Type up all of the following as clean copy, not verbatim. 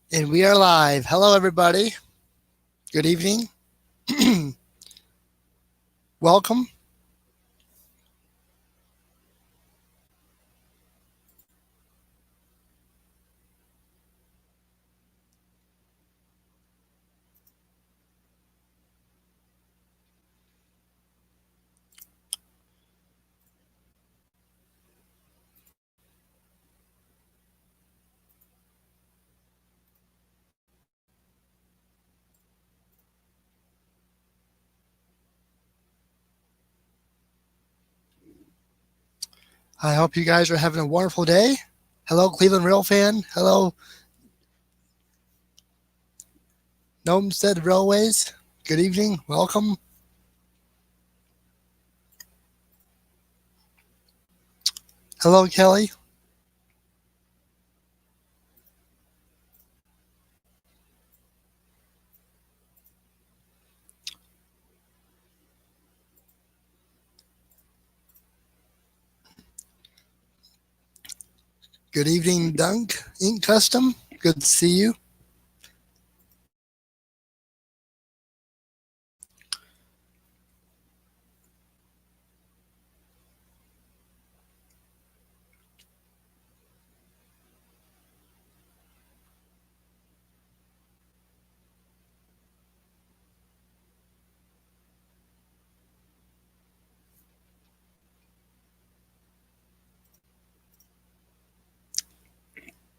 And we are live. Hello, everybody. Good evening. Welcome. I hope you guys are having a wonderful day. Hello, Cleveland Railfan. Hello, Gnomestead Railways. Good evening. Welcome. Hello, Kelly. Good evening, Dunk Ink Custom. Good to see you.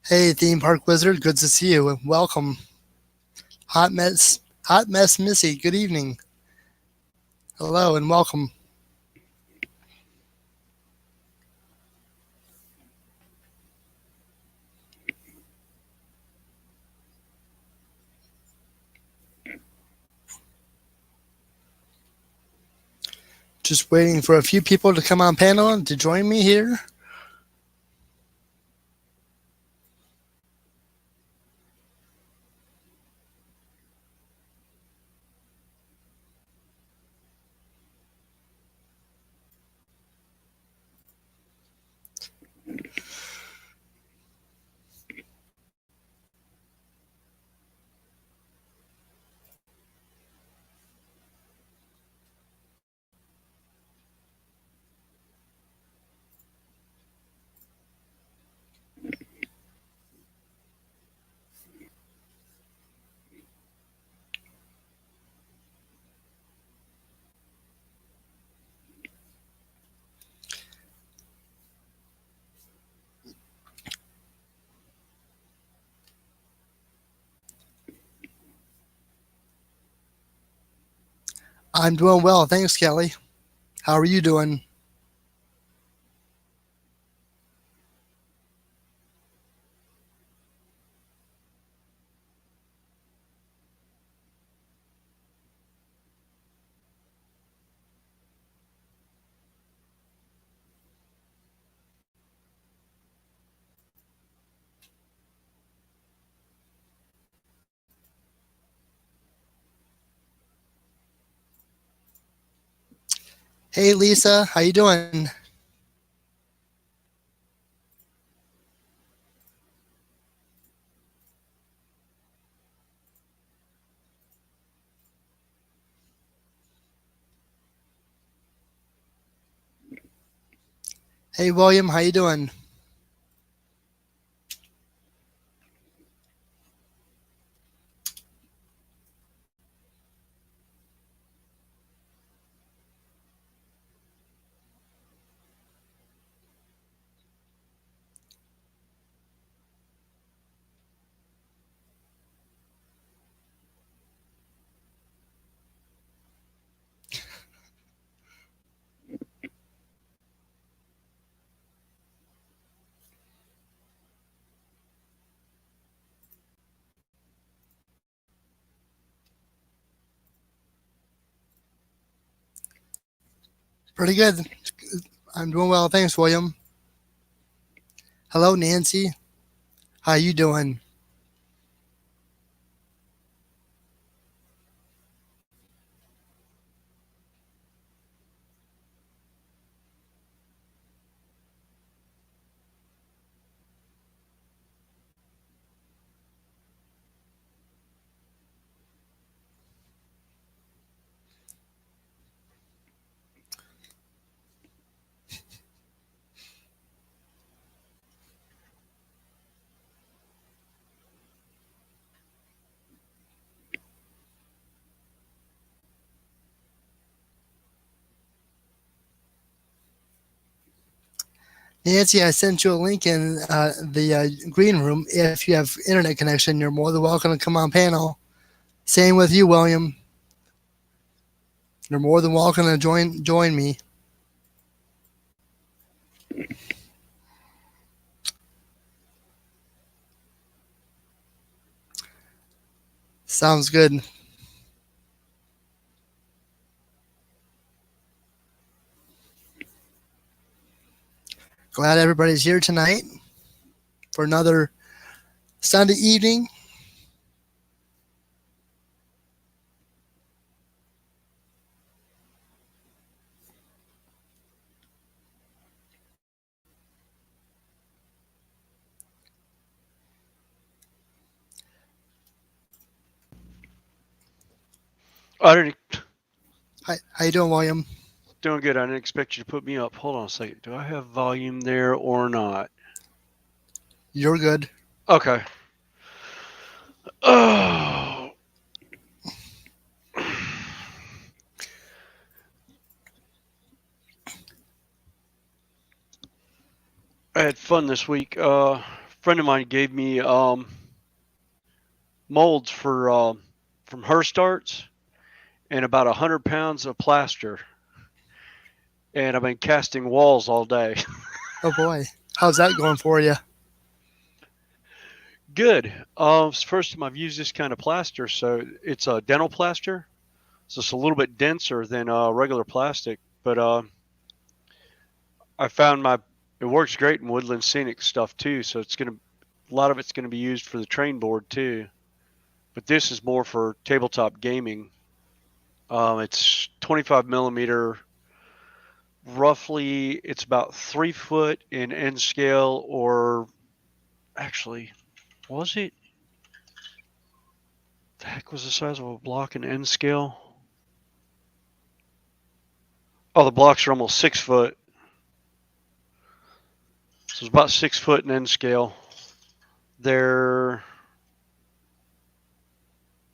Hey, Theme Park Wizard. Good to see you. Welcome. Hot Mess Missy. Good evening. Hello and welcome. Just waiting for a few people to come on panel and to join me here. I'm doing well. Thanks, Kelly. How are you doing? Hey, Lisa. How you doing? Hey, William. How you doing? Pretty good. I'm doing well. Thanks, William. Hello, Nancy. How you doing? Nancy, I sent you a link in the green room. If you have internet connection, you're more than welcome to come on panel. Same with you, William. You're more than welcome to join me. Sounds good. Glad everybody's here tonight for another Sunday evening. I didn't Hi, how you doing, William? doing good. I didn't expect you to put me up. Hold on a second. Do I have volume there or not? You're good. Okay. Oh, I had fun this week. A friend of mine gave me molds for from her starts and about 100 pounds of plaster, and I've been casting walls all day. Oh boy, how's that going for you? Good. It's the first time I've used this kind of plaster, so it's a dental plaster, so it's a little bit denser than regular plastic. But I found my it works great in woodland scenic stuff too. So a lot of it's gonna be used for the train board too. But this is more for tabletop gaming. It's 25 millimeter. Roughly, it's about 3 foot in N scale, or actually, was it? The heck was the size of a block in N scale? Oh, the blocks are almost 6 foot. So it's about 6 foot in N scale. They're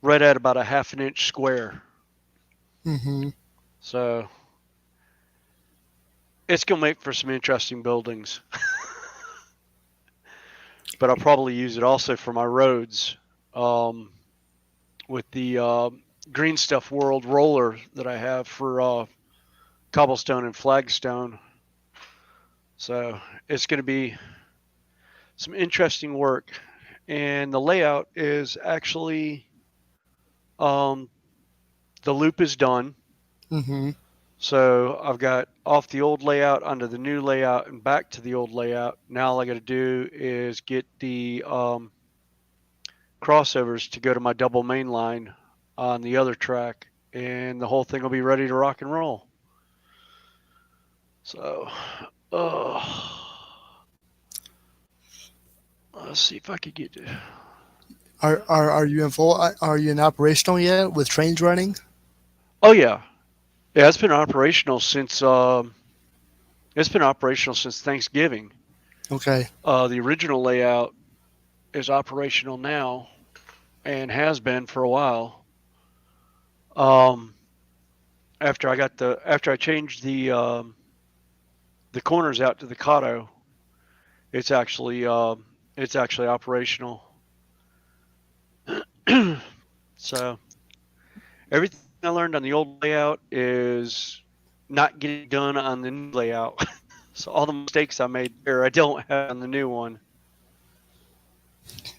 right at about a half an inch square. Mm-hmm. So it's gonna make for some interesting buildings. But I'll probably use it also for my roads um, with the Green Stuff World roller that I have for cobblestone and flagstone. So it's going to be some interesting work. And the layout is actually um, the loop is done. Mm-hmm. So I've got off the old layout onto the new layout and back to the old layout. Now all I got to do is get the crossovers to go to my double main line on the other track, and the whole thing will be ready to rock and roll. So, uh, let's see if I could get to. Are you in full? Are you in operational yet with trains running? Oh yeah, it's been operational since Thanksgiving. Okay. The original layout is operational now and has been for a while. Um, after I changed the corners out to the Kato, it's actually it's actually operational. So everything I learned on the old layout is not getting done on the new layout. So all the mistakes I made there, I don't have on the new one.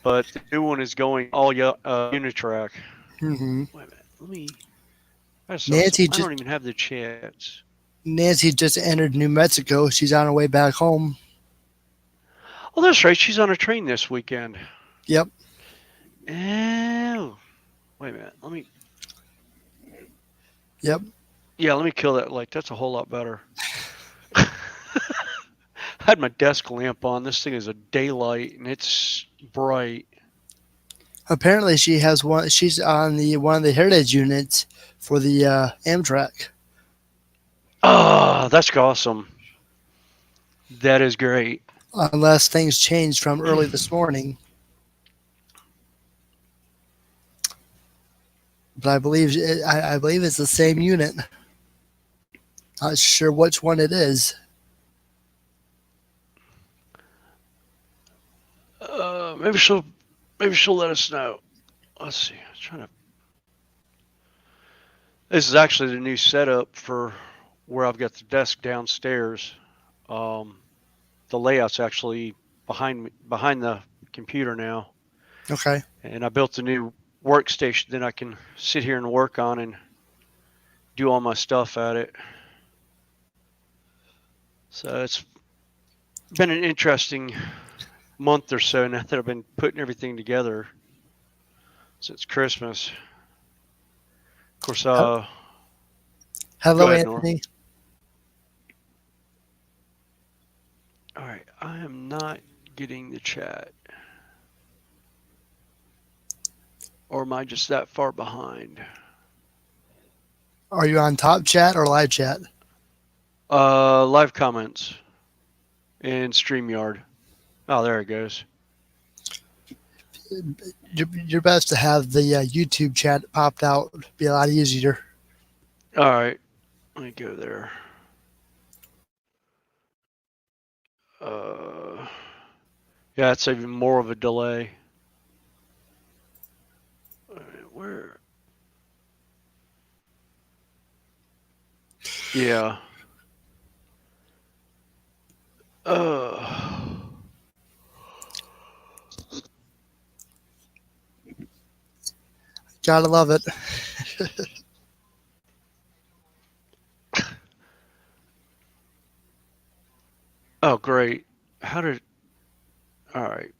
But the new one is going all Unitrack. Mm-hmm. Wait a minute, let me. I saw something. Nancy I just don't even have the chats. Nancy just entered New Mexico. She's on her way back home. Oh, that's right. She's on a train this weekend. Yep. Oh, wait a minute. Let me. Yep. Yeah, let me kill that light. That's a whole lot better. I had my desk lamp on. This thing is a daylight and it's bright. Apparently, she has one. She's on the one of the heritage units for the Amtrak. Ah, that's awesome. That is great. Unless things changed from early this morning, but I believe it's the same unit. Not sure which one it is. Maybe she'll let us know. Let's see. I'm trying to. This is actually the new setup for where I've got the desk downstairs. Um, the layout's actually behind the computer now, Okay. and I built a new workstation that I can sit here and work on and do all my stuff at it. So it's been an interesting month or so now that I've been putting everything together since Christmas. Of course, go Hello, ahead, Nora. Anthony. All right, I am not getting the chat. Or am I just that far behind? Are you on top chat or live chat? Live comments in StreamYard. Oh, there it goes. You're best to have the YouTube chat popped out. Be a lot easier. All right, let me go there. Uh, yeah, it's even more of a delay. All right, where? Yeah. Uh, Gotta love it. oh, great. How did? All right.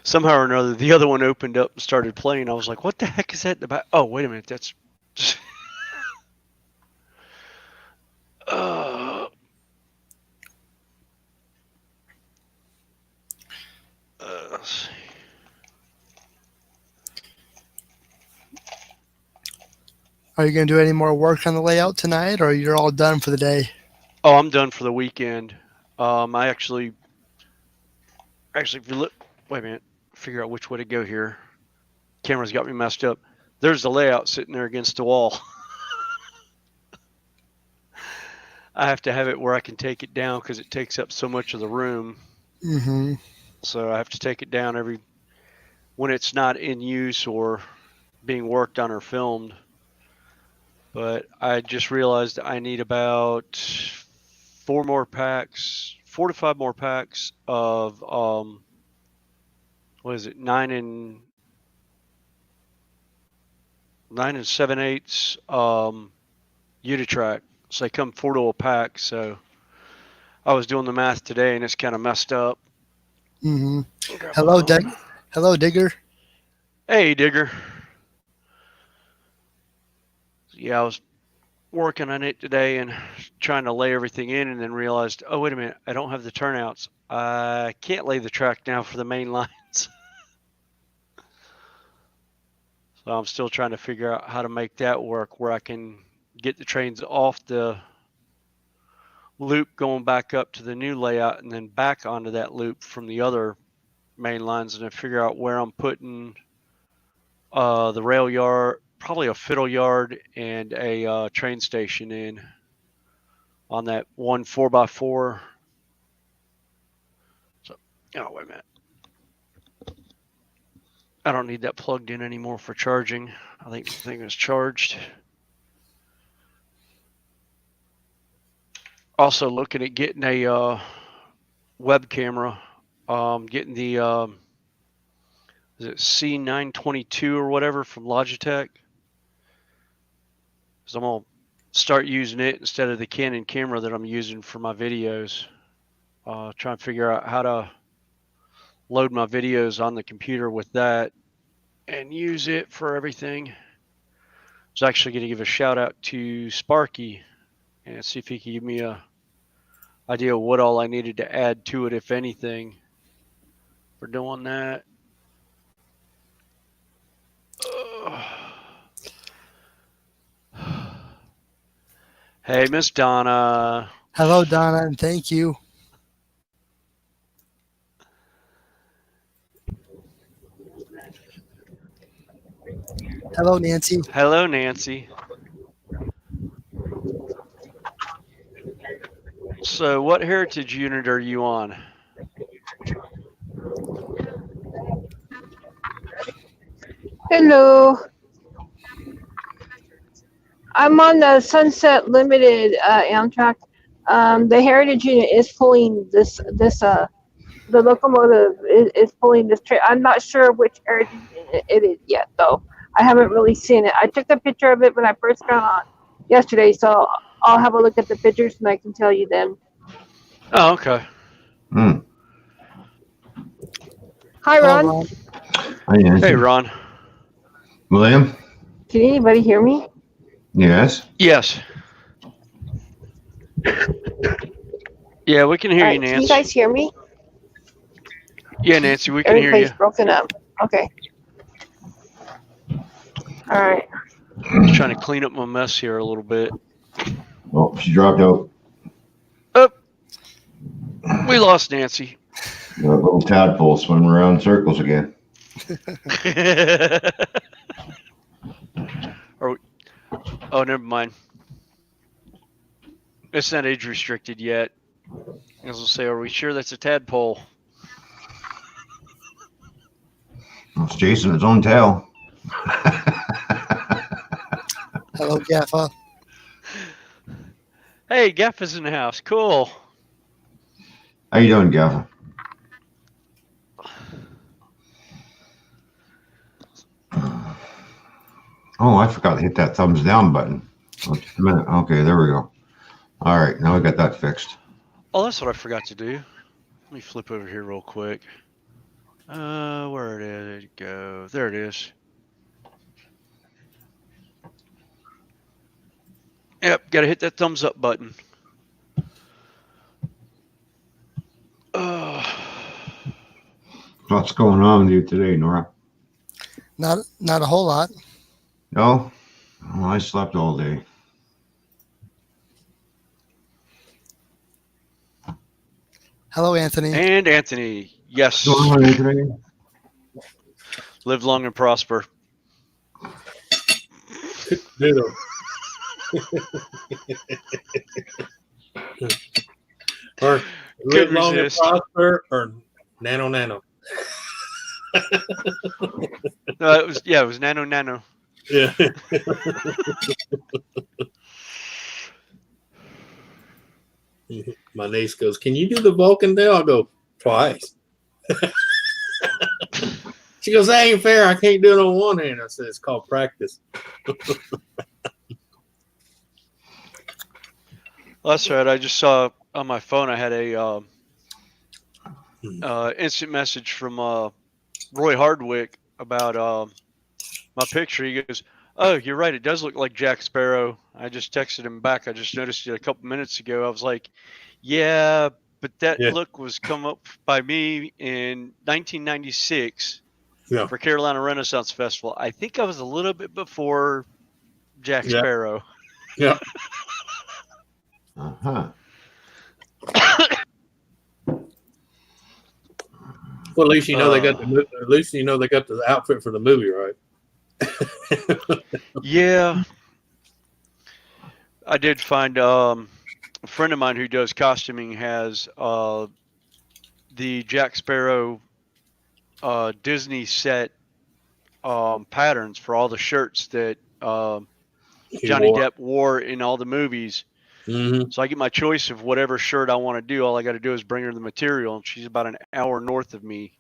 Somehow or another, the other one opened up and started playing. I was like, "What the heck is that in the back?" Oh, wait a minute. That's. uh, let's see. Are you gonna do any more work on the layout tonight, or you're all done for the day? Oh, I'm done for the weekend. I actually, if you look, wait a minute, figure out which way to go here. Camera's got me messed up. There's the layout sitting there against the wall. I have to have it where I can take it down because it takes up so much of the room. Mm-hmm. So I have to take it down when it's not in use or being worked on or filmed. But I just realized I need about 4 to 5 more packs of what is it, 9 and 7/8 Unitrack. So they come 4 to a pack. So I was doing the math today and it's kind of messed up. Mm-hmm. Grab my Hello, phone. Hello, Digger. Hey, Digger. Yeah, I was working on it today and trying to lay everything in and then realized, oh, wait a minute, I don't have the turnouts. I can't lay the track now for the main lines. So I'm still trying to figure out how to make that work where I can get the trains off the loop going back up to the new layout and then back onto that loop from the other main lines and then figure out where I'm putting the rail yard, probably a fiddle yard and a train station in on that one 4x4. So, oh, wait a minute. I don't need that plugged in anymore for charging. I think the thing is charged. Also looking at getting a web camera. Getting the is it C922 or whatever from Logitech. So I'm gonna start using it instead of the Canon camera that I'm using for my videos. Trying to figure out how to load my videos on the computer with that and use it for everything. I was actually going to give a shout out to Sparky and see if he could give me a idea of what all I needed to add to it, if anything, for doing that. Hey, Miss Donna. Hello, Donna, and thank you. Hello, Nancy. Hello, Nancy. So, what heritage unit are you on? Hello. I'm on the Sunset Limited Amtrak. The Heritage Unit is pulling this the locomotive is pulling this train. I'm not sure which Heritage Unit it is yet though. I haven't really seen it. I took a picture of it when I first got on yesterday, so I'll have a look at the pictures and I can tell you then. Oh, okay. Hmm. Hi, Hello, Ron. Ron. Hi, Nancy. Hey, Ron. William? Can anybody hear me? Yes. Yes. Yeah, we can hear you, Can you Nancy. guys hear me? Yeah, Nancy, we can hear Everybody's you. broken up. Okay. All right. Just trying to clean up my mess here a little bit. Oh, she dropped out. Oh, we lost Nancy. A little tadpole swimming around in circles again. Oh, never mind. It's not age restricted yet. As I'll say, are we sure that's a tadpole? It's chasing its own tail. Hello, Gaffa. Hey, Gaff is in the house. Cool. How you doing, Gaffer? Oh, I forgot to hit that thumbs down button. Oh, just a minute. Okay, there we go. All right, now we got that fixed. Oh, that's what I forgot to do. Let me flip over here real quick. Where did it go? There it is. Yep, gotta hit that thumbs up button. What's going on with you today, Nora? Not a whole lot. No? Well, I slept all day. Hello, Anthony. And Anthony, yes. What's going on with you today? Live long and prosper. Ditto. Or live long and resist. prosper, or nano. It was nano. Yeah. My niece goes, "Can you do the Vulcan deal?" I go, "Twice." She goes, "That ain't fair. I can't do it on one hand." I said, "It's called practice." That's right. I just saw on my phone. I had a instant message from Roy Hardwick about my picture. He goes, "Oh, you're right. It does look like Jack Sparrow." I just texted him back. I just noticed it a couple minutes ago. I was like, "Yeah, but that Yeah. look was come up by me in 1996 Yeah. for Carolina Renaissance Festival. I think I was a little bit before Jack Yeah. Sparrow." Yeah. Uh-huh. Well, at least you know they got the. At least you know they got the outfit for the movie, right? Yeah, I did find a friend of mine who does costuming has the Jack Sparrow Disney set patterns for all the shirts that Johnny Depp wore in all the movies. Mm-hmm. So I get my choice of whatever shirt I want to do. All I got to do is bring her the material, and she's about an hour north of me.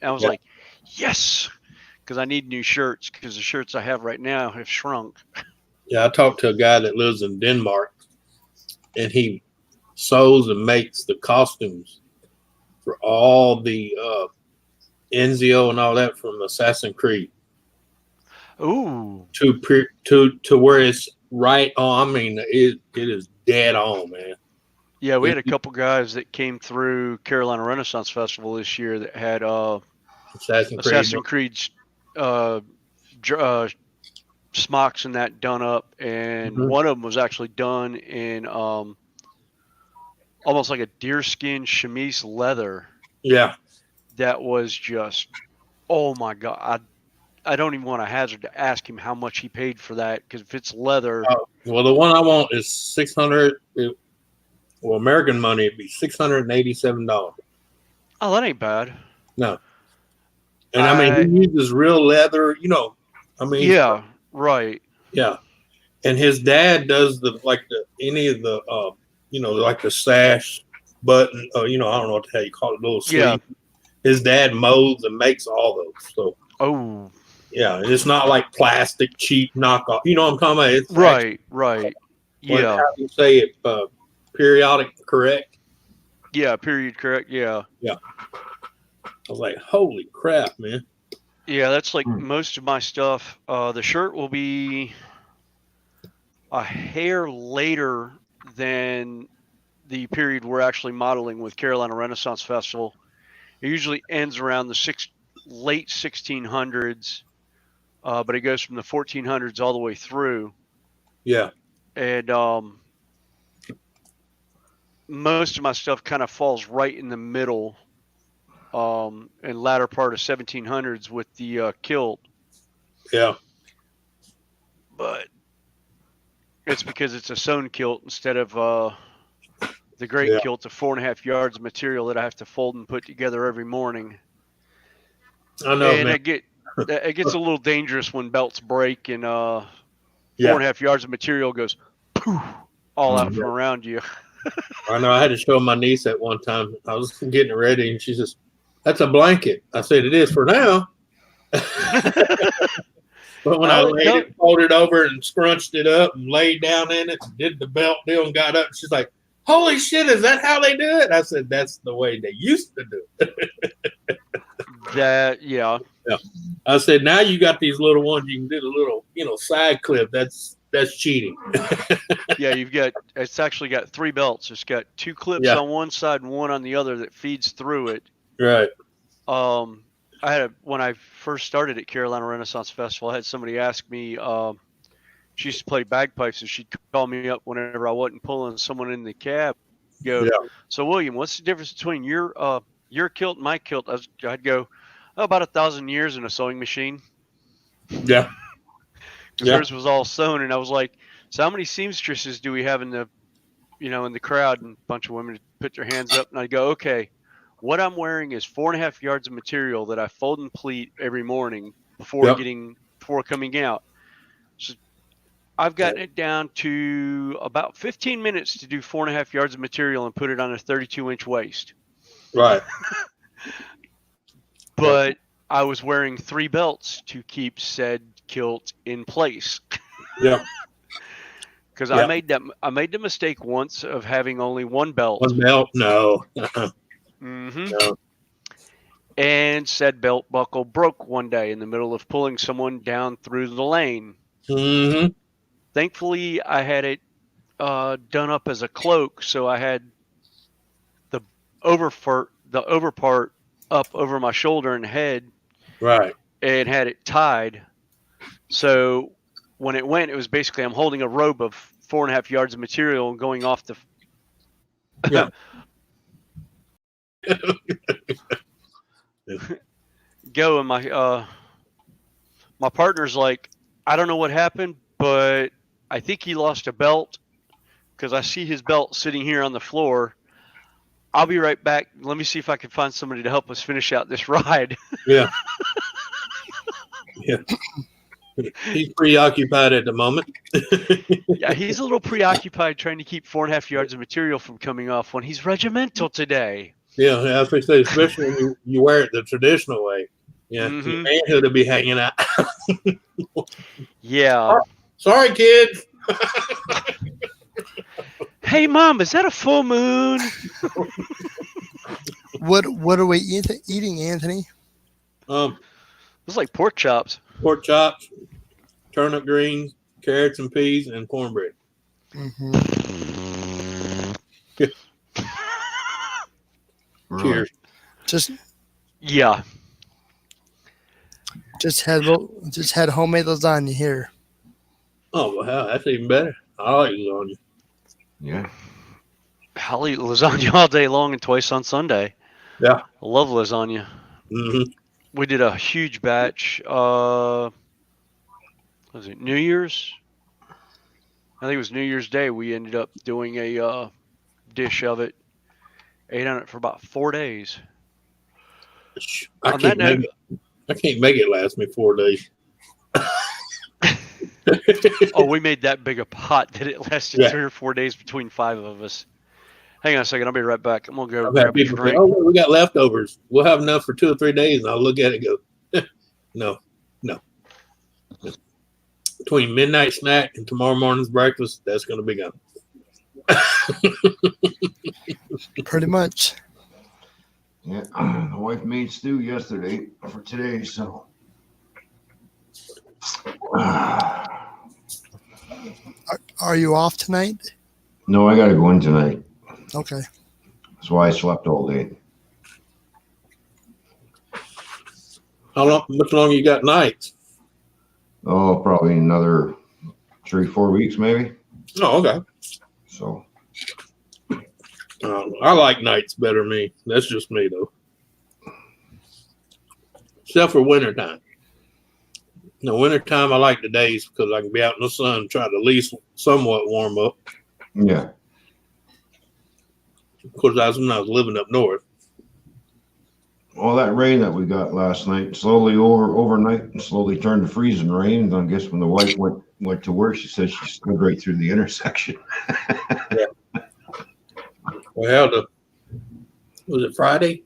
I was like, yes, because I need new shirts because the shirts I have right now have shrunk. Yeah, I talked to a guy that lives in Denmark, and he sews and makes the costumes for all the Enzio and all that from Assassin's Creed. Ooh. To where it's right on. I mean, it is dead on, man. Yeah, we had a couple guys that came through Carolina Renaissance Festival this year that had Assassin's Creed's smocks and that done up, and one of them was actually done in almost like a deerskin chemise leather. Yeah, that was just, oh my god! I don't even want to hazard to ask him how much he paid for that, because if it's leather, well, the one I want is $600. Well, American money, it'd be $687. Oh, that ain't bad. No. And I mean, he uses real leather, I mean, Yeah, right. yeah. And his dad does any of the, like the sash button, I don't know what the hell you call it, little sleeve. Yeah. His dad molds and makes all those. So, Oh, yeah, and it's not like plastic, cheap knockoff. You know what I'm talking about? It's right, right. What, Yeah. how do you say it? Periodic correct? Yeah, period correct. Yeah. Yeah. I was like, holy crap, man. Yeah, that's like most of my stuff. The shirt will be a hair later than the period we're actually modeling with Carolina Renaissance Festival. It usually ends around the late 1600s, but it goes from the 1400s all the way through. Yeah. And most of my stuff kind of falls right in the middle, and latter part of 1700s with the kilt. Yeah. But it's because it's a sewn kilt instead of the great kilt of 4.5 yards of material that I have to fold and put together every morning. I know, and man. it gets a little dangerous when belts break and 4.5 yards of material goes poof all out from around you. I know. I had to show my niece at one time. I was getting it ready, and she says, "That's a blanket." I said, "It is for now." But when I laid it, folded over, and scrunched it up, and laid down in it, and did the belt deal, and got up, and she's like, "Holy shit! Is that how they do it?" I said, "That's the way they used to do it." Yeah. I said, "Now you got these little ones. You can do the little, side clip. That's cheating." Yeah, it's actually got 3 belts. It's got 2 clips on one side and one on the other that feeds through it. Right. When I first started at Carolina Renaissance Festival, I had somebody ask me, she used to play bagpipes, and she'd call me up whenever I wasn't pulling someone in the cab. Go, so William, what's the difference between your kilt and my kilt? I'd go, about 1,000 years in a sewing machine. Yeah. Because hers was all sewn, and I was like, so how many seamstresses do we have in the crowd? And a bunch of women put their hands up, and I go, okay, what I'm wearing is 4.5 yards of material that I fold and pleat every morning before coming out. So I've gotten it down to about 15 minutes to do 4.5 yards of material and put it on a 32-inch waist. Right. But I was wearing 3 belts to keep said kilt in place. Yeah. Because I made the mistake once of having only 1 belt. 1 belt? No. No. And said belt buckle broke one day in the middle of pulling someone down through the lane. Mm-hmm. Thankfully, I had it done up as a cloak, so I had the over part up over my shoulder and head, right, and had it tied. So when it went, it was basically I'm holding a robe of 4.5 yards of material and going off the. Go, and my partner's like, I don't know what happened, but I think he lost a belt because I see his belt sitting here on the floor. I'll be right back. Let me see if I can find somebody to help us finish out this ride. Yeah. He's preoccupied at the moment. Yeah, he's a little preoccupied trying to keep 4.5 yards of material from coming off when he's regimental today. Yeah, I was say, especially when you wear it the traditional way. Yeah, your manhood will be hanging out. Yeah. Sorry, kids. Hey, Mom, is that a full moon? What are we eating, Anthony? It's like pork chops. Pork chops, turnip greens, carrots and peas, and cornbread. Mm-hmm. Cheers. Just had homemade lasagna here. Oh wow, that's even better. I like lasagna. Yeah. I'll eat lasagna all day long and twice on Sunday. Yeah. I love lasagna. Mm-hmm. We did a huge batch. Was it New Year's? I think it was New Year's Day. We ended up doing a dish of it. Ate on it for about 4 days. I On that note, can't make it last me 4 days. oh, we made that big a pot that it lasted Yeah. 3 or 4 days between 5 of us. Hang on a second. I'll be right back. I'm going to go I've had grab a people say, drink. "Oh, we got leftovers. We'll have enough for 2 or 3 days." And I'll look at it and go, no. Between midnight snack and tomorrow morning's breakfast, that's going to be gone. Pretty much. Yeah, the wife made stew yesterday for today, so. Are you off tonight? No, I got to go in tonight. Okay. That's why I slept all day. Much longer you got nights? Oh, probably another 3-4 weeks, maybe. Oh, okay. So. I like nights better than me. That's just me, though. Except for wintertime. No, wintertime, I like the days because I can be out in the sun and try to at least somewhat warm up. Yeah. Of course, that's when I was living up north. All that rain that we got last night, slowly overnight, and slowly turned to freezing rain. And I guess when the wife went to work, she said she stood right through the intersection. Yeah. Well, was it Friday?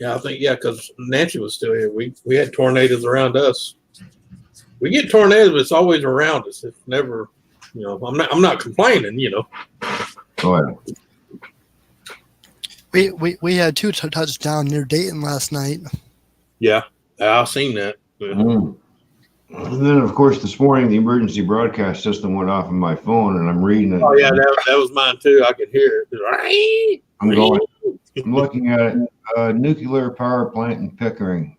Yeah, I think, because Nancy was still here. We had tornadoes around us. We get tornadoes, but it's always around us. It's never, I'm not complaining, Oh, yeah. We had 2 touchdowns near Dayton last night. Yeah, I've seen that. Yeah. Mm. And then, of course, this morning, the emergency broadcast system went off on my phone, and I'm reading it. Oh, yeah, that was mine, too. I could hear it. I'm looking at it. Nuclear power plant in Pickering.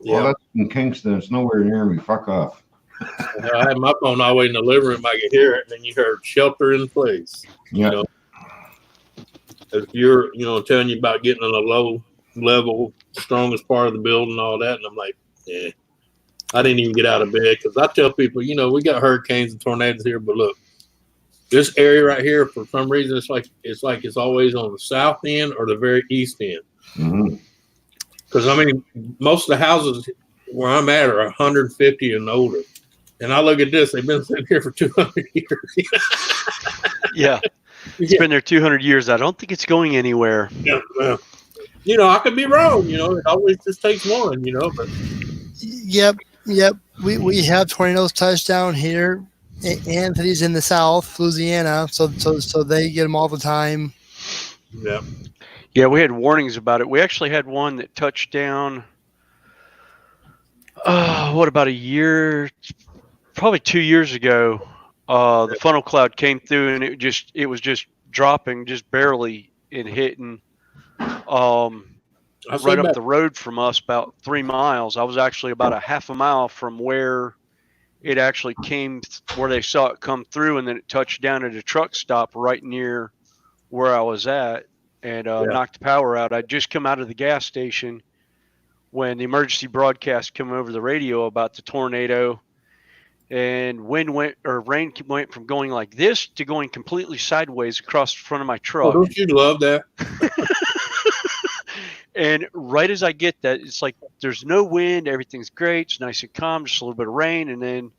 Yeah. Well, that's in Kingston. It's nowhere near me. Fuck off. I had my phone all the way in the living room. I could hear it, and then you heard shelter in place. Yeah. If you're, telling you about getting on a low level, strongest part of the building, all that, and I'm like, yeah. I didn't even get out of bed because I tell people, we got hurricanes and tornadoes here, but look, this area right here, for some reason, it's like it's always on the south end or the very east end. Because most of the houses where I'm at are 150 and older, and I look at this; they've been sitting here for 200 years. Yeah, it's been there 200 years. I don't think it's going anywhere. Yeah, well, I could be wrong. It always just takes one. But Yep. We have tornadoes touchdown here. Anthony's in the South, Louisiana, so they get them all the time. Yeah. Yeah, we had warnings about it. We actually had one that touched down. What about a year? Probably 2 years ago. The funnel cloud came through, and it was just dropping, just barely and hitting. Right up the road from us, about 3 miles. I was actually about a half a mile from where it actually came, where they saw it come through, and then it touched down at a truck stop right near where I was at and knocked the power out. I'd just come out of the gas station when the emergency broadcast came over the radio about the tornado, and rain went from going like this to going completely sideways across the front of my truck. Oh, don't you love that? And right as I get that, it's like there's no wind, everything's great, it's nice and calm, just a little bit of rain, and then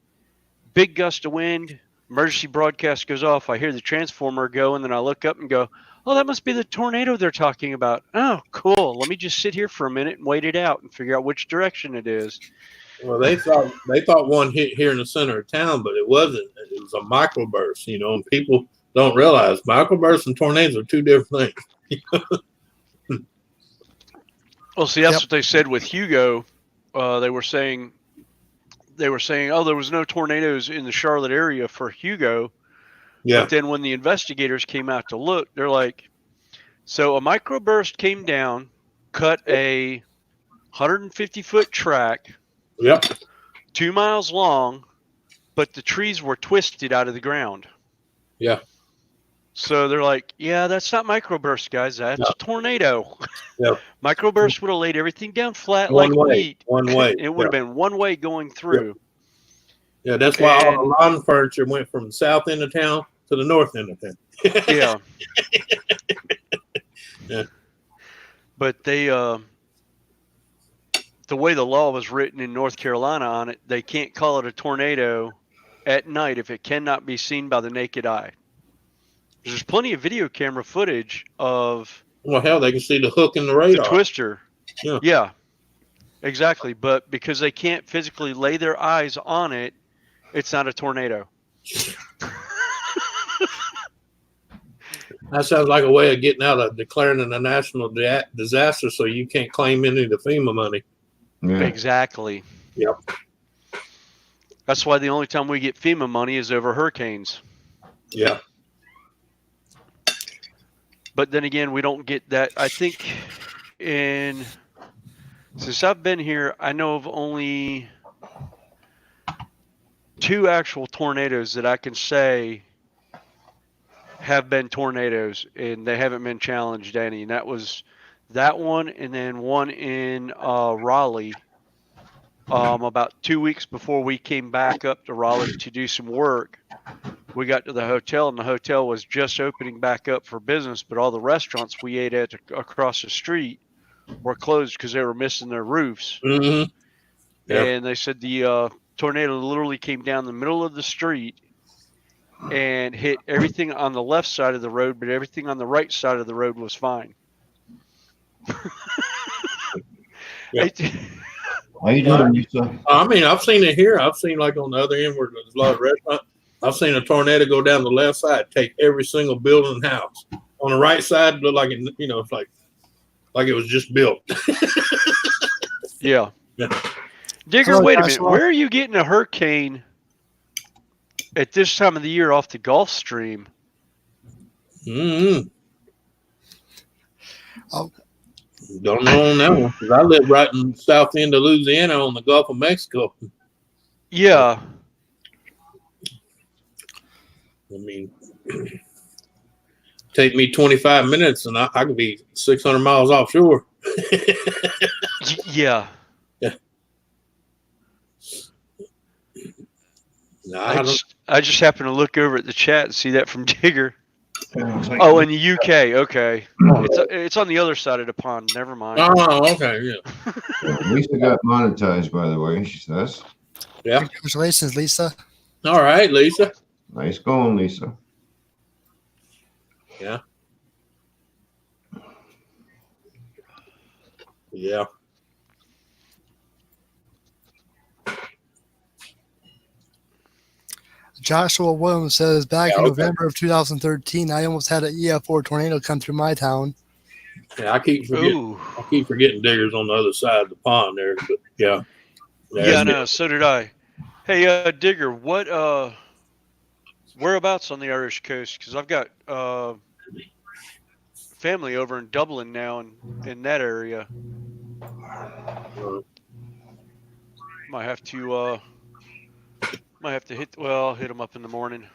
big gust of wind, emergency broadcast goes off, I hear the transformer go, and then I look up and go, oh, that must be the tornado they're talking about. Oh, cool. Let me just sit here for a minute and wait it out and figure out which direction it is. Well, they thought one hit here in the center of town, but it wasn't. It was a microburst, and people don't realize microbursts and tornadoes are two different things. Well, see, that's what they said with Hugo. They were saying, oh, there was no tornadoes in the Charlotte area for Hugo. Yeah. But then when the investigators came out to look, they're like, so a microburst came down, cut a 150-foot track, 2 miles long, but the trees were twisted out of the ground. Yeah. So they're like, yeah, that's not microburst, guys. That's a tornado. Yeah. Microburst would have laid everything down flat like wheat. One way. It would have been one way going through. Yeah, that's why all the lawn furniture went from the south end of town to the north end of town. Yeah. Yeah. But they, the way the law was written in North Carolina on it, they can't call it a tornado at night if it cannot be seen by the naked eye. There's plenty of video camera footage of Well, hell, they can see the hook in the the radar. twister. Yeah. Yeah, exactly. But because they can't physically lay their eyes on it, it's not a tornado. That sounds like a way of getting out of declaring it a national disaster, so you can't claim any of the FEMA money. Yeah. Exactly. Yep. That's why the only time we get FEMA money is over hurricanes. Yeah. But then again, we don't get that. I think since I've been here, I know of only 2 actual tornadoes that I can say have been tornadoes, and they haven't been challenged any. And that was that one, and then one in Raleigh. About 2 weeks before we came back up to Raleigh to do some work, we got to the hotel, and the hotel was just opening back up for business, but all the restaurants we ate at across the street were closed because they were missing their roofs. Mm-hmm. Yep. And they said the tornado literally came down the middle of the street and hit everything on the left side of the road, but everything on the right side of the road was fine. Yep. How you doing, Lisa? I mean, I've seen it here. I've seen like on the other end where there's a lot of restaurants. I've seen a tornado go down the left side, take every single building and house. On the right side, look like it, it's like it was just built. Yeah. Yeah. Digger, Hello, wait a minute. Joshua. Where are you getting a hurricane at this time of the year off the Gulf Stream? Mm-hmm. Oh. Don't know on that one, 'cause I live right in the south end of Louisiana on the Gulf of Mexico. Yeah. I mean, take me 25 minutes and I could be 600 miles offshore. Yeah. Yeah. No, I just happened to look over at the chat and see that from Digger. Like, Oh, in the UK. Okay. It's on the other side of the pond. Never mind. Oh, okay, yeah. Lisa got monetized, by the way, she says. Yeah. Congratulations, Lisa. All right, Lisa. Nice going, Lisa. Yeah. Yeah. Joshua Williams says, back in okay. November of 2013, I almost had an EF4 tornado come through my town. Yeah, I keep forgetting Digger's on the other side of the pond there, but yeah. Yeah, no, so did I. Hey, Digger, what whereabouts on the Irish coast? Because I've got family over in Dublin now, in that area. Might have to hit them up in the morning.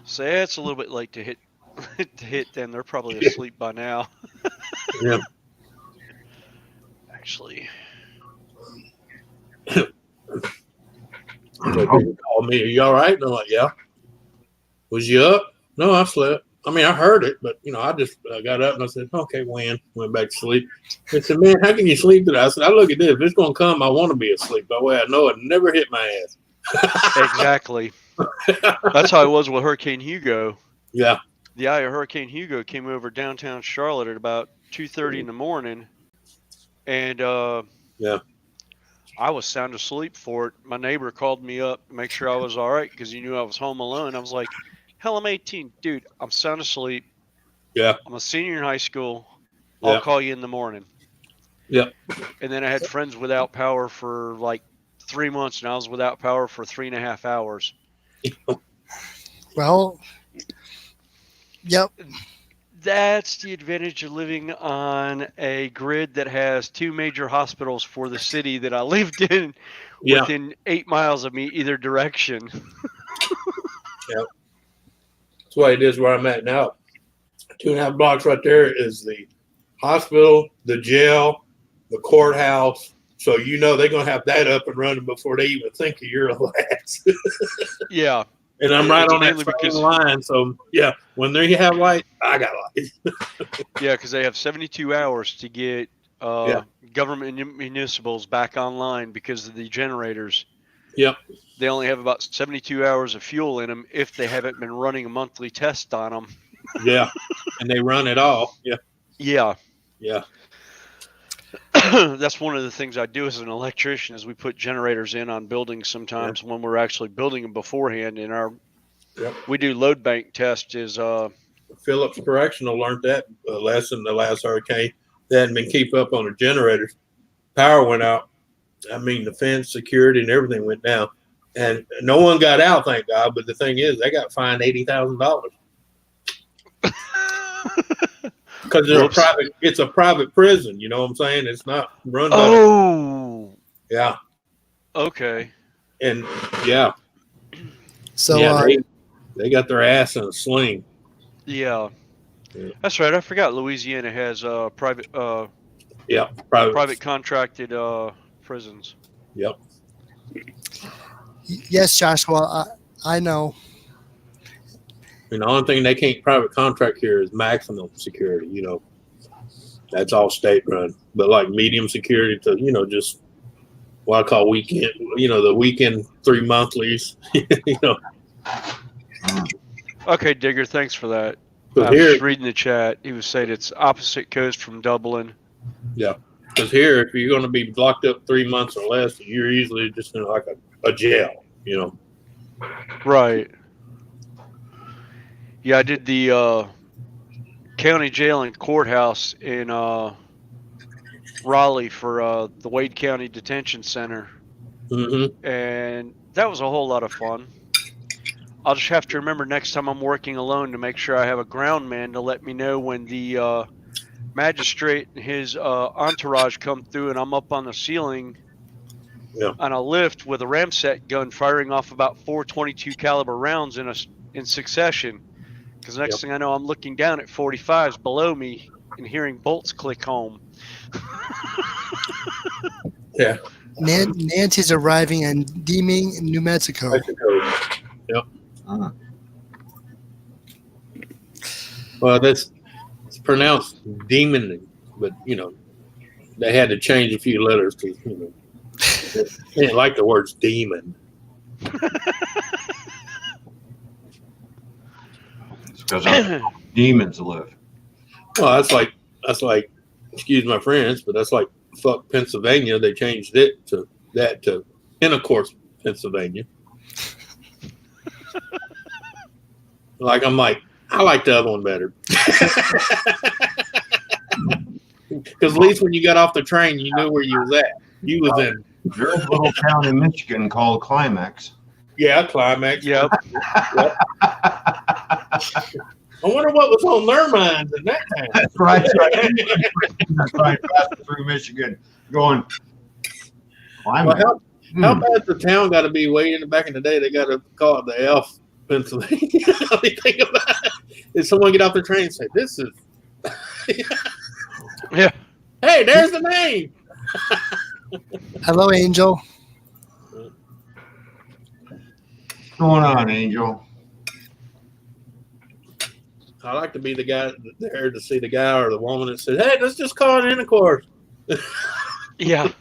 Say it's a little bit late to hit them. They're probably asleep by now. Yeah. Actually. So people call me, are you all right? And I'm like, yeah. Was you up? No, I slept. I mean, I heard it, but I just got up and I said, okay, went back to sleep. They said, man, how can you sleep today? I said, I look at this. If it's going to come, I want to be asleep. That way I know it never hit my ass. Exactly. That's how it was with Hurricane Hugo. Yeah. The eye of Hurricane Hugo came over downtown Charlotte at about 2:30 in the morning, and yeah, I was sound asleep for it. My neighbor called me up to make sure I was all right because he knew I was home alone. I was like, hell, I'm 18. Dude, I'm sound asleep. Yeah. I'm a senior in high school. I'll call you in the morning. Yeah. And then I had friends without power for like 3 months, and I was without power for 3.5 hours. Well, yep. That's the advantage of living on a grid that has 2 major hospitals for the city that I lived in within 8 miles of me either direction. Yeah. That's why it is where I'm at now. 2.5 blocks right there is the hospital, the jail, the courthouse. So they're going to have that up and running before they even think of your last. Yeah. And I'm right It's on that mainly same because- line. So yeah, when they have light, I got light. Yeah, because they have 72 hours to get Yeah. government municipals back online because of the generators. Yep. They only have about 72 hours of fuel in them if they haven't been running a monthly test on them. Yeah. And they run it all. Yeah. Yeah. Yeah. That's one of the things I do as an electrician is we put generators in on buildings sometimes when we're actually building them beforehand. In our we do load bank test is Phillips Correctional learned that lesson the last hurricane. They hadn't been keep up on the generators. Power went out. I mean, the fence, security, and everything went down, and no one got out, thank God. But the thing is, they got fined $80,000 because it's a private prison. You know what I'm saying? It's not run by. Oh. Yeah. Okay. And yeah. So yeah, they got their ass in a sling. Yeah. That's right. I forgot Louisiana has private private contracted prisons. Yep. yes, Joshua, I know. And the only thing they can't private contract here is maximum security. You know, that's all state run. But like medium security to just what I call weekend. The weekend 3 monthlies. Okay, Digger. Thanks for that. But I was just reading the chat. He was saying it's opposite coast from Dublin. Yeah, because here, if you're going to be locked up 3 months or less, you're easily just in like a jail. Right. Yeah, I did the county jail and courthouse in Raleigh for the Wade County Detention Center. Mm-hmm. And that was a whole lot of fun. I'll just have to remember next time I'm working alone to make sure I have a ground man to let me know when the magistrate and his entourage come through and I'm up on the ceiling on a lift with a ramset gun firing off about 4.22 caliber rounds in succession. Because next thing I know, I'm looking down at 45s below me and hearing bolts click home. Yeah. Nancy's arriving in Deeming, New Mexico. Yep. Well, it's pronounced demon, but they had to change a few letters because they didn't like the words demon. It's because demons live. Well, that's like, excuse my friends, but that's like fuck Pennsylvania. They changed it to Intercourse, Pennsylvania. I like the other one better. Because at least when you got off the train, you knew where you was at. You was in. There's a little town in Michigan called Climax. Yeah, Climax. Yep. Yep. I wonder what was on their minds in that time. That's right. That's right. Passing through Michigan, going. Climax. Well, how bad's the town got to be waiting? Back in the day, they got to call it the Elf, Pennsylvania. Think about it. If someone get off the train and say, "This is," Yeah. Hey, there's the name. Hello, Angel. What's going on, Angel? I like to be the guy there to see the guy or the woman that said, "Hey, let's just call it intercourse." Yeah.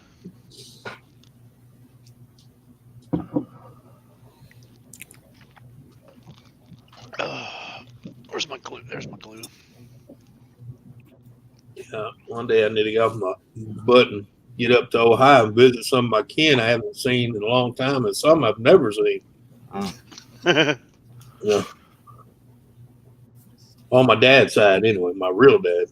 Where's my glue? There's my glue. Yeah, one day I need to get off my butt and get up to Ohio and visit some of my kin I haven't seen in a long time, and some I've never seen. Yeah. On my dad's side, anyway, my real dad.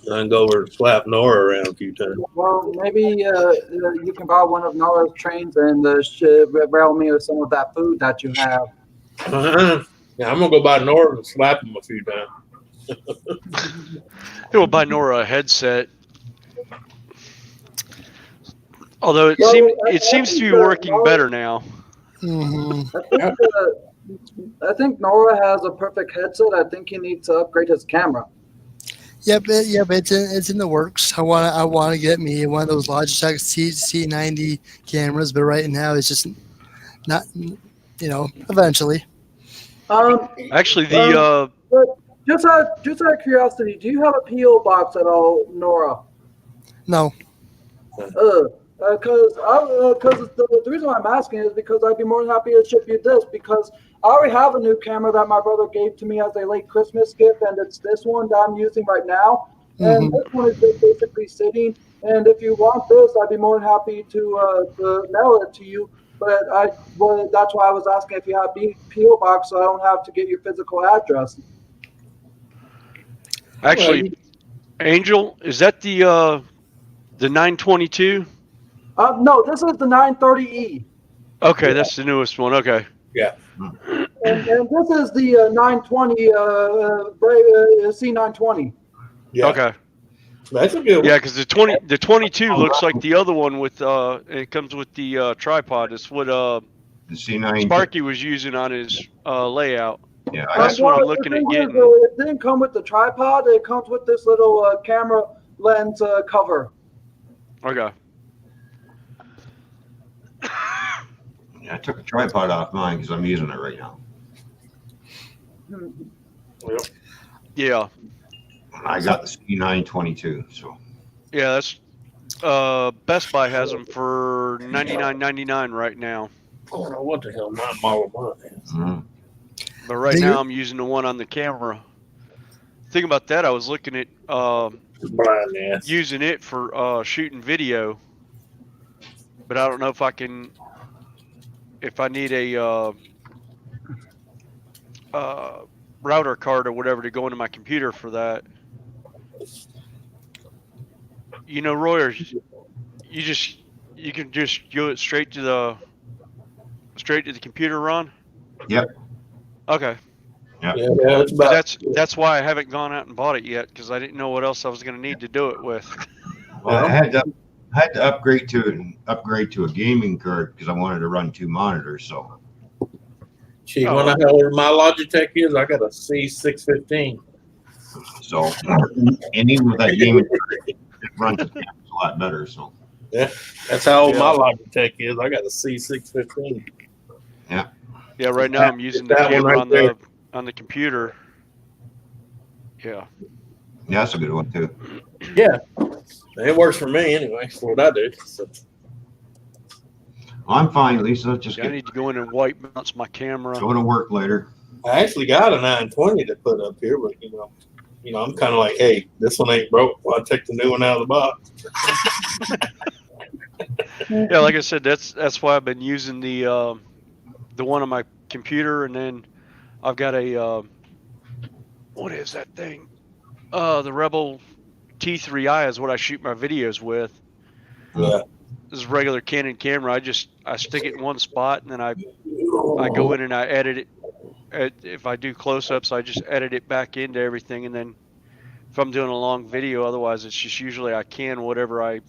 I can go over and slap N.O.R.A around a few times. Well, maybe you can buy one of N.O.R.A's trains and rail me with some of that food that you have. Yeah, I'm gonna go buy N.O.R.A and slap him a few times. We'll buy N.O.R.A a headset. Although it seems to be working better now. Mm-hmm. I think N.O.R.A has a perfect headset. I think he needs to upgrade his camera. Yep, it's in the works. I want to get me one of those Logitech C90 cameras, but right now it's just not. Eventually. Um, Actually, but just out of curiosity, do you have a PO box at all, Nora? No. Because the reason why I'm asking is because I'd be more than happy to ship you this because I already have a new camera that my brother gave to me as a late Christmas gift, and it's this one that I'm using right now. And Mm-hmm. this one is just basically sitting. And if you want this, I'd be more than happy to mail it to you. Well, that's why I was asking if you have PO box, so I don't have to get your physical address. actually, Angel, is that the 922? No, this is the 930E. Okay, that's the newest one. Okay. Yeah. And this is the 920 C920. Yeah. Okay. That's a good one. Yeah, because the 22 looks like the other one with it comes with the tripod. It's what The C9. Sparky was using on his layout. Yeah, That's what I'm looking at getting. It didn't come with the tripod. It comes with this little camera lens cover. Okay. I took a tripod off mine because I'm using it right now. Yeah. I got the C922, so. Yeah, that's Best Buy has them for $99.99 right now. I don't know what the hell my model mine is. Mm-hmm. But right now I'm using the one on the camera. Think about that. I was looking at Blind ass. using it for shooting video, but I don't know if I can. If I need a router card or whatever to go into my computer for that. Roy, you can just go it straight to the computer, Ron? Yep. Okay. Yep. Yeah, That's why I haven't gone out and bought it yet, because I didn't know what else I was going to need to do it with. Well, I had to upgrade to a gaming card because I wanted to run 2 monitors. So. Gee, when I know where my Logitech is, I got a C615. So, and even with that gaming card, it runs a lot better. So. Yeah, that's how old my Logitech is. I got a C615. Yeah. Yeah, right now I'm using the camera on the computer. Yeah. Yeah, that's a good one too. Yeah, it works for me anyway. That's what I do. So. I'm fine, Lisa. I need to go in and white balance my camera. Go to work later. I actually got a 920 to put up here, but I'm kind of like, hey, this one ain't broke. Well, I'll take the new one out of the box. Yeah, like I said, that's why I've been using the one on my computer, and then I've got a what is that thing? The Rebel T3i is what I shoot my videos with. Yeah. This is a regular Canon camera. I stick it in one spot, and then I go in and I edit it. If I do close-ups, I just edit it back into everything, and then if I'm doing a long video, otherwise it's just usually I can whatever I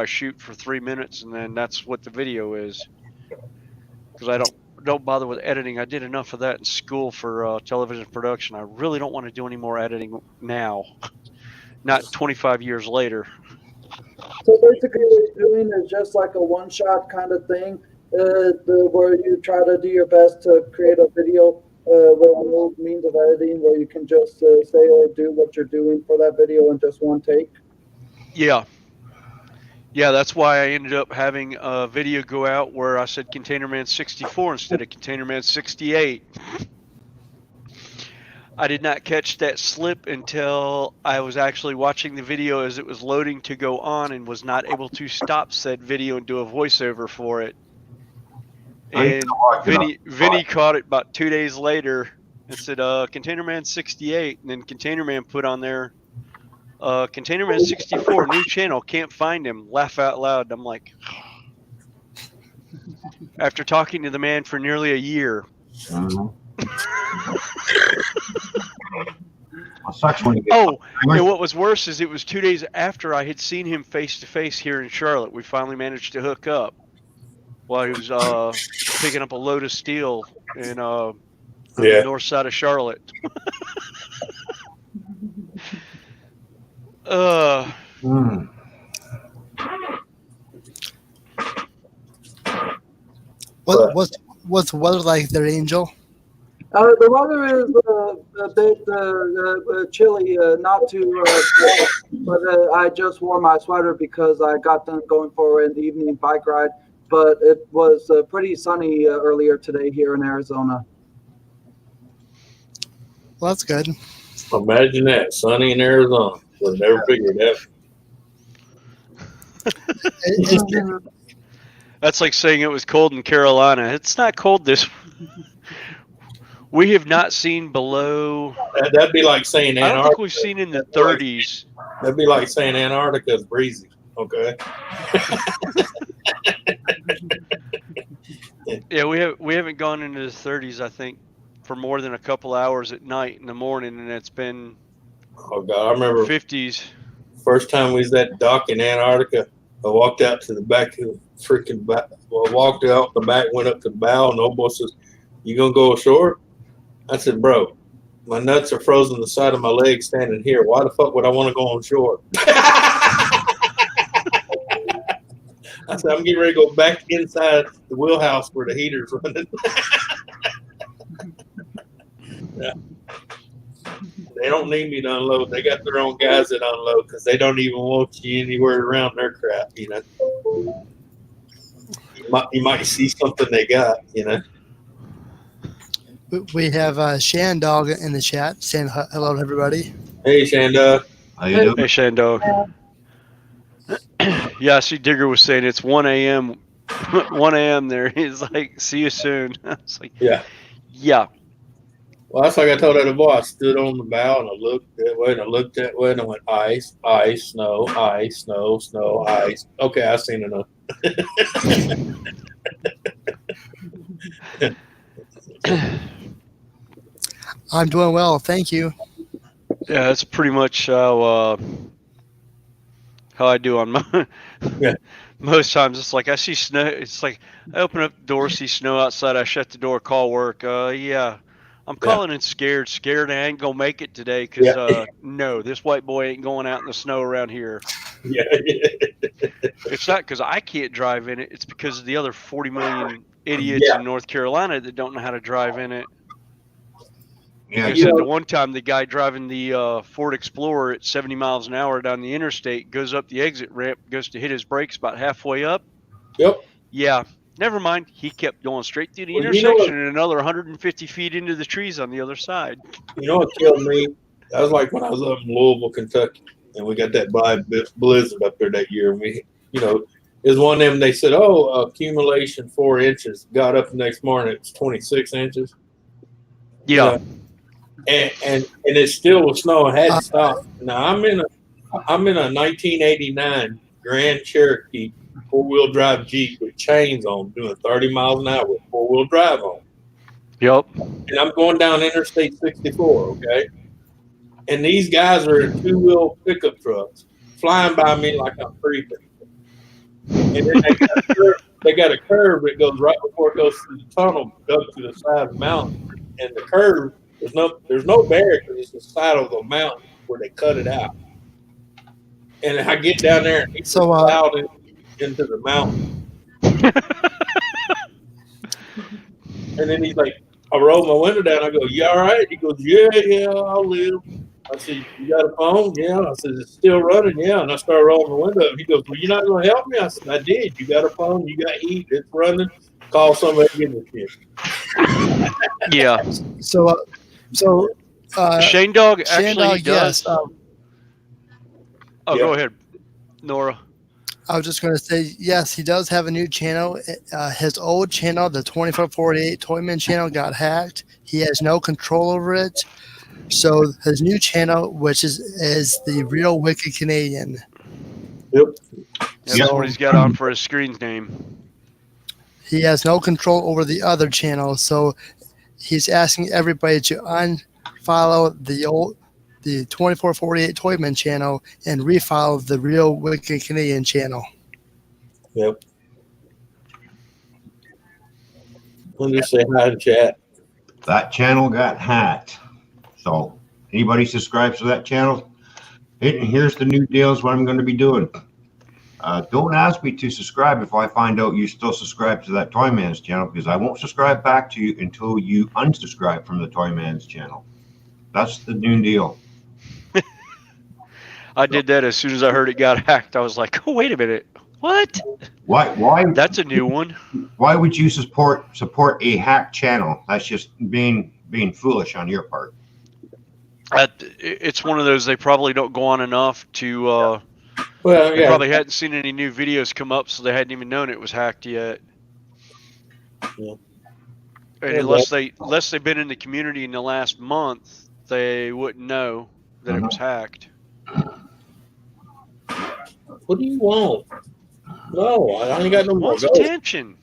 shoot for 3 minutes, and then that's what the video is. Because I don't bother with editing. I did enough of that in school for television production. I really don't want to do any more editing now. Not 25 years later. So basically, what you're doing is just like a one-shot kind of thing, where you try to do your best to create a video with no means of editing, where you can just say or do what you're doing for that video in just one take. Yeah. Yeah, that's why I ended up having a video go out where I said Container Man 64 instead of Container Man 68. I did not catch that slip until I was actually watching the video as it was loading to go on and was not able to stop said video and do a voiceover for it. And Vinny caught it about 2 days later and said, Container Man 68, and then Container Man put on there, Container Man 64, new channel, can't find him, laugh out loud. I'm like, after talking to the man for nearly a year. And what was worse is it was 2 days after I had seen him face to face here in Charlotte. We finally managed to hook up while he was picking up a load of steel on the north side of Charlotte. Mm. What's the weather like there, Angel? The weather is a bit chilly, not too cold, but I just wore my sweater because I got done going for an evening bike ride. But it was pretty sunny earlier today here in Arizona. Well, that's good. Imagine that, sunny in Arizona. Would never figured that. It's, That's like saying it was cold in Carolina. It's not cold this. We have not seen below. That'd be like saying I don't Antarctica. think we've seen in the 30s. That'd be like saying Antarctica is breezy. Okay. Yeah, we haven't gone into the 30s. I think for more than a couple hours at night in the morning, and it's been. Oh God, I remember 50s. First time we was at dock in Antarctica. I walked out to the back of the freaking back. Well, I walked out the back, went up to the bow, and old boy says, "You gonna go ashore?" I said, "Bro, my nuts are frozen to the side of my leg standing here. Why the fuck would I want to go on shore?" I said, "I'm getting ready to go back inside the wheelhouse where the heater's running." Yeah. They don't need me to unload. They got their own guys that unload because they don't even want you anywhere around their crap, you know. You might see something they got, you know. we have Shan Dog in the chat saying hello to everybody. Hey, Shanda. How you doing? Hey, Shandog. Yeah, I see Digger was saying it's 1 a.m. 1 a.m. there. He's like, see you soon. I was like, Yeah. Yeah. Well, that's like I told that boy. I stood on the bow and I looked that way and I looked that way and I went ice, ice, snow, ice, snow, snow, ice. Okay, I've seen enough. I'm doing well, thank you. Yeah, that's pretty much how I do on my. Yeah. Most times it's like I see snow. It's like I open up the door, see snow outside. I shut the door, call work. Yeah, I'm calling in scared. Scared I ain't gonna make it today because no, this white boy ain't going out in the snow around here. Yeah. It's not because I can't drive in it. It's because of the other 40 million idiots in North Carolina that don't know how to drive in it. Yeah, Because at the one time, the guy driving the Ford Explorer at 70 miles an hour down the interstate goes up the exit ramp, goes to hit his brakes about halfway up. Yep. Yeah, never mind. He kept going straight through the Well, you know intersection and another 150 feet into the trees on the other side. You know what killed me? That was like when I was up in Louisville, Kentucky, and we got that bad blizzard up there that year. And we, you know, it was one of them. They said, "Oh, accumulation 4 inches." Got up the next morning, it was 26 inches. Yeah. You know, and it still was snowing. Had to stop. Now I'm in a 1989 Grand Cherokee 4-wheel drive Jeep with chains on, doing 30 miles an hour with 4-wheel drive on. Yep. And I'm going down Interstate 64, okay? And these guys are in 2-wheel pickup trucks flying by me like I'm creeping. And then they got a curve that goes right before it goes through the tunnel, up to the side of the mountain. And the curve, there's no barrier because it's the side of the mountain where they cut it out. And I get down there and he's plowed into the mountain. And then he's like, I roll my window down. I go, "You all right?" He goes, Yeah, I'll live. I said, "You got a phone?" "Yeah." I said, "It's still running?" "Yeah." And I started rolling the window up. He goes, "Well, you're not going to help me?" I said, "I did. You got a phone? You got heat? It's running. Call somebody to get this shit." Yeah. So Shane Dog Shane actually Dog, does. yes. Go ahead, Nora. I was just going to say, yes, he does have a new channel. His old channel, the 2448 Toyman channel, got hacked. He has no control over it. So his new channel, which is the Real Wicked Canadian. Yep. That's what he's got on for his screen name. He has no control over the other channel, so he's asking everybody to unfollow the 2448 Toyman channel and refollow the Real Wicked Canadian channel. Yep. Let me say hi in chat. that channel got hacked. So anybody subscribes to that channel, Here's the new deals. What I'm going to be doing. Don't ask me to subscribe if I find out you still subscribe to that Toyman's channel, because I won't subscribe back to you until you unsubscribe from the Toyman's channel. That's the new deal. I did that as soon as I heard it got hacked. I was like, oh, wait a minute. What? Why? That's a new one. Why would you support a hacked channel? That's just being foolish on your part. It's one of those, they probably don't go on enough to. Well, They yeah. probably hadn't seen any new videos come up, so they hadn't even known it was hacked yet. Yeah. And Yeah, unless they've been in the community in the last month, they wouldn't know that it was hacked. What do you want? No, I ain't got no more Wants gold. attention.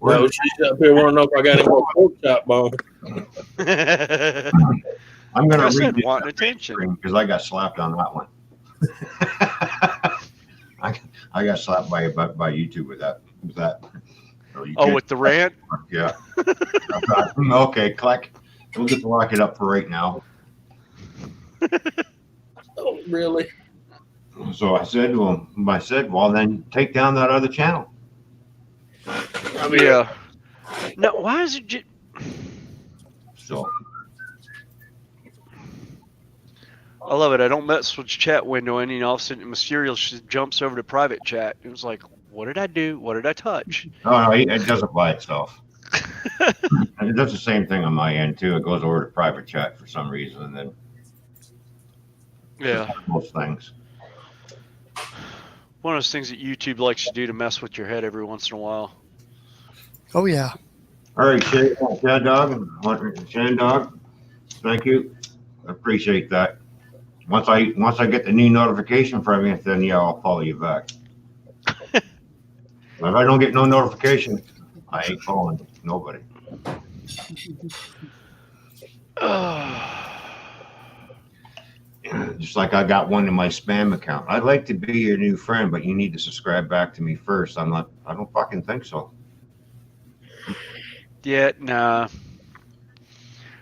No, she's up here wanting to know if I got any more pork chop bone. I'm going Like I to said, read wanting attention. because I got slapped on that one. I got slapped by YouTube with that. So you Oh, can't- with the rant? Yeah. I thought, okay, click. We'll just lock it up for right now. Oh, really? So I said to him, well, then take down that other channel. I mean, Yeah. No, why is it? So I love it. I don't mess with chat window, and all of a sudden, Mysterious jumps over to private chat. It was like, what did I do? What did I touch? no, it doesn't by itself. And it does the same thing on my end too. It goes over to private chat for some reason, and then Yeah. most things. One of those things that YouTube likes to do to mess with your head every once in a while. Oh yeah. All right, Shan Dog, thank you. I appreciate that. Once I get the new notification from you, then yeah, I'll follow you back. If I don't get no notification, I ain't following nobody. Just like I got one in my spam account. I'd like to be your new friend, but you need to subscribe back to me first. I don't fucking think so. Yeah, nah.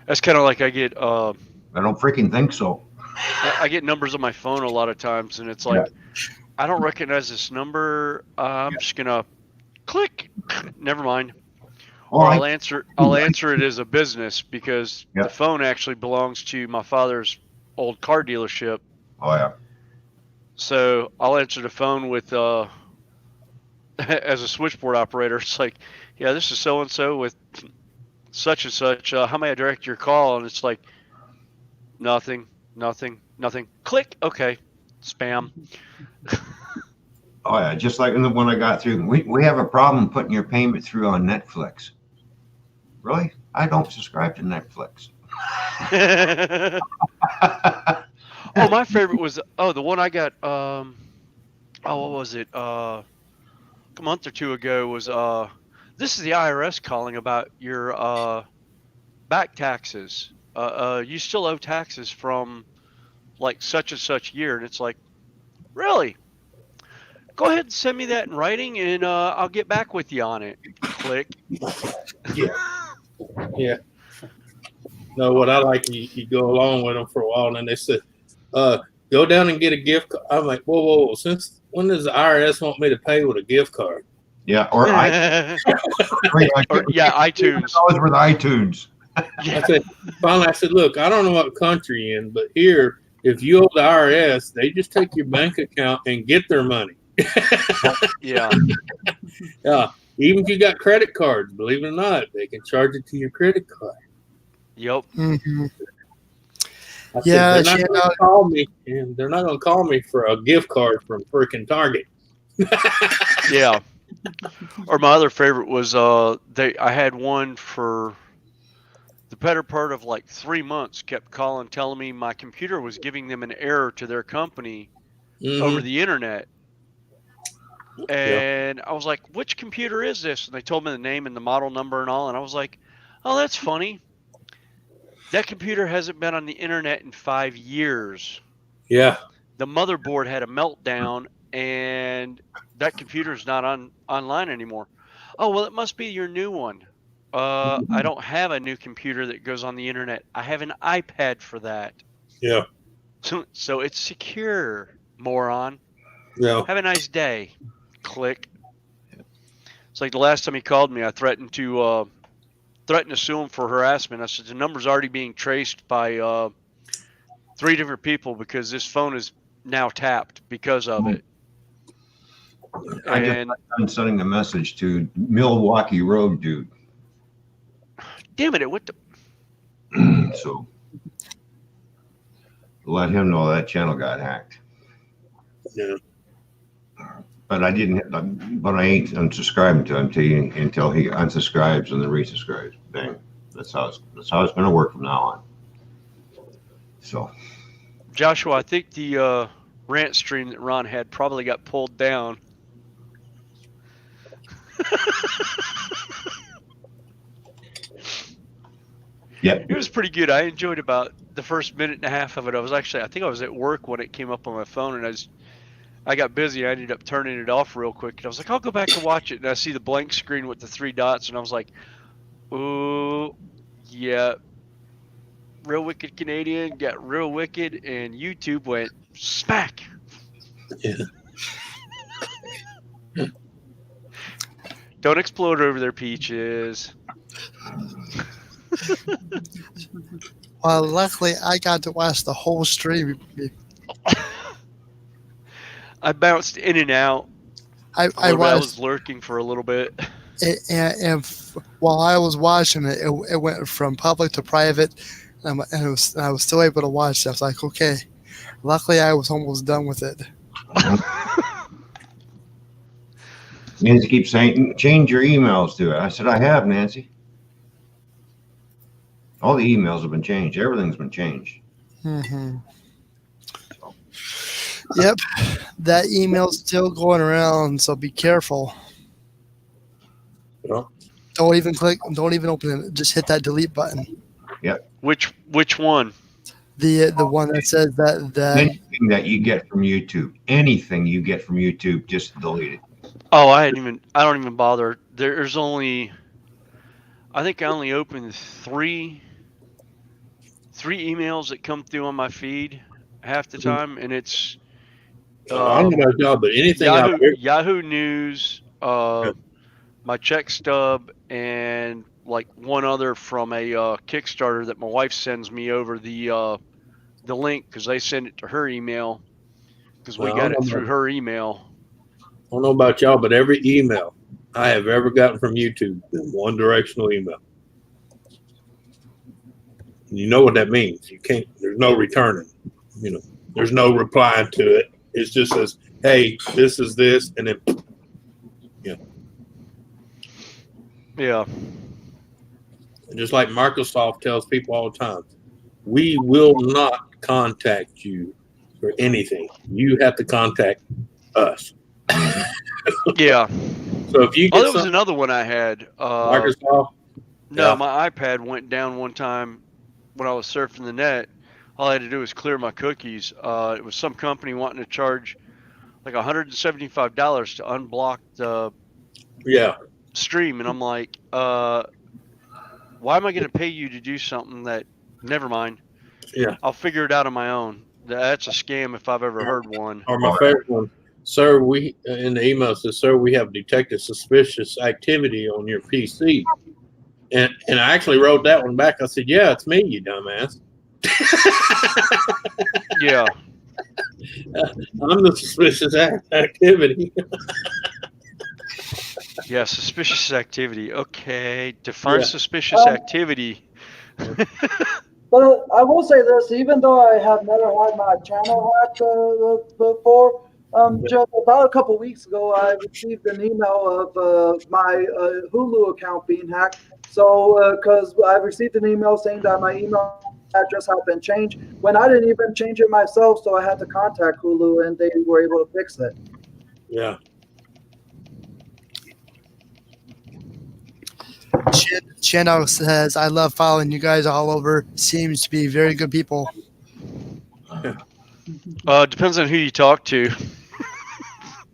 That's kind of like I get I don't freaking think so. I get numbers on my phone a lot of times, and it's like, I don't recognize this number. I'm just gonna click. Never mind. Or I'll answer it as a business, because the phone actually belongs to my father's old car dealership. Oh yeah. So I'll answer the phone with as a switchboard operator. It's like, yeah, this is so and so with such and such. How may I direct your call? And it's like, nothing. Click. Okay. Spam. Oh yeah, just like when I got through, we have a problem putting your payment through on Netflix. Really? I don't subscribe to Netflix. Oh, my favorite was the one I got. What was it? A month or two ago was this is the IRS calling about your back taxes. You still owe taxes from like such and such year, and it's like, really? Go ahead and send me that in writing, and I'll get back with you on it. Click. Yeah. No, what I like, you go along with them for a while, and then they said, go down and get a gift card. I'm like, whoa. Since when does the IRS want me to pay with a gift card? Yeah, or iTunes. I was with iTunes. I said, look, I don't know what country you're in, but here, if you owe the IRS, they just take your bank account and get their money. Yeah. Yeah. Even if you got credit cards, believe it or not, they can charge it to your credit card. Yep. Mm-hmm. They're not going to call me, and they're not going to call me for a gift card from freaking Target. Yeah. Or my other favorite was I had one for the better part of like 3 months, kept calling, telling me my computer was giving them an error to their company over the internet. And I was like, which computer is this? And they told me the name and the model number and all. And I was like, oh, that's funny. That computer hasn't been on the internet in 5 years. Yeah. The motherboard had a meltdown, and that computer's not online anymore. Oh, well, it must be your new one. I don't have a new computer that goes on the internet. I have an iPad for that. Yeah. So it's secure, moron. Yeah. Have a nice day. Click. It's like the last time he called me, I threatened to sue him for harassment. I said the number's already being traced by 3 different people because this phone is now tapped because of it. I just And got done sending a message to Milwaukee Road dude. damn it! What the? So let him know that channel got hacked. Yeah. But I didn't. But I ain't unsubscribing to him until he unsubscribes and then resubscribes. Bang. That's how it's going to work from now on. So Joshua, I think the rant stream that Ron had probably got pulled down. Yep. It was pretty good. I enjoyed about the first minute and a half of it. I think I was at work when it came up on my phone, and I got busy. I ended up turning it off real quick, and I was like, I'll go back and watch it. And I see the blank screen with the 3 dots, and I was like, ooh, yeah. Real Wicked Canadian got real wicked, and YouTube went smack. Yeah. Don't explode over their peaches. Well, luckily, I got to watch the whole stream. I bounced in and out. I I watched, was lurking for a little bit. and while I was watching it, it went from public to private, and I was still able to watch it. I was like, okay. Luckily, I was almost done with it. Nancy keeps saying, change your emails to it. I said, I have, Nancy. All the emails have been changed. Everything's been changed. Mm-hmm. Yep, that email's still going around, so be careful. Yeah. Don't even open it. Just hit that delete button. Which one? The one that says that Anything that you get from YouTube, just delete it. Oh, I don't even bother. There's only, I think I only opened three emails that come through on my feed half the time, and it's I don't know about y'all, but anything out there, Yahoo News, my check stub, and like one other from a Kickstarter that my wife sends me over the link because they send it to her email because we got it through her email. I don't know about y'all, but every email I have ever gotten from YouTube is one directional email. You know what that means. You can't, there's no returning, there's no replying to it. It just says, hey, this is this, and then, Yeah. And just like Microsoft tells people all the time, we will not contact you for anything. You have to contact us. Yeah. So if you get there was another one I had. Microsoft. No, Yeah. my iPad went down one time when I was surfing the net. All I had to do was clear my cookies. It was some company wanting to charge like $175 to unblock the stream, and I'm like, why am I going to pay you to do something that? Never mind. Yeah. I'll figure it out on my own. That's a scam if I've ever heard one. Or my favorite one, sir. We in the email says, "Sir, we have detected suspicious activity on your PC," and I actually wrote that one back. I said, "Yeah, it's me, you dumbass." Yeah. I'm the suspicious activity. Yeah, suspicious activity. Okay, define suspicious activity. But I will say this, even though I have never had my channel hacked before, just about a couple weeks ago, I received an email of my Hulu account being hacked. So, because I received an email saying that my email address had been changed when I didn't even change it myself, so I had to contact Hulu, and they were able to fix it. Yeah. Chano says, I love following you guys all over. Seems to be very good people. Depends on who you talk to.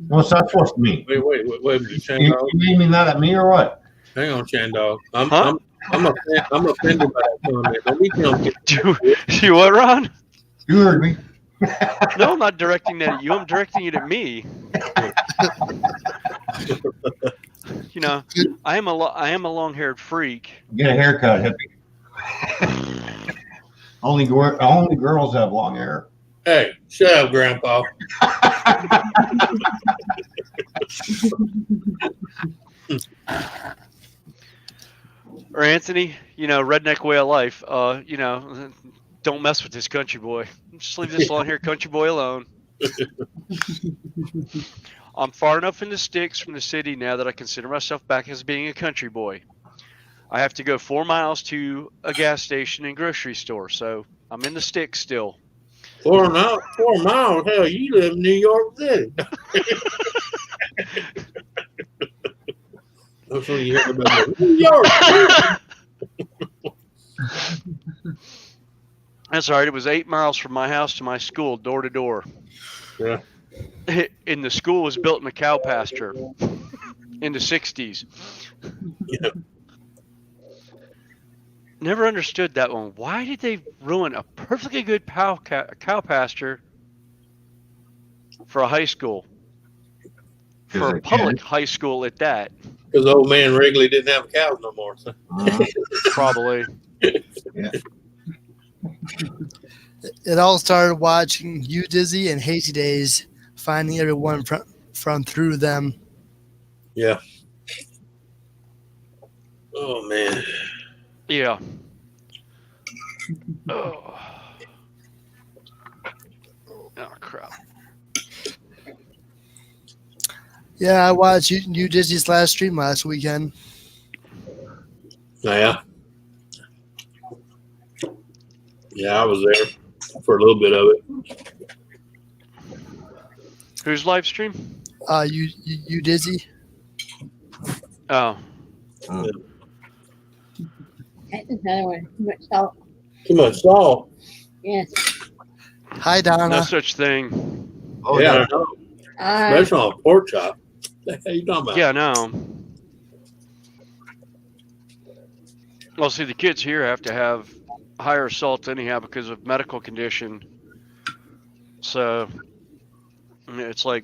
What's that supposed to mean? Wait, You mean that at me or what? Hang on, Chandog. I'm offended by that comment. Let me tell you. You what, Ron? You heard me. No, I'm not directing that at you. I'm directing it at me. You know, I am a long-haired freak. Get a haircut, hippie. Only girls have long hair. Hey, shut up, Grandpa. Or Anthony, redneck way of life. Don't mess with this country boy. Just leave this long-haired country boy alone. I'm far enough in the sticks from the city now that I consider myself back as being a country boy. I have to go 4 miles to a gas station and grocery store, so I'm in the sticks still. 4 miles? 4 miles? Hell, you live in New York City. That's when you hear about New York. That's all right. It was 8 miles from my house to my school, door to door. Yeah. And the school was built in a cow pasture in the 60s. Yeah. Never understood that one. Why did they ruin a perfectly good cow pasture for a high school? For a public high school at that. Because old man Wrigley didn't have cows no more. So. Probably. Yeah. It all started watching You Dizzy and Hazy Days, finding everyone from through them. Yeah. Oh, man. Yeah. Oh, crap. Yeah, I watched You Dizzy's last stream last weekend. Yeah. Yeah, I was there for a little bit of it. Whose live stream? You Dizzy. Oh. That's another one. Too much salt. Too much salt. Yes. Hi, Donna. No such thing. Oh, yeah. yeah. Especially on a pork chop. What the hell you talking about? Yeah, no. Well, see, the kids here have to have higher salt anyhow because of medical condition. So, I mean, it's like,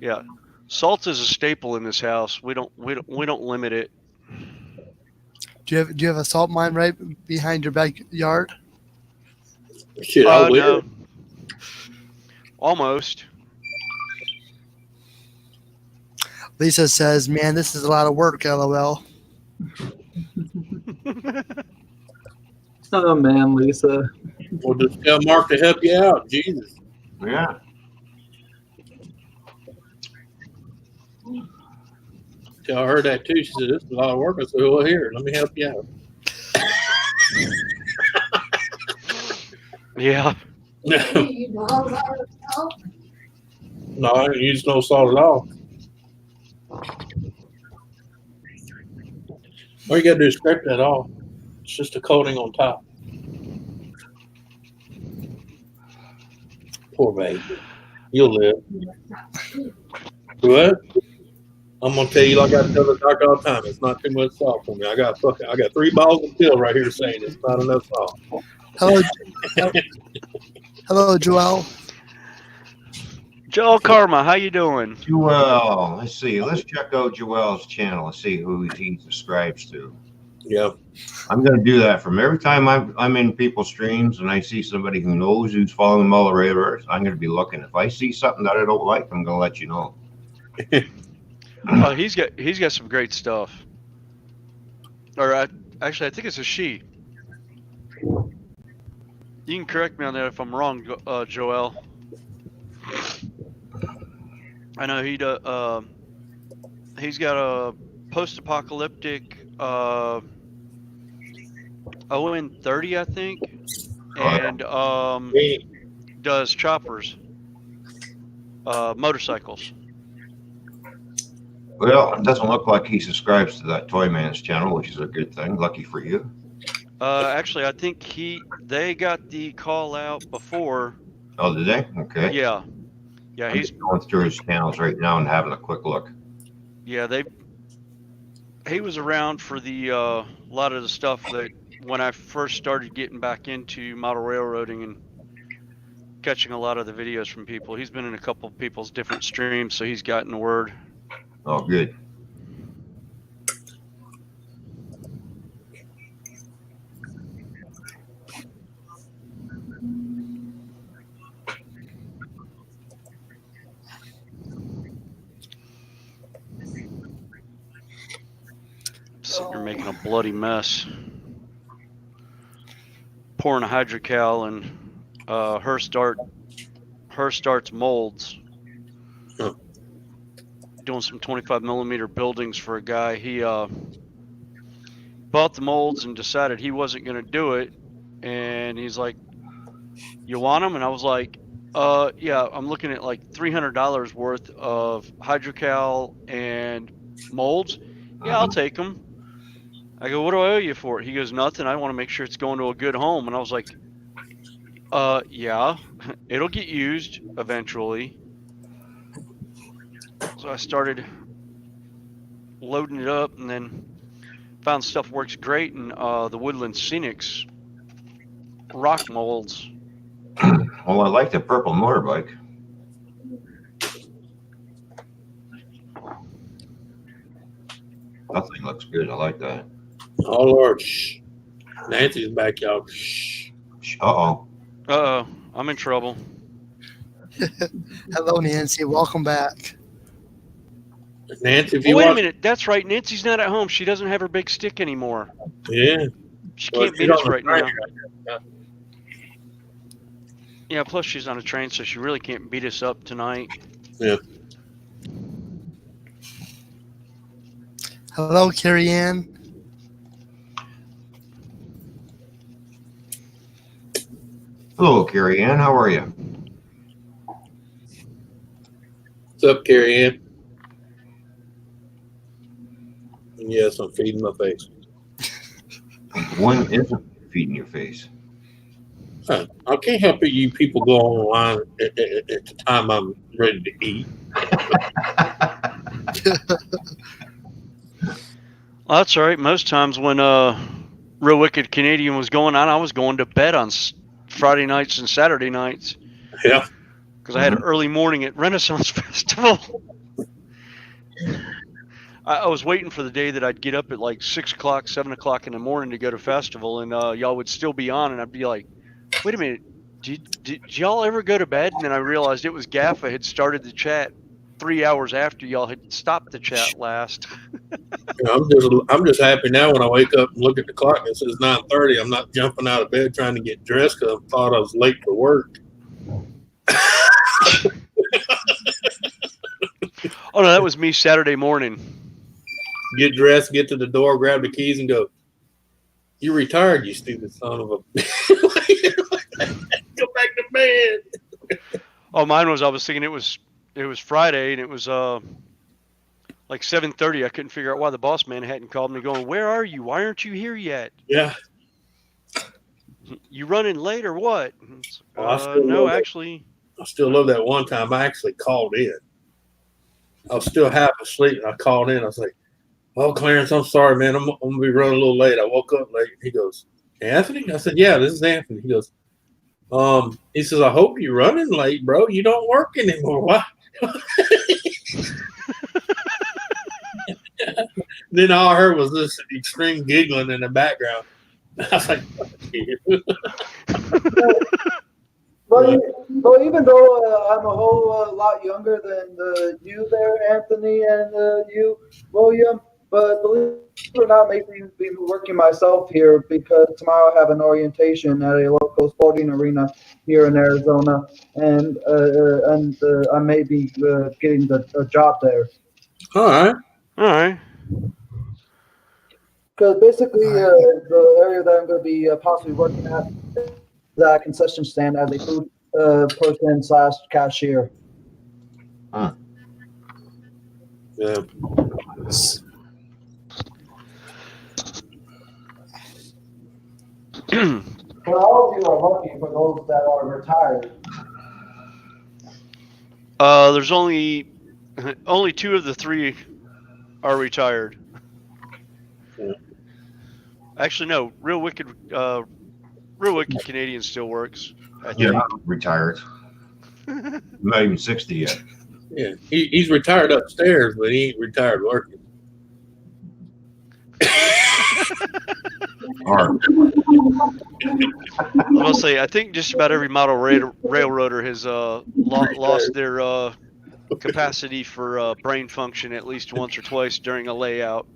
yeah, salt is a staple in this house. We don't limit it. Do you have a salt mine right behind your backyard? Shit, I will. No. Almost. Lisa says, "Man, this is a lot of work." LOL. Oh man, Lisa. Well, just tell Mark to help you out. Jesus. Yeah. Tell I heard that too. She said, "This is a lot of work." I said, "Well, here, let me help you out." Yeah. No, I didn't use no salt at all. All you gotta do is scrape that off. It's just a coating on top. Poor baby. You'll live. What? I'm gonna tell you like I tell the doctor all the time. It's not too much salt for me. I got 3 balls of pill right here saying it's not enough salt. Hello, Joel. Joel Karma, how you doing? Joel. Let's see. Let's check out Joel's channel and see who he subscribes to. Yeah. I'm going to do that from every time I'm in people's streams and I see somebody who knows who's following them all the railroads. I'm going to be looking. If I see something that I don't like, I'm going to let you know. He's got some great stuff. Or actually, I think it's a she. You can correct me on that if I'm wrong, Joel. I know he's got a post-apocalyptic ON30, I think, and does choppers, motorcycles. Well, it doesn't look like he subscribes to that Toy Man's channel, which is a good thing. Lucky for you. Actually, I think they got the call out before. Oh, did they? Okay. Yeah, I'm just going through his channels right now and having a quick look. Yeah, he was around for the lot of the stuff that when I first started getting back into model railroading, and catching a lot of the videos from people. He's been in a couple of people's different streams, so he's gotten the word. Oh, good. Sitting here making a bloody mess. Pouring a hydrocal and her starts molds. Huh. Doing some 25 millimeter buildings for a guy. He bought the molds and decided he wasn't going to do it. And he's like, "You want them?" And I was like, yeah, I'm looking at like $300 worth of hydrocal and molds. Yeah, I'll take them. I go, "What do I owe you for it?" He goes, "Nothing. I want to make sure it's going to a good home." And I was like, yeah, it'll get used eventually. So I started loading it up and then found stuff works great in the Woodland Scenics rock molds. Well, I like the purple motorbike. That thing looks good. I like that. Oh Lord, shh. Nancy's back, y'all. Shh. Uh-oh. Uh-oh, I'm in trouble. Hello, Nancy. Welcome back. Nancy, if Oh, you wait a want, minute. That's right. Nancy's not at home. She doesn't have her big stick anymore. yeah. She Well, can't she's beat us on the right train now. Yeah, plus she's on a train, so she really can't beat us up tonight. Yeah. Hello, Carrie Ann. Hello, Carrie Ann. How are you? What's up, Carrie Ann? Yes, I'm feeding my face. One isn't feeding your face. Huh. I can't help it. You people go online at the time I'm ready to eat. Well, that's all right. Most times when Real Wicked Canadian was going on, I was going to bed on Friday nights and Saturday nights. Yeah. Because I had an early morning at Renaissance Festival. I was waiting for the day that I'd get up at like 6 o'clock, 7 o'clock in the morning to go to festival, and y'all would still be on, and I'd be like, "Wait a minute, did y'all ever go to bed?" And then I realized it was Gaffa had started the chat 3 hours after y'all had stopped the chat last. I'm just happy now when I wake up and look at the clock and it says 9:30. I'm not jumping out of bed trying to get dressed because I thought I was late for work. Oh no, that was me Saturday morning. Get dressed, get to the door, grab the keys, and go. You retired, you stupid son of a. Go back to bed. Oh, mine was. I was thinking it was Friday, and it was like 7:30. I couldn't figure out why the boss man hadn't called me, going, "Where are you? Why aren't you here yet? Yeah. You running late or what?" Well, No, actually. I still love that one time I actually called in. I was still half asleep, and I called in. I was like, "Oh, Clarence, I'm sorry, man. I'm gonna be running a little late. I woke up late." He goes, "Anthony?" I said, "Yeah, this is Anthony." He goes, he says, "I hope you're running late, bro. You don't work anymore. Why?" Then all I heard was this extreme giggling in the background. I was like, Well, even though I'm a whole lot younger than you there, Anthony, and you, William, but believe it or not, maybe be working myself here because tomorrow I have an orientation at a local sporting arena here in Arizona, and I may be getting a job there. all right. Because basically, the area that I'm going to be possibly working at is a concession stand as a food person / cashier. Yeah. But all of you are lucky for those that are retired. There's only 2 of the 3 are retired. Yeah. Actually, no. Real Wicked Canadian still works. I think. Yeah, retired. I'm not even 60 yet. Yeah, he's retired upstairs, but he ain't retired working. Hard. I will say, I think just about every model railroader has lost their capacity for brain function at least once or twice during a layout.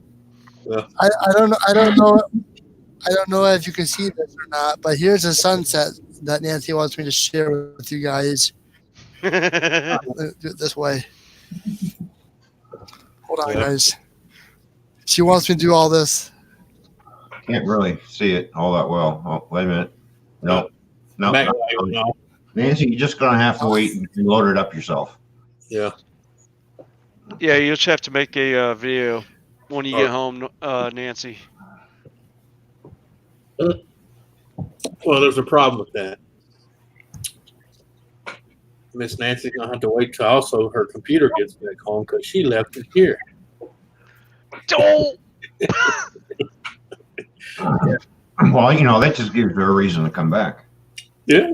I don't know. I don't know. I don't know if you can see this or not, but here's a sunset that Nancy wants me to share with you guys. Do it this way. Hold on, guys. She wants me to do all this. Can't really see it all that well. Oh, wait a minute. No. Back, No. no. Nancy, you're just going to have to wait and load it up yourself. Yeah. Yeah, you'll just have to make a video when you get home, Nancy. Well, there's a problem with that. Miss Nancy's gonna have to wait till also her computer gets back home because she left it here. Oh! Well, you know, that just gives her a reason to come back. Yeah.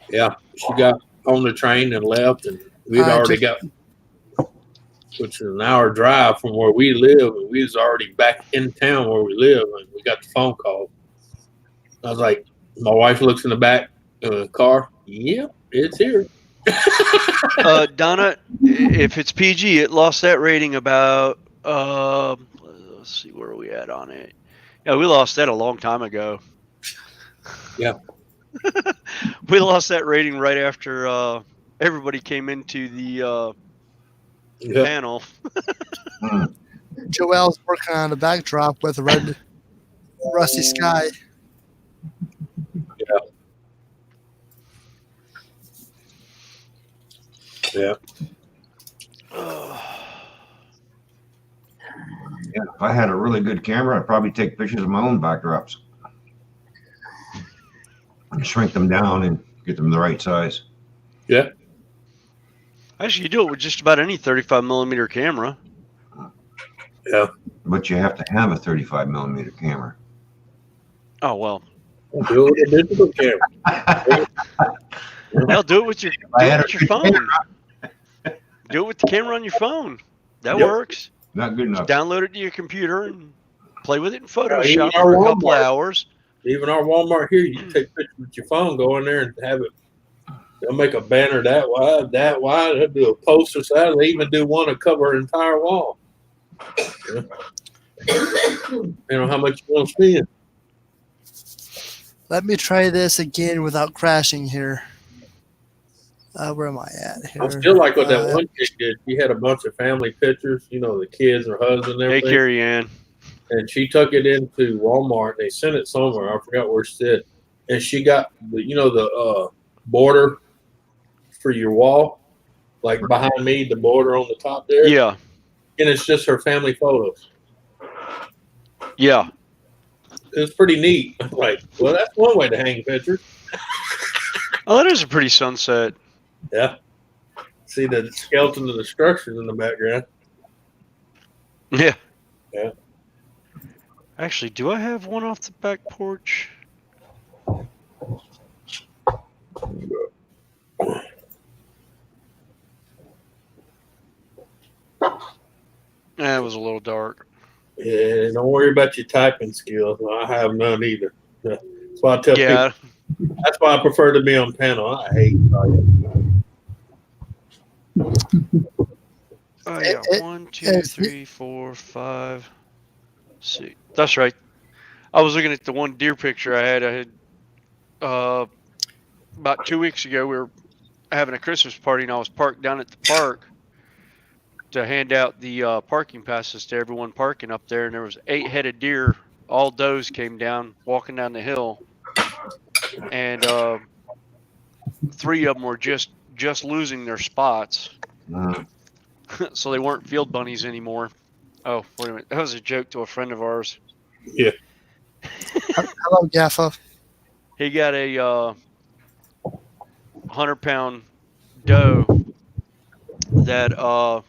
Yeah. She got on the train and left, and we'd already got, which is an hour drive from where we live, and we was already back in town where we live, and we got the phone call. I was like, my wife looks in the back car. Yep, it's here. Donna, if it's PG, it lost that rating about, let's see, where are we at on it? Yeah, we lost that a long time ago. Yeah. We lost that rating right after everybody came into the panel. Joelle's working on a backdrop with a red rusty sky. Yeah. Yeah, if I had a really good camera, I'd probably take pictures of my own backdrops and shrink them down and get them the right size. Yeah. Actually, you do it with just about any 35 millimeter camera. Yeah. But you have to have a 35 millimeter camera. Oh, well. Do it with a digital camera. Hell, do it with your phone. Do it with the camera on your phone. That works. Not good enough. Just download it to your computer and play with it in Photoshop for a couple of hours. Even our Walmart here, you can take pictures with your phone, go in there and have it. They'll make a banner that wide. They'll do a poster size. They even do one to cover an entire wall. You know how much you want to spend. Let me try this again without crashing here. Where am I at here? I still like what that one chick did. She had a bunch of family pictures, you know, the kids, her husband, and everything. Hey, Carrie Ann. And she took it into Walmart. They sent it somewhere. I forgot where she said. And she got the border for your wall, like behind me, the border on the top there. Yeah. And it's just her family photos. Yeah. It's pretty neat. I'm like, well, that's one way to hang pictures. Oh, that is a pretty sunset. Yeah. See the skeleton of the structures in the background. Yeah. Yeah. Actually, do I have one off the back porch? That was a little dark. Yeah, don't worry about your typing skills. I have none either. That's why I tell people. That's why I prefer to be on panel. I hate typing. Oh yeah, 1, 2, 3, 4, 5, 6. That's right. I was looking at the one deer picture I had. About 2 weeks ago, we were having a Christmas party, and I was parked down at the park to hand out the parking passes to everyone parking up there, and there was 8-headed deer. All does came down, walking down the hill, and 3 of them were just losing their spots. So they weren't field bunnies anymore. Oh, wait a minute. That was a joke to a friend of ours. Yeah. Hello, Gaffa. He got a 100-pound doe that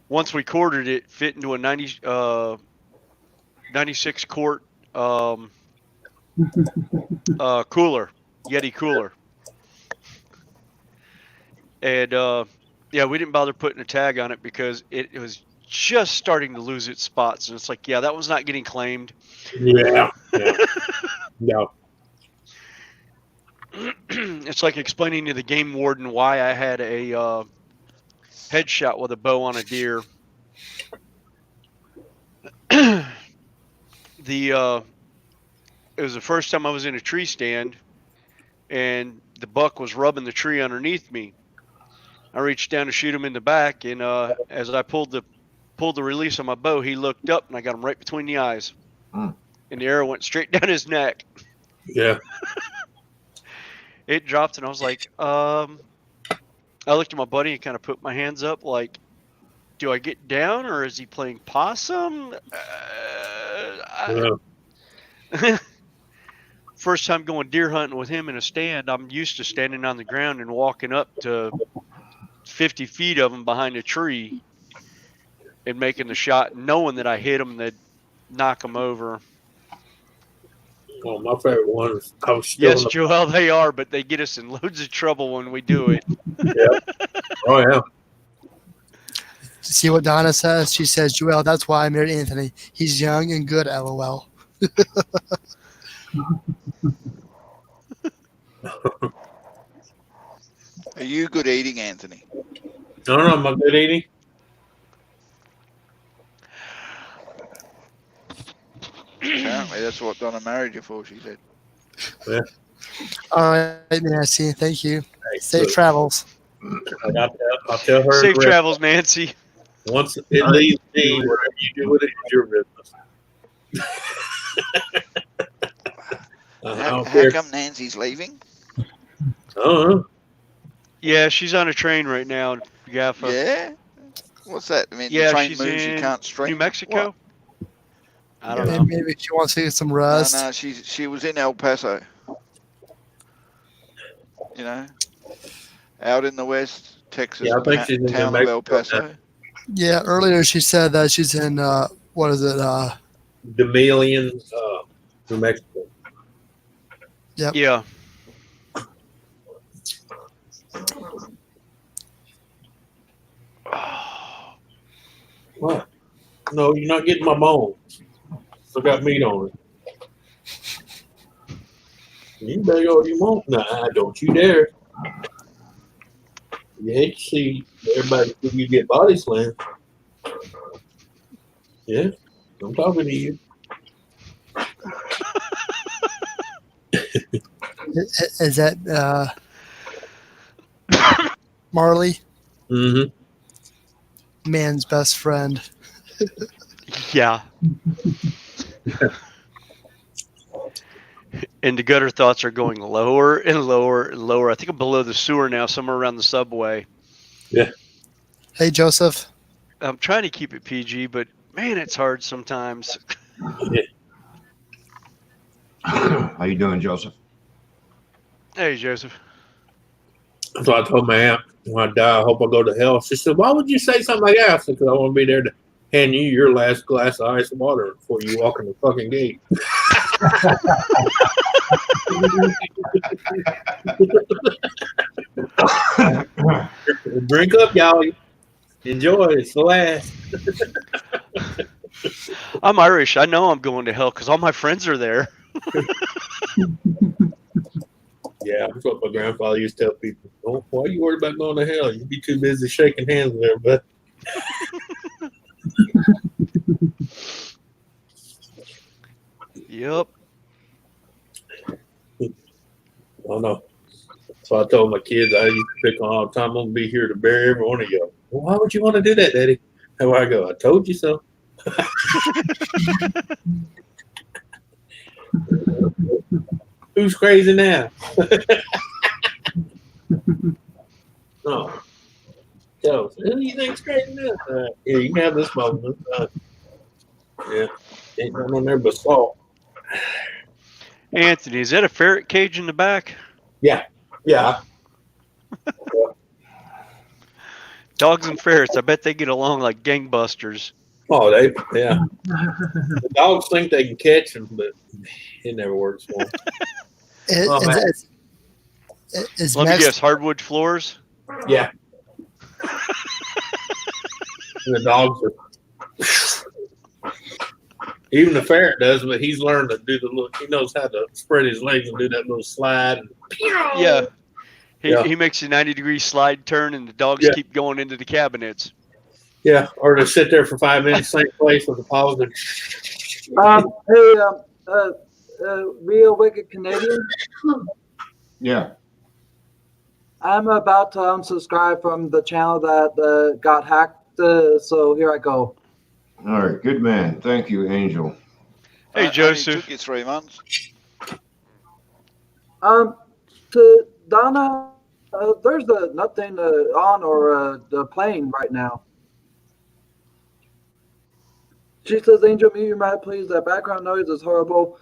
once we quartered it, fit into a 96 quart cooler, Yeti cooler. And yeah, we didn't bother putting a tag on it because it was just starting to lose its spots. And it's like, yeah, that one's not getting claimed. Yeah. Yeah. It's like explaining to the game warden why I had a headshot with a bow on a deer. It was the first time I was in a tree stand, and the buck was rubbing the tree underneath me. I reached down to shoot him in the back, and as I pulled the release on my bow, he looked up, and I got him right between the eyes, Mm. and the arrow went straight down his neck. Yeah. It dropped, and I was like, I looked at my buddy and kind of put my hands up, like, do I get down, or is he playing possum? First time going deer hunting with him in a stand, I'm used to standing on the ground and walking up to 50 feet of him behind a tree and making the shot, knowing that I hit him, that knock him over. Oh, my favorite one is I was still Yes, in the, Joel, they are, but they get us in loads of trouble when we do it. oh yeah. See what Donna says? She says, Joel, that's why I married Anthony. He's young and good, LOL. Are you good eating, Anthony? No, no, my good eating. Apparently, that's what Donna married you for, she said. All right, Nancy. Thank you. Hey, Safe look, travels. I'll tell her. Safe the rest. travels, Nancy. Once it leaves me, whatever you do with it is your business. I How don't care. come Nancy's leaving? Oh, Yeah, she's on a train right now in Gaffa. Yeah? What's that? I mean, Yeah, the train she's moves, you in can't stream. New Mexico? What? I don't know. Maybe she wants to get some rest. No, she was in El Paso. You know? Out in the west, Texas, Yeah, I think she's in New town of El Mexico Paso. Yeah, earlier she said that she's in, what is it? Demelian, New Mexico. Yeah. What? No, you're not getting my bones. I got meat on it. You can beg all you want. Nah, don't you dare. You hate to see everybody think you get body slammed. Yeah, I'm talking to you. Is that Marley? Mm-hmm. Man's best friend. Yeah. And the gutter thoughts are going lower and lower and lower. I think I'm below the sewer now, somewhere around the subway. Hey, Joseph. I'm trying to keep it PG, but man, it's hard sometimes. How you doing, Joseph? Hey, Joseph. So I told my aunt, when I die, I hope I go to hell. She said, why would you say something like that? I said, because I want to be there to hand you your last glass of ice water before you walk in the fucking gate. Drink up, y'all. Enjoy. It's the last. I'm Irish. I know I'm going to hell because all my friends are there. Yeah, that's what my grandfather used to tell people. Oh, why are you worried about going to hell? You'd be too busy shaking hands with everybody. Yep. Oh, no. So I told my kids I used to pick on all the time. I'm going to be here to bury every one of you. Well, why would you want to do that, Daddy? How I go, I told you so. Who's crazy now? No. Who do you think's crazy now? Yeah, you can have this moment. Yeah. Ain't nothing on there but salt. Anthony, is that a ferret cage in the back? Yeah. Dogs and ferrets, I bet they get along like gangbusters. Oh, yeah. The dogs think they can catch him, but it never works for them. Oh, man. Is Let me Max guess, hardwood floors? Yeah. The dogs are. Even the ferret does, but he's learned to do the little. He knows how to spread his legs and do that little slide. Yeah. Yeah. He makes a 90-degree slide turn, and the dogs Yeah. keep going into the cabinets. Yeah, or to sit there for 5 minutes, same place with the paws. Real Wicked Canadian. Yeah. I'm about to unsubscribe from the channel that got hacked. So here I go. All right. Good man. Thank you, Angel. Hey, Only Joseph. took you 3 months. To Donna, there's nothing on or the playing right now. She says, "Angel, mute your mic, please. That background noise is horrible.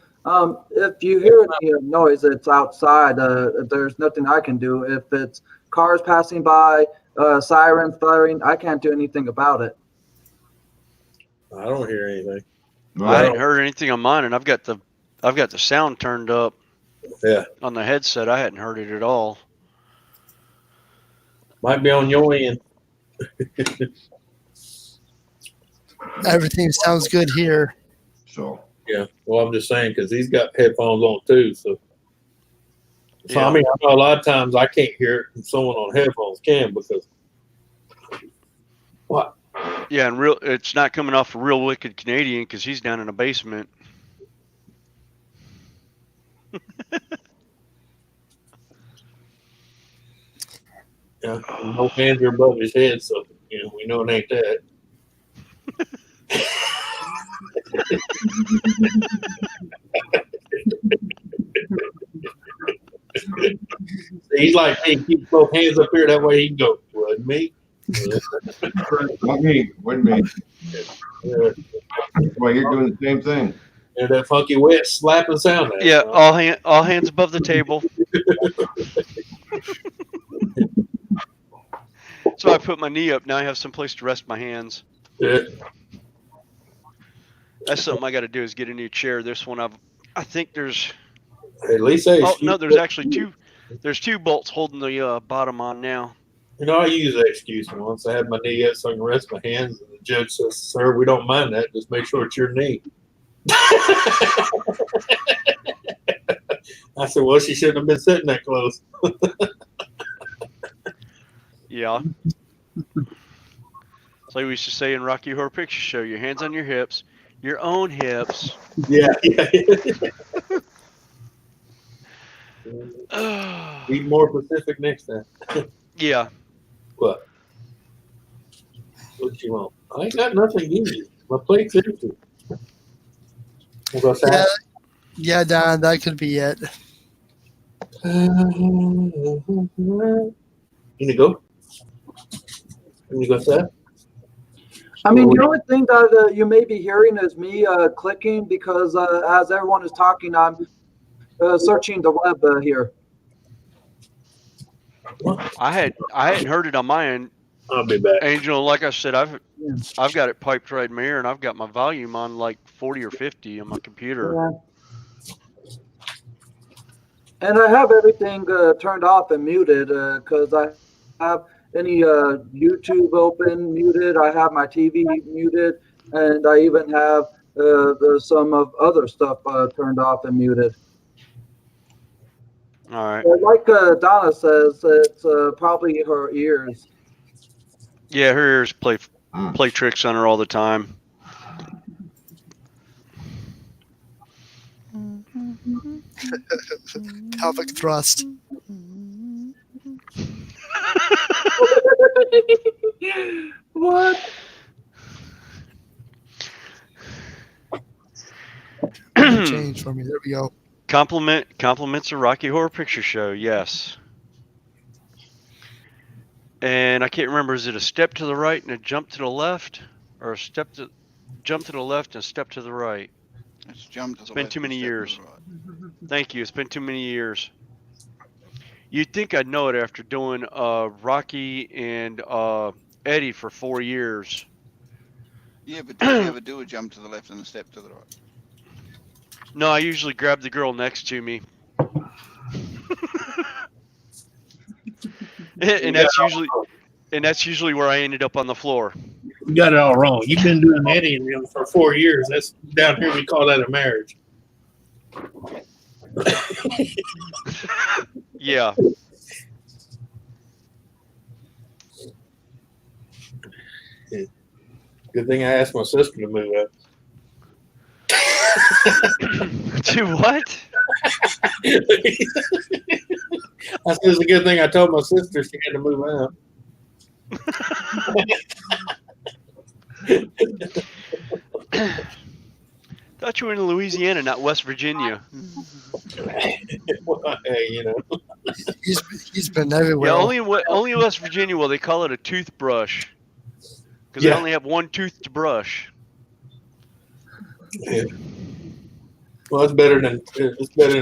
If you hear any noise, it's outside. There's nothing I can do. If it's cars passing by, sirens blaring, I can't do anything about it." I don't hear anything. I hadn't heard anything on mine, and I've got the sound turned up. Yeah. On the headset, I hadn't heard it at all. Might be on your end. everything sounds good here. So. Yeah. Well, I'm just saying because he's got headphones on too. So Yeah. I mean, I know a lot of times I can't hear it, and someone on headphones can because what? Yeah, and it's not coming off a Real Wicked Canadian because he's down in a basement. Yeah, no hands are above his head, so we know it ain't that. He's like, hey, keep both hands up here. That way he can go. Wasn't me. Not me. Wasn't me. Yeah. Well, you're doing the same thing. And that funky wet slapping sound. Yeah, all hands above the table. So I put my knee up. Now I have some place to rest my hands. Yeah. That's something I got to do is get a new chair. This one I think there's. At least no, there's actually two. There's two bolts holding the bottom on now. I use that excuse once. I had my knee up so I can rest my hands, and the judge says, "Sir, we don't mind that. Just make sure it's your knee." I said, "Well, she shouldn't have been sitting that close." Yeah. It's like we used to say in Rocky Horror Picture Show: your hands on your hips, your own hips. Yeah. Be more specific next time. Yeah. What? What you want? I ain't got nothing to give you. My plate's empty. What's that? Yeah, Don, that could be it. You need to go? You need to go outside? I mean, the only thing that you may be hearing is me clicking because as everyone is talking, I'm searching the web here. I hadn't heard it on my end. I'll be back. Angel, like I said, I've got it piped right in my ear, and I've got my volume on like 40 or 50 on my computer. Yeah. And I have everything turned off and muted because I have any YouTube open, muted. I have my TV muted, and I even have some of other stuff turned off and muted. All right. Like Donna says, it's probably her ears. Yeah, her ears play tricks on her all the time. Pelvic thrust. What? Change for me. There we go. Compliments of Rocky Horror Picture Show. Yes. And I can't remember, is it a step to the right and a jump to the left, or jump to the left and a step to the right? It's jumped to It's the been left too many and step to years. the right. Thank you. It's been too many years. You'd think I'd know it after doing Rocky and Eddie for 4 years. Yeah, but did you ever do a jump to the left and a step to the right? No, I usually grab the girl next to me. and that's usually where I ended up on the floor. You got it all wrong. You've been doing Eddie and them for 4 years. That's down here. We call that a marriage. Yeah. Good thing I asked my sister to move up. To what? I said it's a good thing I told my sister she had to move out. Thought you were in Louisiana, not West Virginia. Well, hey, you know. He's been everywhere. Yeah, only in West Virginia will they call it a toothbrush because they Yeah. only have one tooth to brush. Yeah. Well, it's better than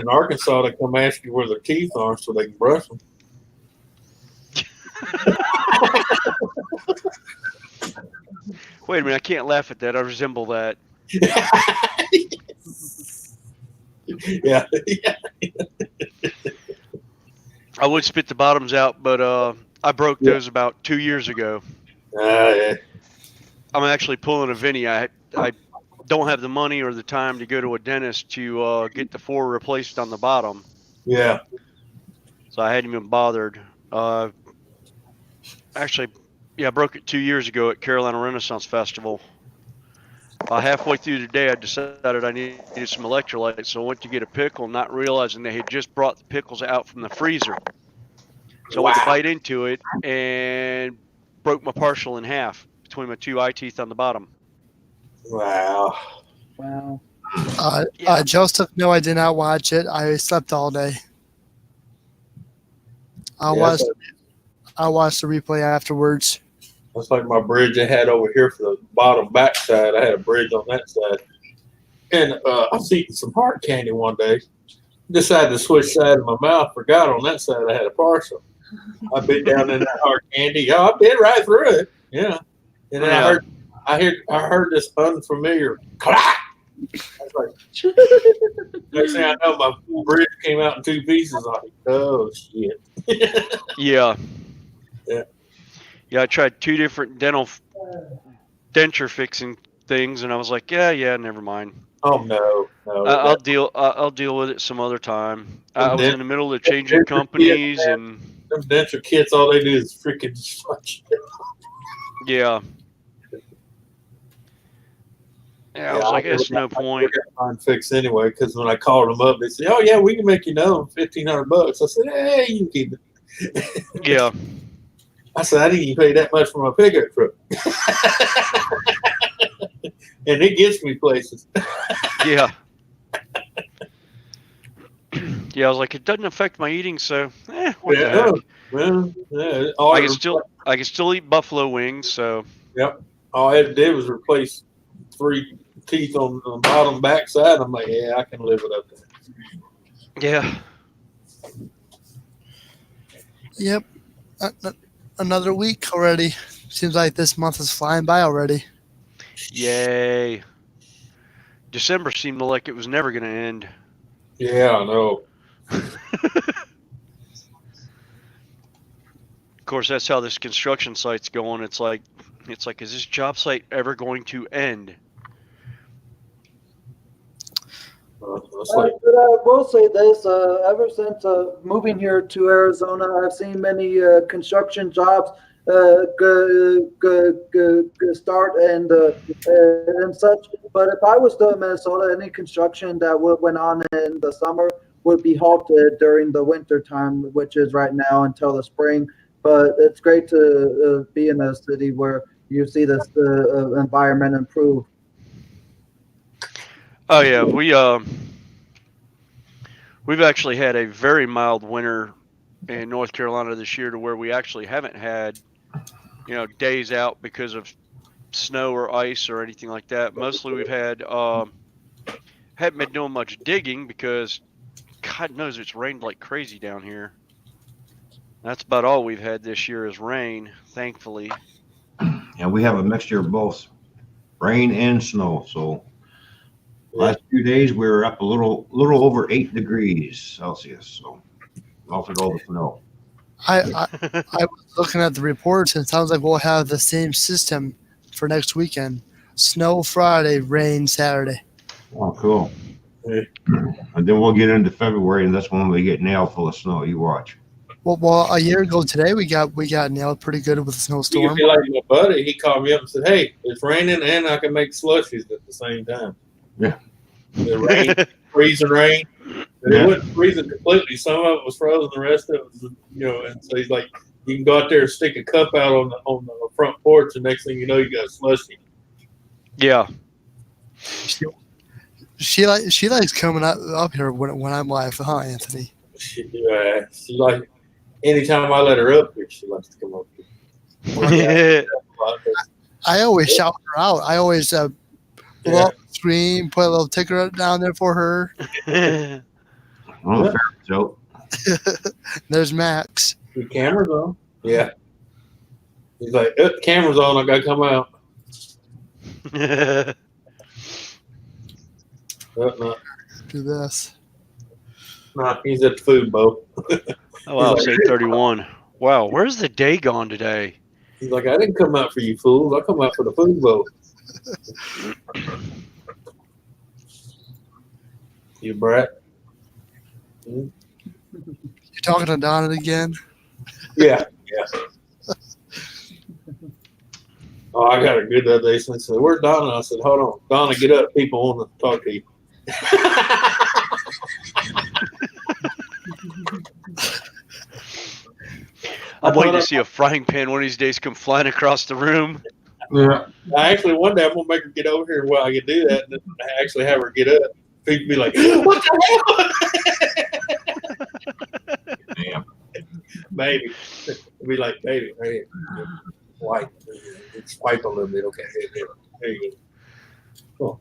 Arkansas to come ask you where their teeth are so they can brush them. Wait a minute, I can't laugh at that. I resemble that. Yeah. I would spit the bottoms out, but I broke those about 2 years ago. Yeah. I'm actually pulling a Vinny. I don't have the money or the time to go to a dentist to get the 4 replaced on the bottom. Yeah. So I hadn't even bothered. Actually, I broke it 2 years ago at Carolina Renaissance Festival. Halfway through the day, I decided I needed some electrolytes, so I went to get a pickle, not realizing they had just brought the pickles out from the freezer. So I went to bite into it and broke my partial in half between my 2 eye teeth on the bottom. Wow. Wow. Joseph, no, I did not watch it. I slept all day. I watched the replay afterwards. That's like my bridge I had over here for the bottom back side. I had a bridge on that side. And I was eating some hard candy one day. Decided to switch side of my mouth. Forgot on that side I had a partial. I bit down in that hard candy. Oh, I bit right through it. Yeah. And then I heard this unfamiliar clack. I was like, next thing I know, my bridge came out in 2 pieces. I'm like, oh shit. Yeah. Yeah. Yeah, I tried 2 different denture fixing things, and I was like, yeah, never mind. Oh no. I'll deal with it some other time. I was in the middle of changing companies, and them denture kits, all they do is freaking fuck shit. Yeah, I was like, it's no point. Mine fixed anyway, because when I called them up, they said, "Oh yeah, we can make you know $1,500." I said, "Hey, you can keep it." Yeah. I said, "I didn't even pay that much for my pickup truck," and it gets me places. Yeah. Yeah, I was like, it doesn't affect my eating, so what the heck? Well, I can still eat buffalo wings, so. Yep. All I had to do was replace 3 teeth on the bottom back side. I'm like, yeah, I can live without that. Yeah. Yep. Another week already. Seems like this month is flying by already. Yay. December seemed like it was never going to end. Yeah, I know. Of course, that's how this construction site's going. It's like, is this job site ever going to end? But I will say this: ever since moving here to Arizona, I've seen many construction jobs start and such. But if I was still in Minnesota, any construction that went on in the summer would be halted during the winter time, which is right now until the spring. But it's great to be in a city where you see this environment improve. Oh yeah, we've actually had a very mild winter in North Carolina this year, to where we actually haven't had, days out because of snow or ice or anything like that. Mostly we've had haven't been doing much digging because God knows it's rained like crazy down here. That's about all we've had this year is rain, thankfully. Yeah, we have a mixture of both. rain and snow. So last few days we were up a little over 8 degrees Celsius. So melted all the snow. I was looking at the reports, and it sounds like we'll have the same system for next weekend. Snow Friday, rain Saturday. Oh, cool. Yeah. And then we'll get into February, and that's when we get nailed full of snow. You watch. Well, a year ago today, we got nailed pretty good with a You snowstorm. can be like my buddy. He called me up and said, "Hey, it's raining, and I can make slushies at the same time." Yeah. The rain, freezing rain. And Yeah. it wasn't freezing completely. Some of it was frozen, the rest of it was, And so he's like, "You can go out there and stick a cup out on the front porch, and next thing you know, you got a slushie." Yeah. She likes coming up here when I'm live, huh, Anthony? She's like, anytime I let her up here, she likes to come up here. I always shout her out. I always blow up the screen, put a little ticker down there for her. Oh, fair joke. There's Max. The camera's on. Yeah. He's like, the camera's on. I gotta come out. No, Do this. he's at the food boat. Oh, wow, it's 8:31. Wow, where's the day gone today? He's like, I didn't come out for you fools. I come out for the food boat. You brat. You talking to Donna again? Yeah. Oh, I got her good the other day. So I said, "Where's Donna?" I said, "Hold on. Donna, get up. People want to talk to you." I'm waiting to see a frying pan one of these days come flying across the room. Yeah. One day I'm going to make her get over here while I can do that. And then I actually have her get up. People be like, "What the hell?" Damn. Baby. Be like, "Baby, hey, wipe. Just wipe a little bit. Okay, there you go.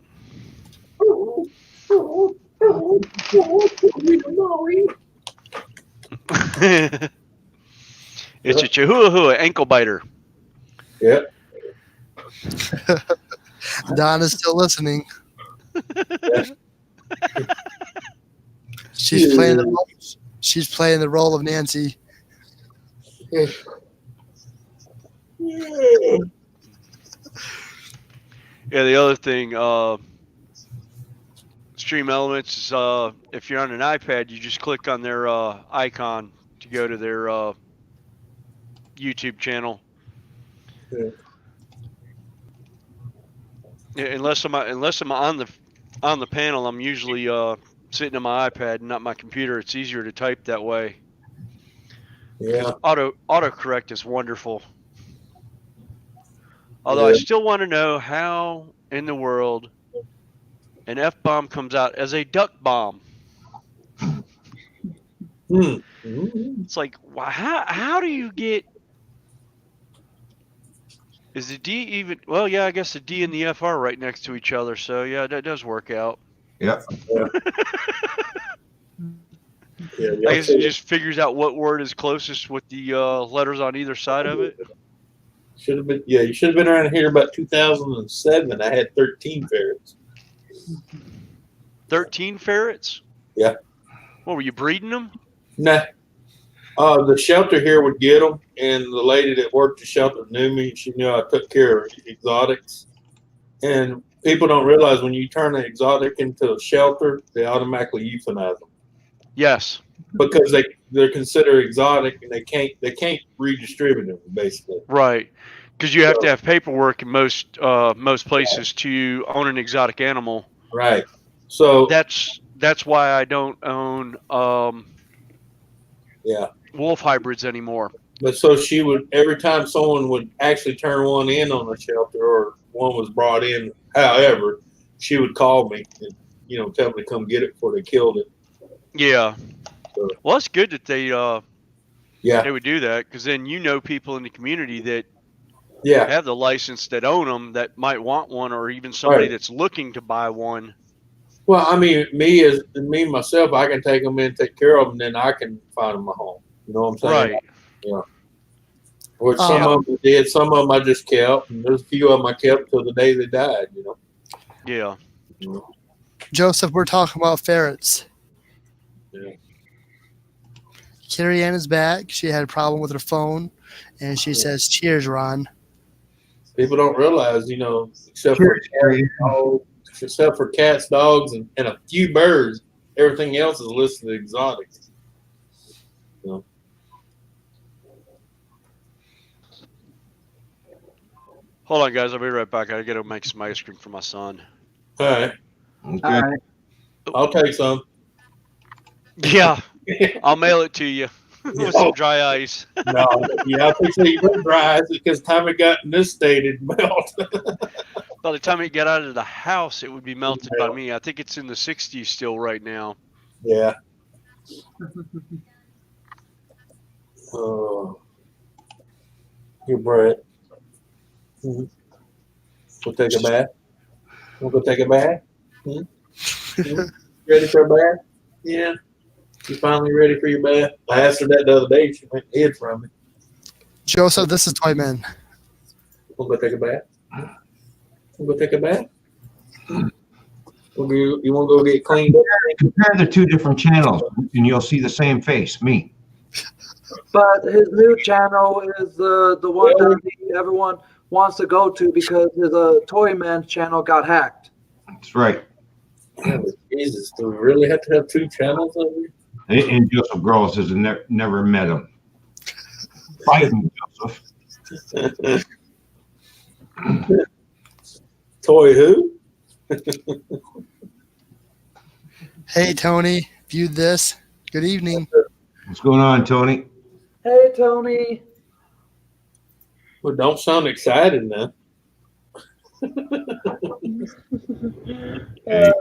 It's a Chihuahua ankle biter. Yeah. Donna's still listening. She's playing the role of Nancy. Yeah, the other thing, Stream Elements is if you're on an iPad, you just click on their icon to go to their YouTube channel. Yeah. Yeah, unless I'm on the panel, I'm usually sitting on my iPad and not my computer. It's easier to type that way. Yeah. Autocorrect is wonderful. Although I still want to know how in the world an F-bomb comes out as a duck bomb. It's like, how do you get? Is the D even? Well, yeah, I guess the D and the F are right next to each other, so yeah, that does work out. Yep. I guess it just figures out what word is closest with the letters on either side of it. Should have been. Yeah, you should have been around here about 2007. I had 13 ferrets. 13 ferrets? Yeah. What, were you breeding them? Nah. The shelter here would get them, and the lady that worked the shelter knew me. She knew I took care of exotics. And people don't realize when you turn an exotic into a shelter, they automatically euthanize them. Yes. Because they're considered exotic, and they can't redistribute them, basically. Right. Because you have to have paperwork in most places to own an exotic animal. Right. So that's why I don't own wolf hybrids anymore. But so she would, every time someone would actually turn one in on the shelter or one was brought in, however, she would call me and tell me to come get it before they killed it. Yeah. So, well, it's good that they would do that, because then people in the community that have the license that own them that might want one, or even somebody that's looking to buy one. Well, I mean, me myself, I can take them in, take care of them, and then I can find them a home. You know what I'm saying? Right. Yeah. Which some of them I did, some of them I just kept, and there's a few of them I kept till the day they died. Yeah. Joseph, we're talking about ferrets. Yeah. Carrie Ann is back. She had a problem with her phone, and she says, "Cheers, Ron." People don't realize, except for cats, dogs, and a few birds, everything else is listed as exotic. Hold on, guys. I'll be right back. I gotta make some ice cream for my son. All right. Okay. All right. I'll take some. Yeah, I'll mail it to you with some dry ice. No, I think so. You put dry ice because time it got in this state, it melt. By the time it got out of the house, it would be melted by me. I think it's in the 60s still right now. Yeah. Oh, your Brett. We'll take a bath. We'll go take a bath. Ready for a bath? Yeah. You finally ready for your bath? I asked her that the other day. She went and hid from me. Joseph, this is Toy Man. We'll go take a bath. We'll go take a bath. You want to go get cleaned up? Compare the two different channels, and you'll see the same face, me. But his new channel is the one that everyone wants to go to because his Toy Man channel got hacked. That's right. Yeah, but Jesus, do we really have to have two channels over here? And Joseph Gross has never met him. Fighting Joseph. Toy who? Hey, Tony, viewed this. Good evening. What's going on, Tony? Hey, Tony. Well, don't sound excited now. Hey.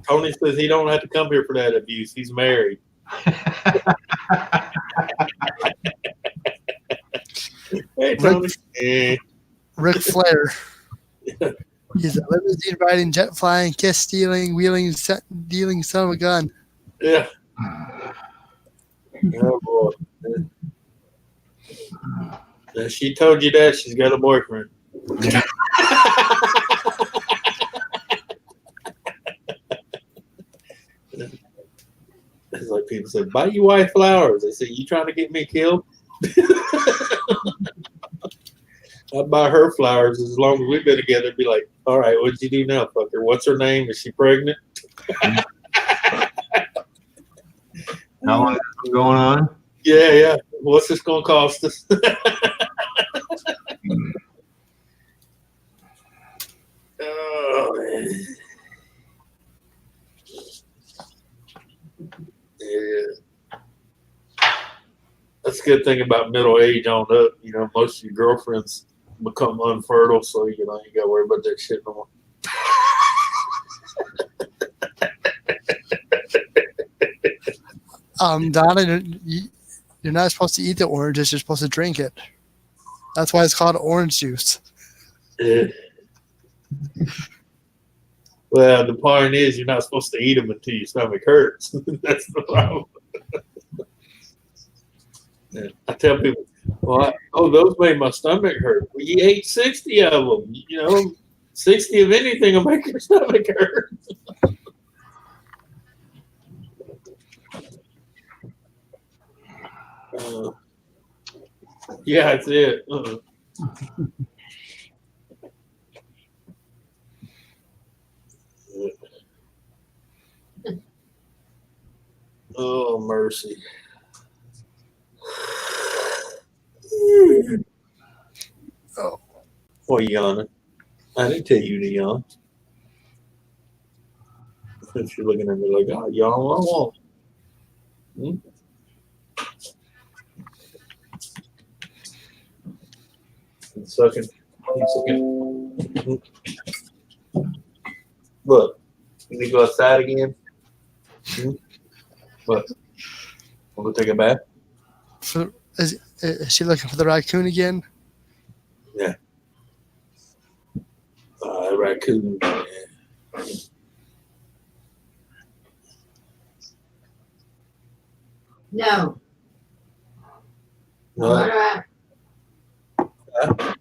Tony says he don't have to come here for that abuse. He's married. Hey, Tony. Ric Flair. He's a limousine riding, jet flying, kiss stealing, wheeling, dealing son of a gun. Yeah. Oh, boy. Now, she told you that she's got a boyfriend. It's like people say, buy your wife flowers. They say, you trying to get me killed? I buy her flowers as long as we've been together. Be like, all right, what'd you do now, fucker? What's her name? Is she pregnant? How long has it been going on? Yeah. What's this going to cost us? Oh, man. Yeah. That's a good thing about middle age on up. Most of your girlfriends become unfertile, so you got to worry about that shit no more. Donna, you're not supposed to eat the oranges. You're supposed to drink it. That's why it's called orange juice. Yeah. Well, the point is you're not supposed to eat them until your stomach hurts. That's the problem. Yeah. I tell people, those made my stomach hurt. Well, you ate 60 of them. 60 of anything will make your stomach hurt. Yeah, that's it. Oh, mercy. Oh. What are you yawning? I didn't tell you to yawn. She's looking at me like, oh, yawn what I want. Sucking. Look, you need to go outside again? What? Want to take a bath? Is she looking for the raccoon again? Yeah. Raccoon. Yeah. No. No What? N.O.R.A.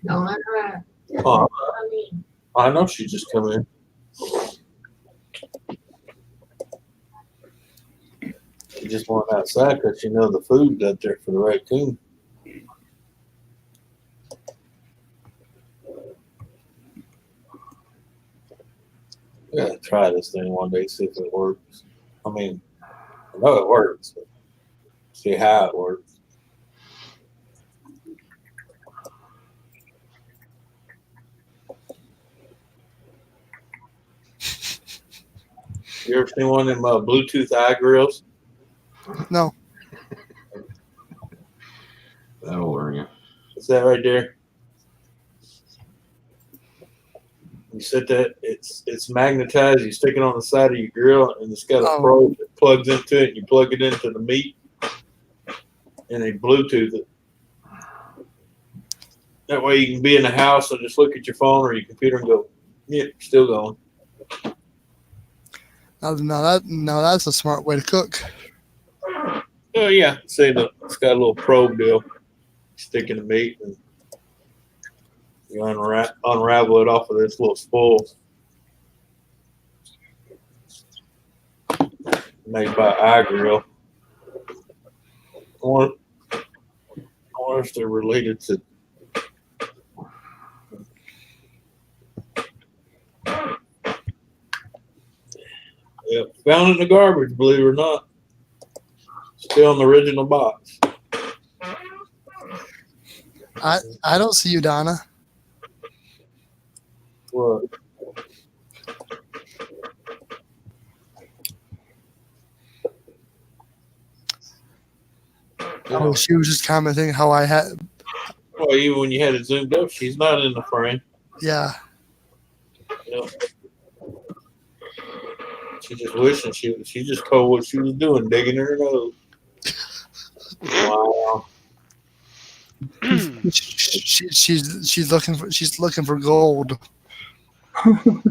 No N.O.R.A. Oh, I mean, I know she just come in. She just went outside because she know the food's out there for the raccoon. We gotta try this thing one day, see if it works. I mean, I know it works, but see how it works. You ever seen one of them Bluetooth eye grills? No. That'll learn you. Is that right there? You set that, it's magnetized, you stick it on the side of your grill, and it's got a probe that plugs into it, and you plug it into the meat, and they Bluetooth it. That way you can be in the house and just look at your phone or your computer and go, yeah, still going. Now that's a smart way to cook. Oh yeah, say that it's got a little probe deal. Stick in the meat and you unravel it off of this little spool. Made by iGrill. I wonder if they're related to. Yeah, found it in the garbage, believe it or not. Still in the original box. I don't see you, Donna. What? Oh, she was just commenting how I had. Well, even when you had it zoomed up, she's not in the frame. Yeah. Yep. She just wishing she just told what she was doing, digging her nose. Wow. She's looking for gold. Oh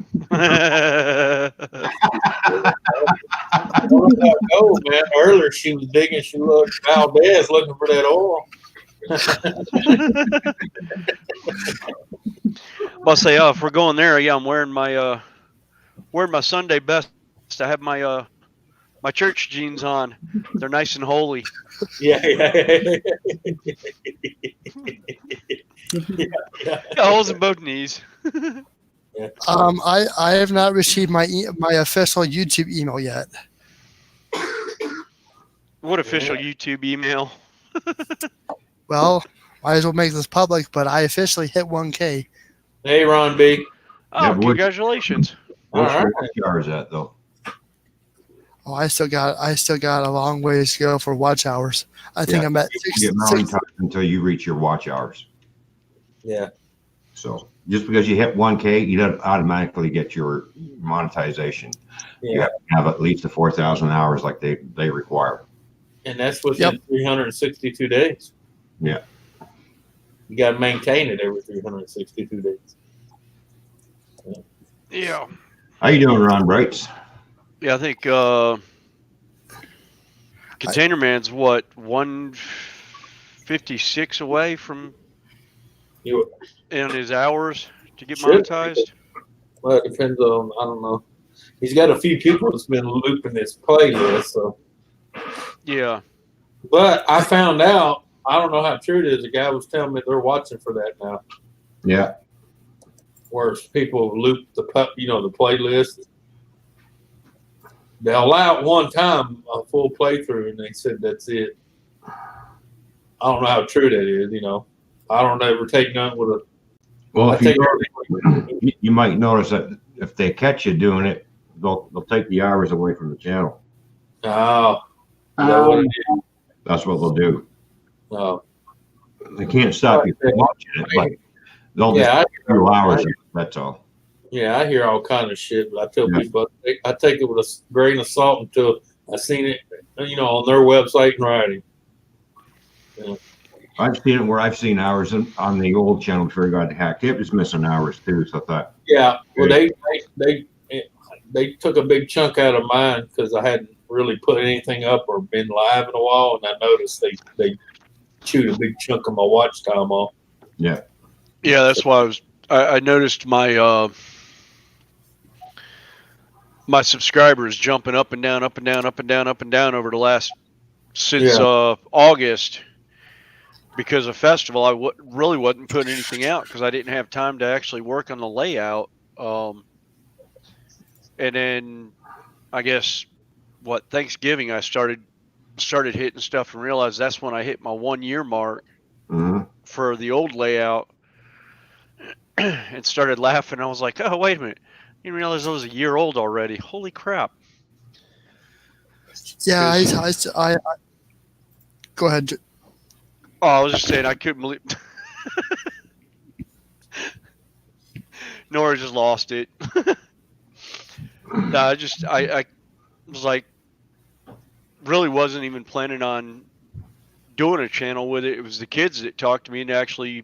man! Earlier she was digging. She looked Valdez looking for that oil. I'll say, if we're going there, yeah, I'm wearing my Sunday best. I have my my church jeans on. They're nice and holy. Yeah. Got holes in both knees. I have not received my official YouTube email yet. What official YouTube email? Well, might as well make this public, but I officially hit 1K. Hey, Ron B. Oh, Yeah, congratulations! What's All your right. yours at though? Oh, I still got a long ways to go for watch hours. I think I'm at You get mountain time until you reach your watch hours. Yeah. So just because you hit 1K, you don't automatically get your monetization. You Yeah. have to have at least the 4,000 hours like they require. And that's within 362 days. Yeah. You got to maintain it every 362 days. Yeah. How you doing, Ron Brights? Yeah, I think Container Man's what 156 away from in his hours to get monetized. Well, it depends on, I don't know. He's got a few people that's been looping his playlist, so. Yeah. But I found out, I don't know how true it is. A guy was telling me they're watching for that now. Yeah. Where people loop the playlist. They'll allow it one time a full playthrough, and they said that's it. I don't know how true that is. I don't ever take none with a. Well, you might notice that if they catch you doing it, they'll take the hours away from the channel. Oh, is that what it is? That's what they'll do. Oh. They can't stop you from watching it, but they'll just take a few hours. That's all. Yeah, I hear all kind of shit, but I tell people I take it with a grain of salt until I seen it, on their website in writing. Yeah. I've seen it where I've seen hours on the old channel before it got hacked. It was missing hours too, so I thought. Yeah, well, they took a big chunk out of mine because I hadn't really put anything up or been live in a while, and I noticed they chewed a big chunk of my watch time off. Yeah. Yeah, that's why I noticed my my subscribers jumping up and down, up and down, up and down, up and down over the last since August. Because of festival, I really wasn't putting anything out because I didn't have time to actually work on the layout. And then I guess Thanksgiving I started hitting stuff and realized that's when I hit my 1 year mark for the old layout and started laughing. I was like, oh, wait a minute. I didn't realize I was a year old already. Holy crap. Yeah, I go ahead. Oh, I was just saying I couldn't believe N.O.R.A just lost it. No, I was like, really wasn't even planning on doing a channel with it. It was the kids that talked to me and actually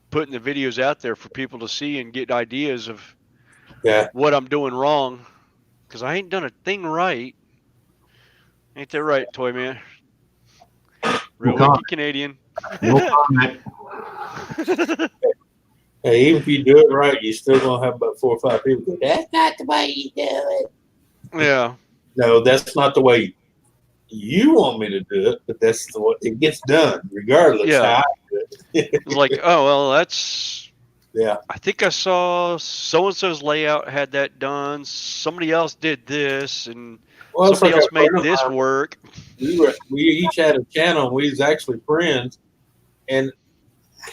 putting the videos out there for people to see and get ideas of what I'm doing wrong. Because I ain't done a thing right. Ain't that right, Toy Man? Real wicked Canadian. No comment. Hey, even if you do it right, you're still gonna have about 4 or 5 people go, "That's not the way you do it." Yeah. No, that's not the way you want me to do it, but that's the way it gets done, regardless how I do it. It was like, oh well, that's I think I saw so and so's layout had that done. Somebody else did this, and somebody else made this work. We each had a channel. And we was actually friends, and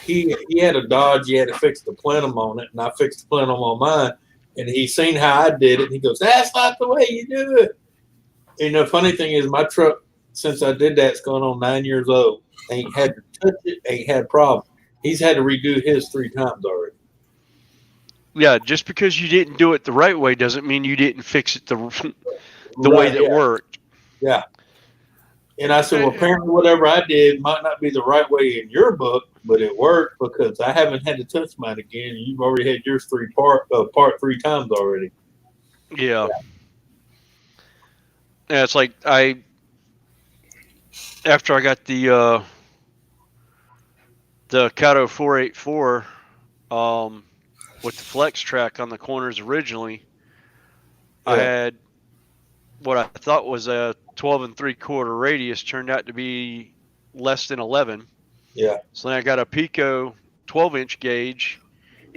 he had a Dodge. He had to fix the plenum on it, and I fixed the plenum on mine. And he seen how I did it, and he goes, "That's not the way you do it." And the funny thing is, my truck, since I did that, it's going on 9 years old. Ain't had to touch it. Ain't had a problem. He's had to redo his 3 times already. Yeah, just because you didn't do it the right way doesn't mean you didn't fix it the way that worked. Yeah. And I said, well, apparently whatever I did might not be the right way in your book, but it worked because I haven't had to touch mine again. You've already had yours part 3 times already. Yeah. Yeah, it's like after I got the Kato 484 with the flex track on the corners originally, I had what I thought was a 12 3/4 radius turned out to be less than 11. Yeah. So then I got a Pico 12-inch gauge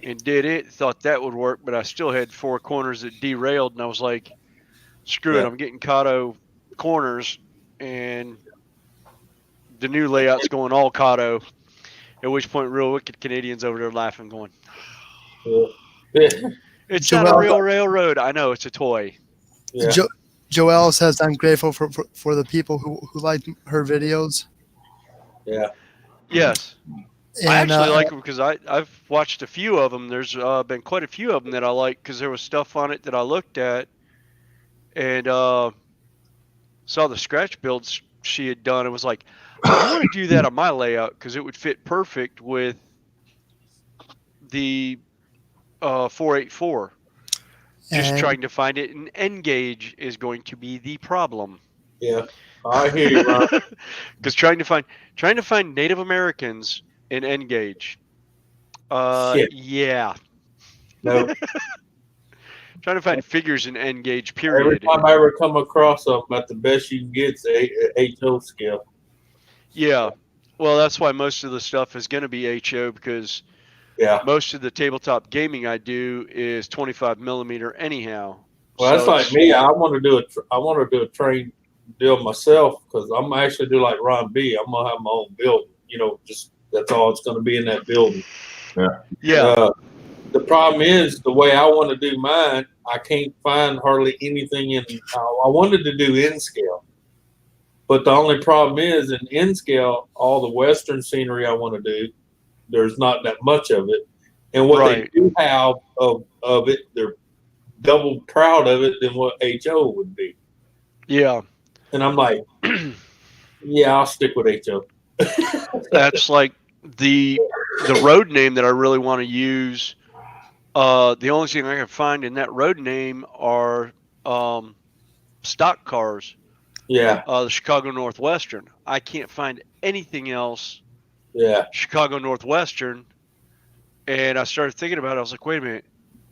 and did it. Thought that would work, but I still had 4 corners that derailed, and I was like, screw it, I'm getting Kato corners, and the new layout's going all Kato. At which point, real wicked Canadians over there laughing, going, "It's not a real railroad." I know, it's a toy. Yeah. Joelle says, "I'm grateful for the people who like her videos." Yeah. Yes. And, I actually like them because I've watched a few of them. There's been quite a few of them that I like because there was stuff on it that I looked at and saw the scratch builds she had done. It was like, I want to do that on my layout because it would fit perfect with the 484. Just trying to find it in N gauge is going to be the problem. Yeah, I hear you, Ron. Because trying to find Native Americans in N gauge. Yeah. No. Trying to find figures in N gauge. Period. Every time I ever come across them, about the best you can get is HO scale. Yeah. Well, that's why most of the stuff is going to be HO because most of the tabletop gaming I do is 25 millimeter anyhow. Well, that's like me. I want to do a train deal myself because I'm actually do like Ron B. I'm gonna have my own building. Just that's all it's going to be in that building. Yeah. The problem is the way I want to do mine. I can't find hardly anything in. I wanted to do N scale, but the only problem is in N scale, all the Western scenery I want to do, there's not that much of it. And what they do have of it, they're double proud of it than what HO would be. Yeah. And I'm like, yeah, I'll stick with HO. That's like the road name that I really want to use. The only thing I can find in that road name are stock cars. Yeah. The Chicago Northwestern. I can't find anything else Yeah. Chicago Northwestern. And I started thinking about it. I was like, wait a minute.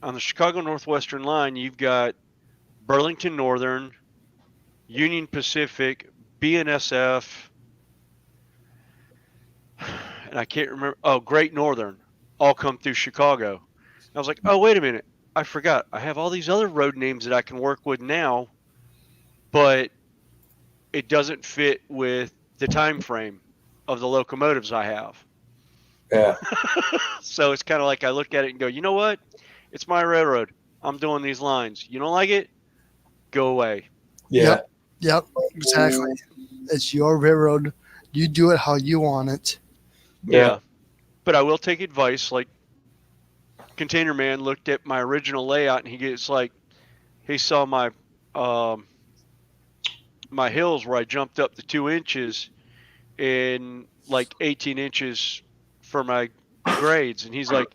On the Chicago Northwestern line, you've got Burlington Northern, Union Pacific, BNSF, and I can't remember. Oh, Great Northern, all come through Chicago. I was like, oh, wait a minute. I forgot. I have all these other road names that I can work with now, but it doesn't fit with the time frame of the locomotives I have. Yeah. So it's kind of like I look at it and go, you know what? It's my railroad. I'm doing these lines. You don't like it? Go away. Yeah. Yep, exactly. It's your railroad. You do it how you want it. Yeah. But I will take advice. Like Container Man looked at my original layout and he saw my my hills where I jumped up to 2 inches in like 18 inches for my grades, and he's like,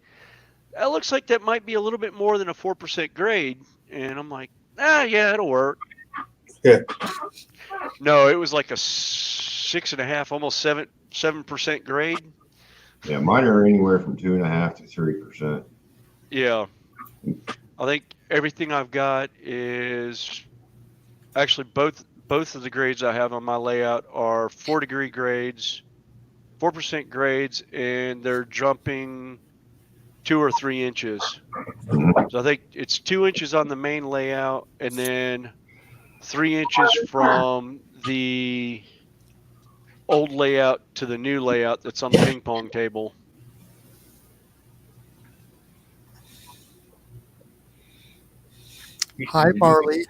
that looks like that might be a little bit more than a 4% grade. And I'm like, yeah, it'll work. Yeah. No, it was like a 6.5, almost 7% grade. Yeah, mine are anywhere from 2.5 to 3%. Yeah. I think everything I've got is actually both of the grades I have on my layout are 4-degree grades, 4% grades, and they're jumping 2 or 3 inches. So I think it's 2 inches on the main layout, and then 3 inches from the old layout to the new layout that's on the ping pong table. Hi, Marley.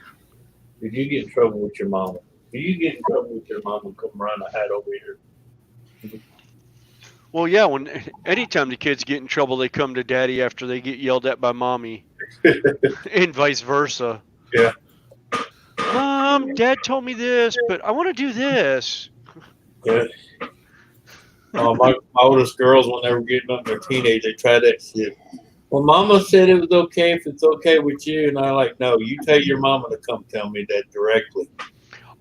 Did you get in trouble with your mama? Did you get in trouble with your mama come around the hat over here? Well, yeah, anytime the kids get in trouble, they come to daddy after they get yelled at by mommy, and vice versa. Yeah. Mom, dad told me this, but I want to do this. Yeah. My oldest girls, when they were getting up their teenage, they tried that shit. Well, mama said it was okay if it's okay with you. And I'm like, no, you tell your mama to come tell me that directly.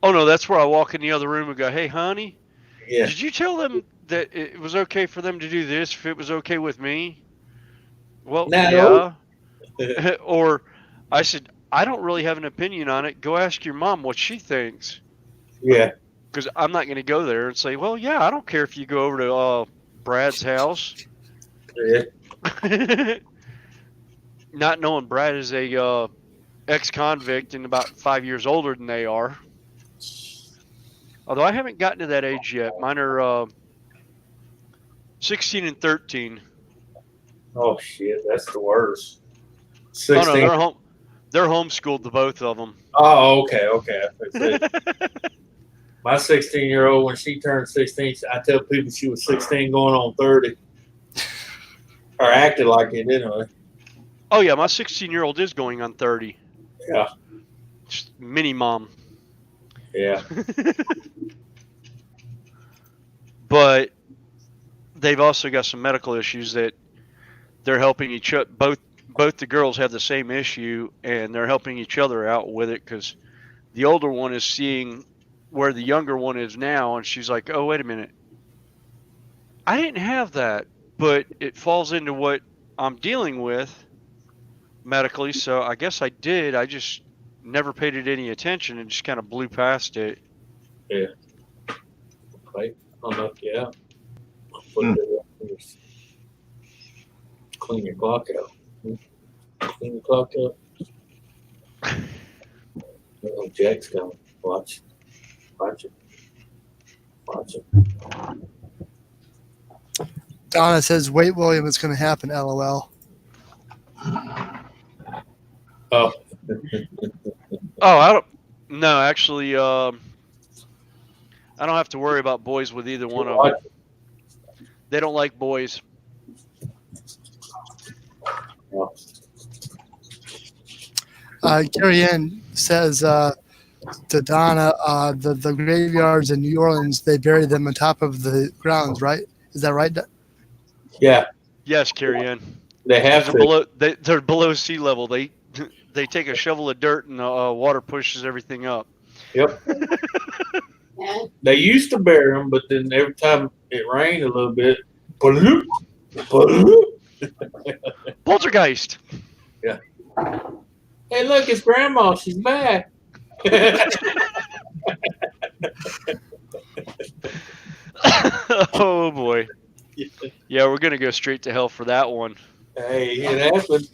Oh, no, that's where I walk in the other room and go, hey, honey, Yeah. did you tell them that it was okay for them to do this if it was okay with me? Well, No. yeah. Or I said, I don't really have an opinion on it. Go ask your mom what she thinks. Yeah. Because I'm not going to go there and say, well, yeah, I don't care if you go over to Brad's house. Yeah. Not knowing Brad is a ex-convict and about 5 years older than they are. Although I haven't gotten to that age yet. Mine are 16 and 13. Oh shit, that's the worst. 16. Oh no, they're homeschooled, the both of them. Oh, okay. My 16-year-old, when she turned 16, I tell people she was 16 going on 30. Or acted like it anyway. Oh yeah, my 16-year-old is going on 30. Yeah. Just mini mom. Yeah. But they've also got some medical issues that they're helping each other. Both the girls have the same issue, and they're helping each other out with it because the older one is seeing where the younger one is now, and she's like, oh, wait a minute. I didn't have that, but it falls into what I'm dealing with medically, so I guess I did. I just never paid it any attention and just kind of blew past it. Yeah. Okay. I'll knock you out. Clean your clock out. Clean the clock out. Oh, Jack's coming. Watch it. Donna says, wait, William, it's going to happen, LOL. Oh. I don't. No, actually, I don't have to worry about boys with either one of them. They don't like boys. Gary Ann says to Donna, the graveyards in New Orleans, they bury them on top of the grounds, right? Is that right? Yeah. Yes, Carrie Ann. They have to. They're below sea level. They take a shovel of dirt and the water pushes everything up. Yep. And They used to bury them, but then every time it rained a little bit, bloop, bloop. Poltergeist. Hey, look, it's Grandma. She's back. Oh boy. Yeah, we're gonna go straight to hell for that one. Hey, it happened.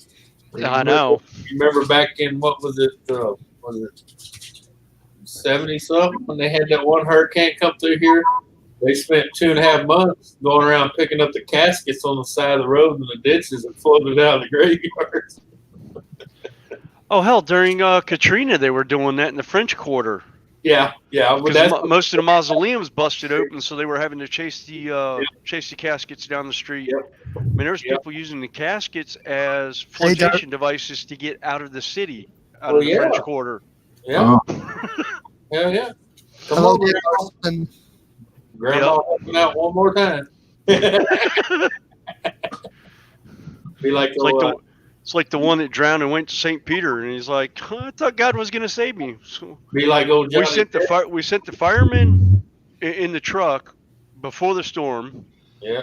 I know. You remember back in what was it? Was it 70 something when they had that one hurricane come through here? They spent 2.5 months going around picking up the caskets on the side of the road and the ditches and floating out of the graveyards. Oh hell, during Katrina they were doing that in the French Quarter. Yeah, well, Because most of the mausoleums busted open, so they were having to chase the caskets down the street. Yep. I mean, there was people using the caskets as flotation devices to get out of the city, out of the French Quarter. Yeah. Oh, Hell yeah. Come Hello, on, Dave Grandma. Carlson. Grandma helping out one more time. Be like, It's like the one that drowned and went to St. Peter, and he's like, I thought God was going to save me. So be like old Johnny. we sent the firemen in the truck before the storm. Yeah.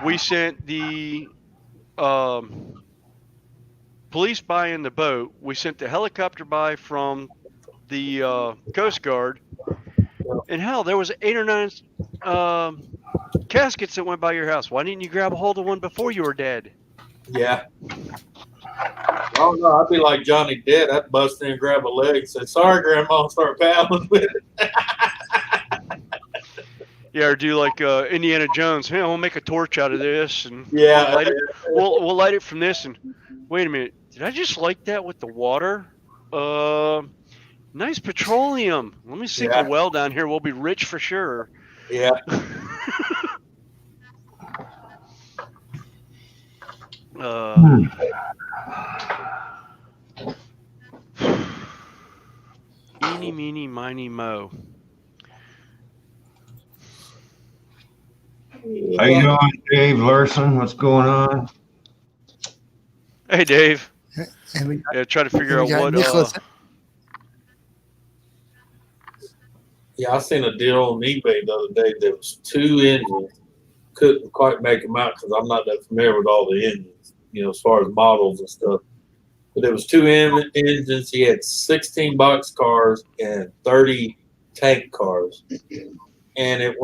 We sent the police by in the boat. We sent the helicopter by from the Coast Guard. And hell, there was 8 or 9 caskets that went by your house. Why didn't you grab a hold of one before you were dead? Yeah. Oh no, I'd be like Johnny Depp. I'd bust in and grab a leg and say, "Sorry, Grandma," and start paddling with it. Yeah, or do like Indiana Jones. Hey, we'll make a torch out of this, and Yeah. we'll light it from this. And wait a minute, did I just light that with the water? Nice petroleum. Let me sink a well down here. We'll be rich for sure. Yeah. Eeny, meeny, miny, mo. how you doing, Dave Larson? What's going on? Hey, Dave. And we Yeah, try to figure out got what. Nicholas. Yeah, I seen a deal on eBay the other day. There was 2 engines. Couldn't quite make them out because I'm not that familiar with all the engines, as far as models and stuff. But there was 2 engines. He had 16 box cars and 30 tank cars, and a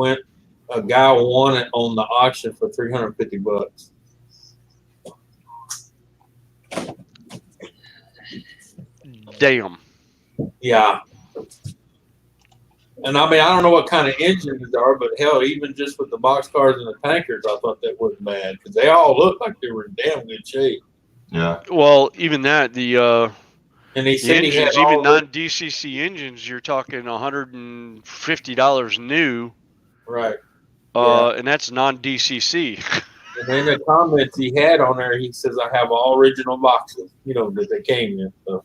guy won it on the auction for $350. Damn. Yeah. And I mean, I don't know what kind of engines they are, but hell, even just with the box cars and the tankers, I thought that wasn't bad because they all looked like they were in damn good shape. Yeah. Well, even that, the And he the said he had engines, all even non-DCC engines, you're talking $150 new. right. And that's non-DCC. And in the comments he had on there, he says, "I have all original boxes, that they came in." So.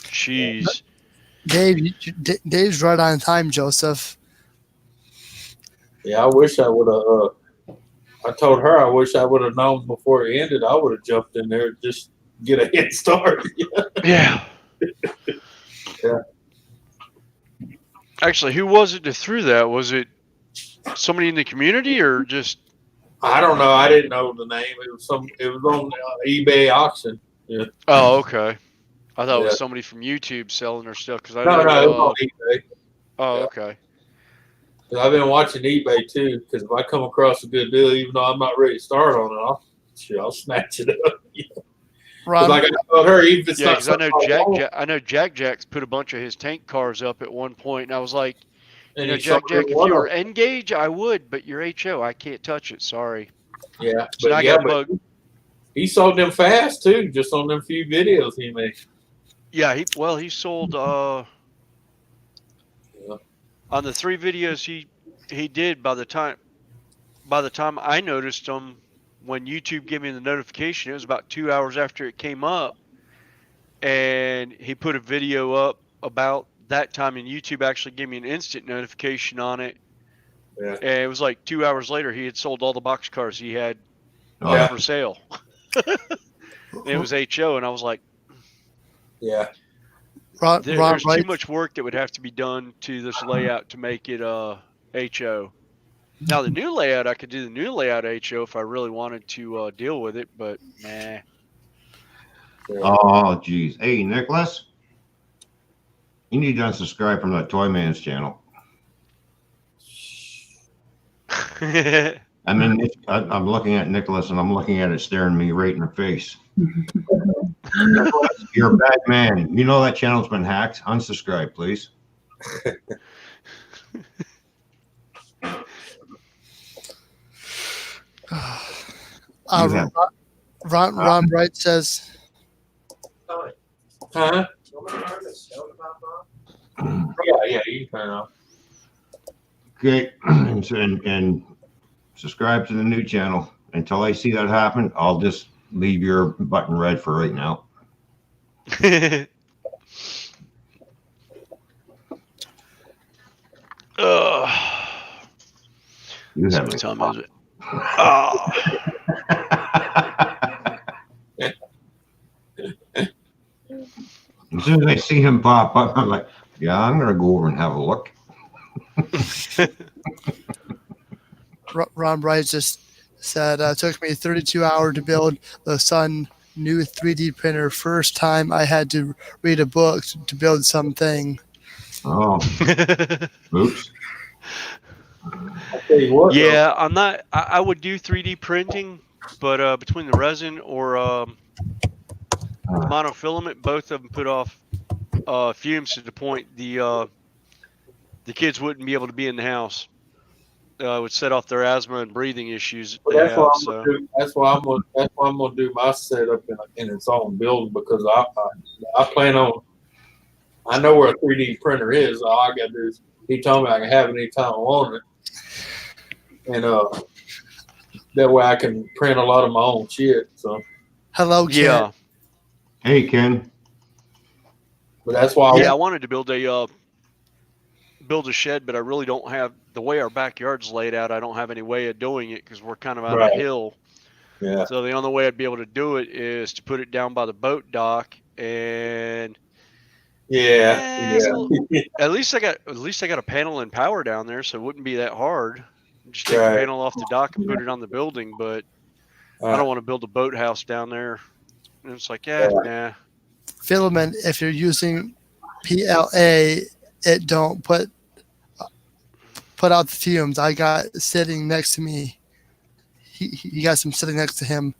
Jeez. Dave's right on time, Joseph. Yeah, I wish I would have. I told her I wish I would have known before it ended. I would have jumped in there and just get a head start. Yeah. Yeah. Actually, who was it that threw that? Was it somebody in the community or just? I don't know. I didn't know the name. It was on eBay auction. Yeah. Oh, okay. I thought it was Yeah. somebody from YouTube selling their stuff because I No, know. it was on eBay. Oh, Yeah. okay. 'Cause I've been watching eBay too. Because if I come across a good deal, even though I'm not ready to start on it, I'll snatch it up. Ron, Like I told her, even if it's Yeah, not because I know something I know Jack's put a bunch of his tank cars up at one point, and I was like, and you know, he sold Jack, every if one you of were them. N-gauge, I would, but you're HO, I can't touch it. Sorry. Yeah, So I got bugged. he sold them fast too, just on them few videos he made. Yeah, he sold on the 3 videos he did. By the time I noticed them, when YouTube gave me the notification, it was about 2 hours after it came up, and he put a video up about that time, and YouTube actually gave me an instant notification on it. Yeah. And it was like 2 hours later, he had sold all the box cars he had for sale. And it was HO, and I was like, Yeah. Ron There's too Wright. much work that would have to be done to this layout to make it HO. Now the new layout, I could do the new layout HO if I really wanted to deal with it, but nah. Oh, geez. Hey, Nicholas, you need to unsubscribe from that Toy Man's channel. I mean, I'm looking at Nicholas and I'm looking at it staring me right in the face. Nicholas, you're a bad man. You know that channel's been hacked. Unsubscribe, please. Ron Wright says, Huh? Yeah, you can turn it off. Okay, and subscribe to the new channel. Until I see that happen, I'll just leave your button red for right now. You have What me. time is it? Oh. As soon as I see him pop up, I'm like, yeah, I'm gonna go over and have a look. Ron Wright just said, it took me 32 hours to build the Sun new 3D printer. First time I had to read a book to build something. Oh, oops. I'll tell you what, Yeah, I'm not. I would do 3D printing, but between the resin or monofilament, both of them put off fumes to the point the kids wouldn't be able to be in the house. It would set off their asthma and breathing issues. But They that's have, what I'm so. gonna do. That's why I'm gonna do my setup in its own building, because I plan on. I know where a 3D printer is. All I gotta do is, he told me I can have it anytime I want it, and that way I can print a lot of my own shit. So, Hello, Ken. Yeah, Hey, Ken. but that's why I wanted to build a shed, but I really don't have the way our backyard's laid out. I don't have any way of doing it because we're kind of on Right. a hill. Yeah. So the only way I'd be able to do it is to put it down by the boat dock, and at least I got a panel and power down there, so it wouldn't be that hard. Just take the panel off the dock and put it on the building, but I don't want to build a boathouse down there. And it's like, nah. Filament, if you're using PLA, it don't put out the fumes. I got sitting next to me. He got some sitting next to him.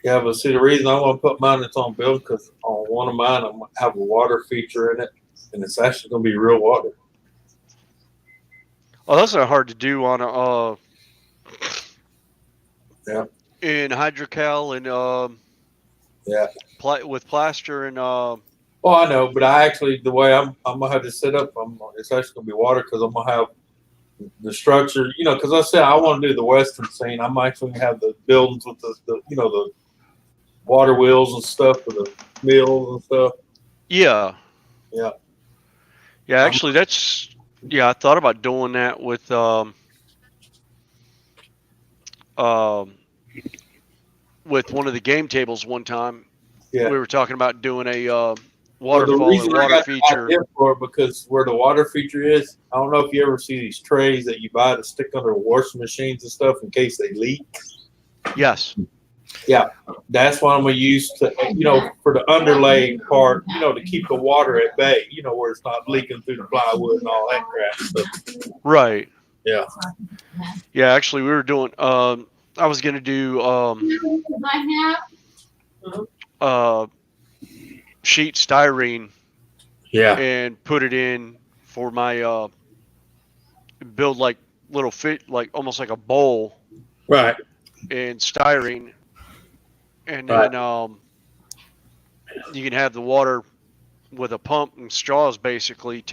Yeah, but see, the reason I want to put mine in its own building, because on one of mine, I'm gonna have a water feature in it, and it's actually gonna be real water. Oh, that's not hard to do on a in hydrocal and with plaster and Well, I know, but I actually, the way I'm gonna have this set up, it's actually gonna be water, because I'm gonna have the structure, because I said I want to do the western scene. I'm actually gonna have the buildings with the the water wheels and stuff for the mills and stuff. Yeah. Actually, I thought about doing that with one of the game tables one time. Yeah. We were talking about doing a waterfall and water I got feature. the idea for it, because where the water feature is, I don't know if you ever see these trays that you buy to stick under washing machines and stuff in case they leak. Yes. Yeah, that's what I'm gonna use to, for the underlay part, to keep the water at bay, where it's not leaking through the plywood and all that crap stuff. Right. Yeah. Yeah, actually, we were doing. I was gonna do sheet styrene. Yeah. And put it in for my build like little like almost like a bowl. Right. And styrene. And then you can have the water with a pump and straws, basically.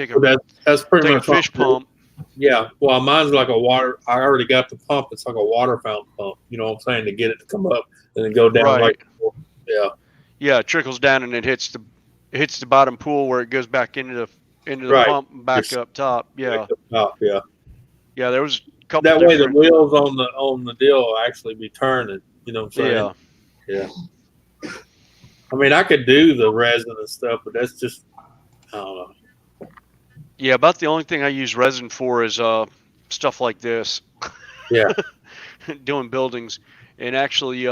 That's pretty much a fish pump. Yeah. Well, mine's like a water. I already got the pump. It's like a water fountain pump. You know what I'm saying? To get it to come up and then go down. Right. Yeah. Yeah, it trickles down and it hits the bottom pool where it goes back into the pump and back up top. Yeah. Yeah. Yeah, there was a couple. That way the wheels on the deal will actually be turning. You know what I'm saying? Yeah. I mean, I could do the resin and stuff, but that's just I don't know. Yeah, about the only thing I use resin for is stuff like this. Yeah. Doing buildings. And actually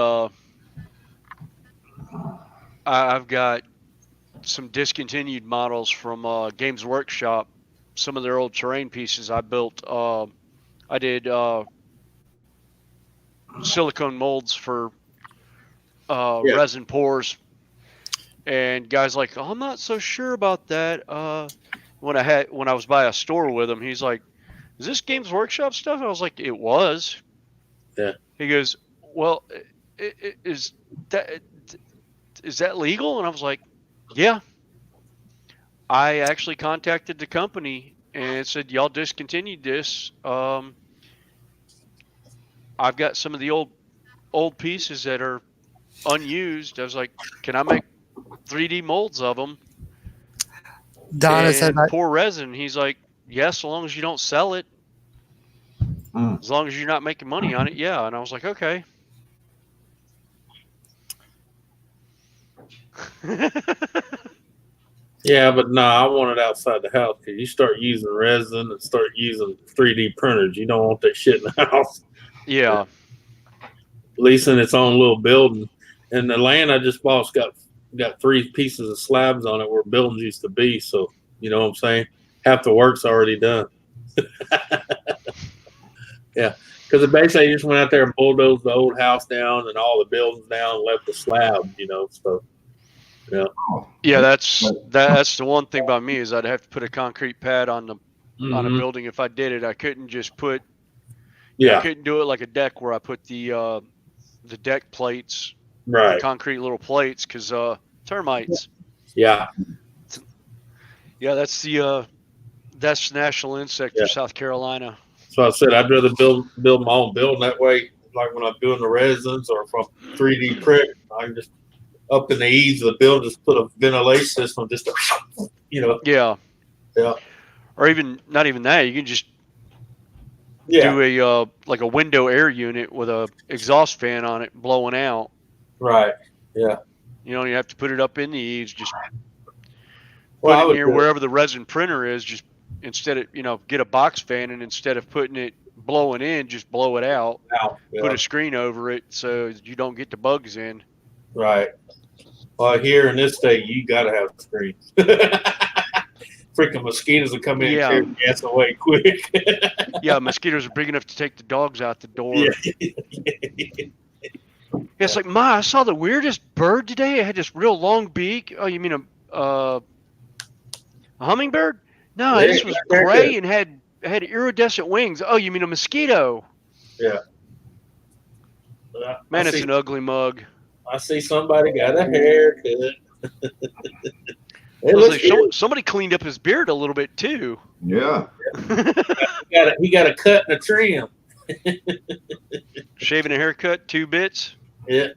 I've got some discontinued models from Games Workshop. Some of their old terrain pieces I built. I did silicone molds for Yeah. resin pours, and guys like, oh, I'm not so sure about that. When I was by a store with him, he's like, "Is this Games Workshop stuff?" I was like, "It was." Yeah. He goes, "Well, is that legal?" And I was like, "Yeah." I actually contacted the company and said, "Y'all discontinued this. I've got some of the old pieces that are unused." I was like, "Can I make 3D molds of them Donna said and that. pour resin?" He's like, "Yes, so long as you don't sell it, Mm. as long as you're not making money on it, yeah." And I was like, "Okay." Yeah, but no, I want it outside the house because you start using resin and start using 3D printers. You don't want that shit in the house. Yeah. Leasing its own little building. And the land I just bought's got 3 pieces of slabs on it where buildings used to be. So, you know what I'm saying? Half the work's already done. Yeah. Because basically just went out there and bulldozed the old house down and all the buildings down and left the slab, you know. So, yeah. Yeah, that's the one thing about me is I'd have to put a concrete pad on a Mhm. building. If I did it, I couldn't just put I Yeah. couldn't do it like a deck where I put the deck plates, the Right. concrete little plates, because termites. Yeah. Yeah, that's the national insect Yeah. for South Carolina. So I said I'd rather build my own building that way. Like when I'm doing the resins or from 3D print, I can just up in the eaves of the building, just put a ventilation system, just to, you know. Yeah. Yeah. Or even not even that. You can just Yeah. do a like a window air unit with a exhaust fan on it blowing out. Right. Yeah. You don't even have to put it up in the eaves. Just Well, put I it would near do it. wherever the resin printer is. Just instead of get a box fan, and instead of putting it blowing in, just blow it out. Out. Yeah. Put a screen over it so you don't get the bugs in. Right. Well, here in this state, you gotta have screens. Freaking mosquitoes will come in and Yeah. tear your ass away quick. Yeah, mosquitoes are big enough to take the dogs out the door. Yeah. It's like, Ma, I saw the weirdest bird today. It had this real long beak. Oh, you mean a hummingbird? No, Yeah, this was very gray good. and had iridescent wings. Oh, you mean a mosquito? Yeah. Man, it's an ugly mug. I see somebody got a haircut. It I was looks like, good. somebody cleaned up his beard a little bit too. Yeah. He got a cut and a trim. Shaving a haircut, 2 bits. Yeah.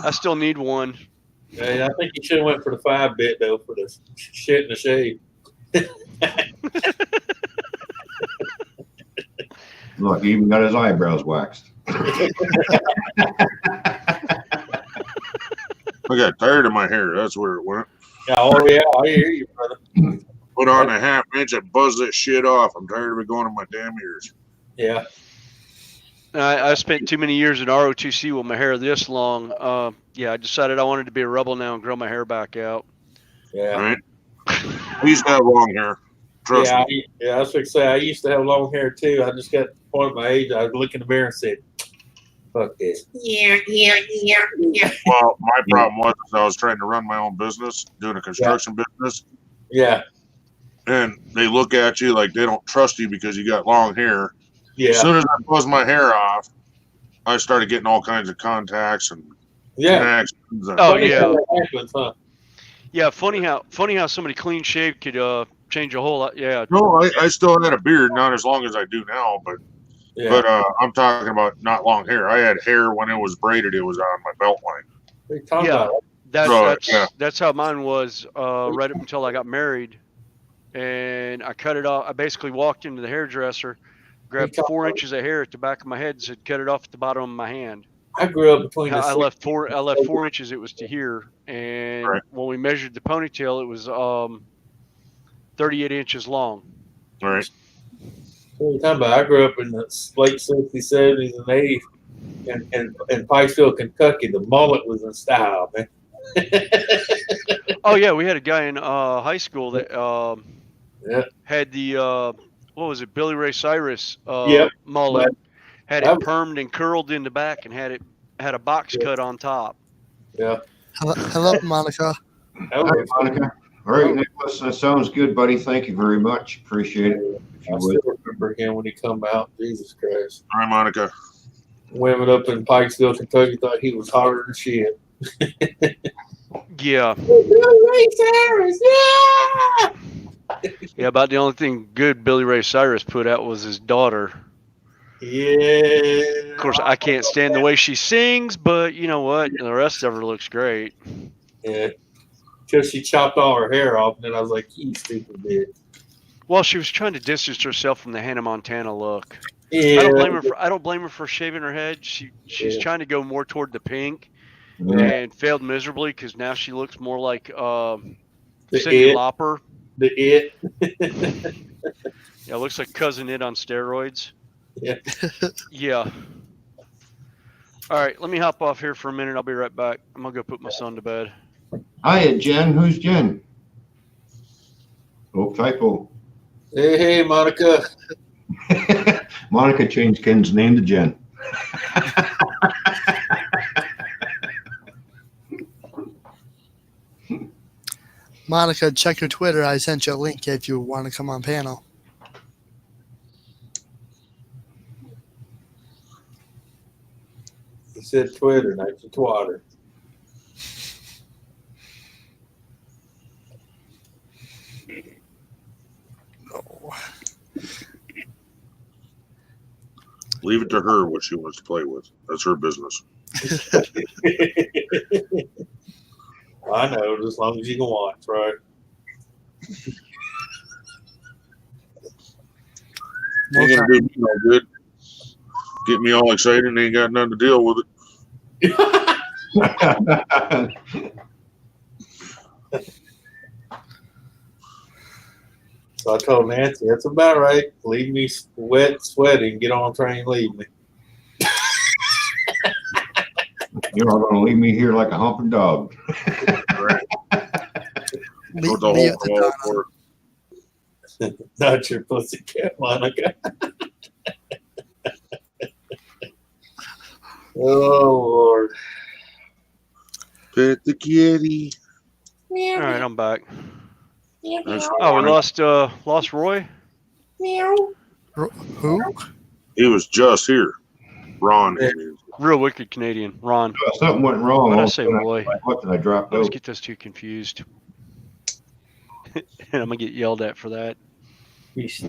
I still need one. Yeah, I think you should have went for the 5-bit though for the shit and the shave. Look, he even got his eyebrows waxed. I got tired of my hair. That's where it went. Yeah, oh yeah, I hear you, brother. Put on a half inch and buzz that shit off. I'm tired of it going in my damn ears. Yeah. I spent too many years in ROTC with my hair this long. Yeah, I decided I wanted to be a rebel now and grow my hair back out. Yeah. Right? I used to have long hair. Trust me. I was going to say, I used to have long hair too. I just got to the point of my age, I would look in the mirror and say, fuck this. Well, my problem was I was trying to run my own business, doing a construction business. Yeah. And they look at you like they don't trust you because you got long hair. Yeah. As soon as I buzz my hair off, I started getting all kinds of contacts and connections. And Oh yeah. Happens, huh? Yeah, funny how somebody clean shaved could change a whole lot. Yeah. No, I still had a beard, not as long as I do now, but I'm talking about not long hair. I had hair when it was braided; it was on my belt line. Yeah, that's how mine was right up until I got married, and I cut it off. I basically walked into the hairdresser, grabbed 4 inches of hair at the back of my head, and said, "Cut it off at the bottom of my hand." I grew up between the I six- left 4 inches. It was to here, and Right. when we measured the ponytail, it was 38 inches long. All right. What are you talking about? I grew up in the late 60s, 70s, and 80s in Pikesville, Kentucky. The mullet was in style, man. Oh yeah, we had a guy in high school that Yeah. had the what was it, Billy Ray Cyrus Yep. mullet. Had it That- permed and curled in the back, and had a box cut on top. Yeah. Hello, Monica. That was Monica. All right, Nicholas, that sounds good, buddy. Thank you very much. Appreciate it. If you I would. still remember him when he come out. Jesus Christ. All right, Monica. Women up in Pikesville, Kentucky thought he was harder than shit. Yeah. Yeah, about the only thing good Billy Ray Cyrus put out was his daughter. Yeah. Of course, I can't stand the way she sings, but you know what? The rest of her looks great. Yeah. Till she chopped all her hair off, and then I was like, you stupid bitch. Well, she was trying to distance herself from the Hannah Montana look. Yeah. I don't blame her for shaving her head. She's Yeah. trying to go more toward the pink, Yeah. and failed miserably because now she looks more like The Cyndi It. Lauper. The It. Yeah, looks like Cousin It on steroids. Yeah. Yeah. All right, let me hop off here for a minute. I'll be right back. I'm gonna go put my son to bed. Hiya, Jen. Who's Jen? Oh, typo. Hey, Monica. Monica changed Ken's name to Jen. Monica, check your Twitter. I sent you a link if you want to come on panel. He said Twitter, not your twatter. Leave it to her what she wants to play with. That's her business. I know, as long as you can watch, right? Ain't gonna do me no good. Get me all excited and ain't got nothing to deal with it. So I told Nancy, that's about right. Leave me wet, sweaty, and get on a train and leave me. You're not going to leave me here like a humping dog. Right. Le- Put the leave whole it to ball Donna. for it. Not your pussycat, Monica. Oh, Lord. Pet the kitty. All right, I'm back. That's Oh, we funny. lost Roy. Who? He was just here. Ron. Yeah. Real wicked Canadian, Ron. Something went wrong. Why'd I All of a say sudden Roy? I looked and I dropped I always out. get those two confused, and I'm gonna get yelled at for that. He's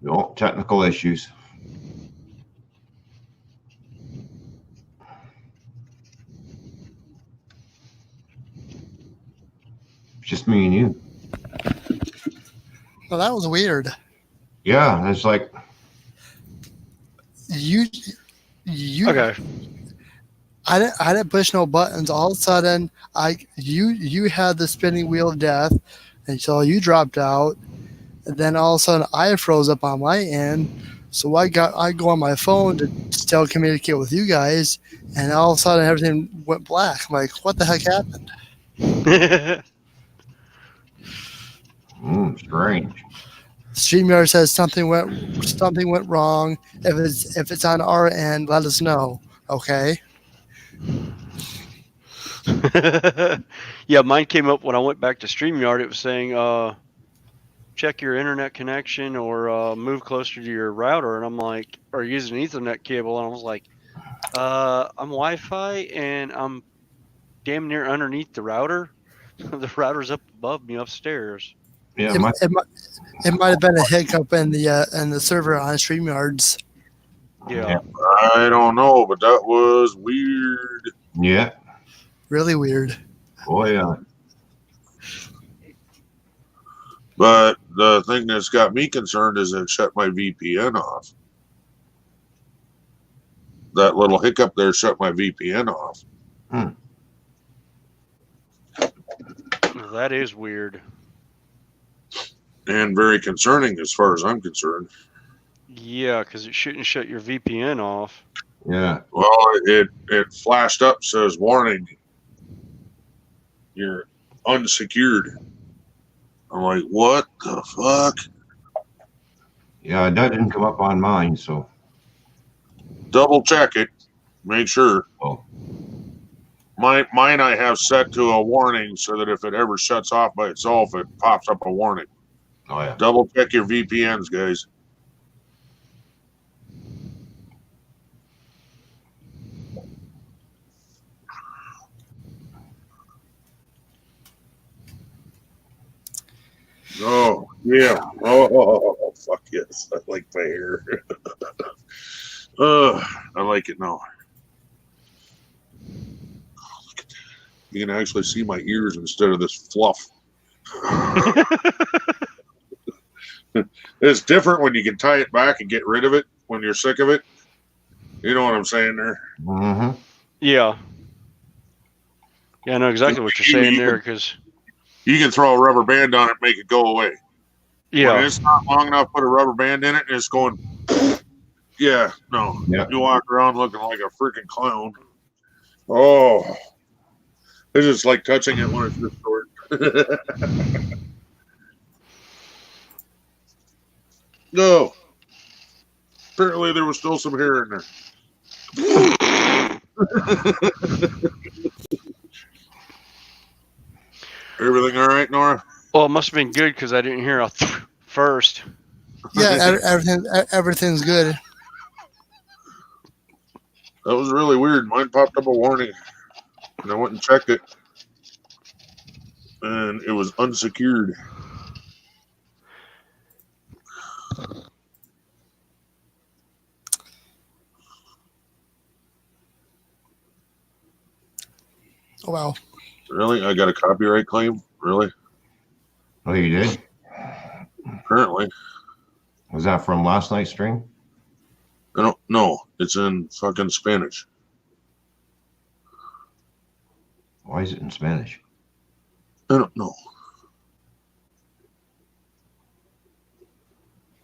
No technical issues. Just me and you. Well, that was weird. Yeah, it's like You Okay. I didn't push no buttons. All of a sudden, you had the spinning wheel of death, and so you dropped out. And then all of a sudden, I froze up on my end. So I go on my phone to still communicate with you guys, and all of a sudden everything went black. I'm like, what the heck happened? strange. StreamYard says something went wrong. If it's on our end, let us know. Okay. Yeah, mine came up when I went back to StreamYard. It was saying, check your internet connection or move closer to your router. And I'm like, or use an Ethernet cable. And I was like, I'm Wi-Fi and I'm damn near underneath the router. The router's up above me upstairs. Yeah, It might have been a hiccup in the server on StreamYards. Yeah. I don't know, but that was weird. Yeah. Really weird. Oh yeah. But the thing that's got me concerned is it shut my VPN off. That little hiccup there shut my VPN off. Well, that is weird. And very concerning as far as I'm concerned. Yeah, because it shouldn't shut your VPN off. Yeah. Well, it flashed up, says warning. You're unsecured. I'm like, what the fuck? Yeah, that didn't come up on mine, so Double check it. Make sure. oh. Mine I have set to a warning so that if it ever shuts off by itself, it pops up a warning. Oh yeah. Double check your VPNs, guys. Oh, yeah. Oh, fuck yes. I like my hair. I like it now. You can actually see my ears instead of this fluff. It's different when you can tie it back and get rid of it when you're sick of it. You know what I'm saying there? Mm-hmm. Yeah. Yeah, I know exactly what you're saying there because. You can throw a rubber band on it and make it go away. Yeah. When it's not long enough, put a rubber band in it and it's going, yeah, no. Yeah. You walk around looking like a freaking clown. Oh. It's just like touching it when it's this short. No. Apparently there was still some hair in there. Everything all right, Nora? Well, it must have been good because I didn't hear a first. Yeah, everything's good. That was really weird. Mine popped up a warning, and I went and checked it, and it was unsecured. Oh, wow. Really? I got a copyright claim? Really? Oh, you did? Apparently. Was that from last night's stream? I don't know. It's in fucking Spanish. Why is it in Spanish? I don't know.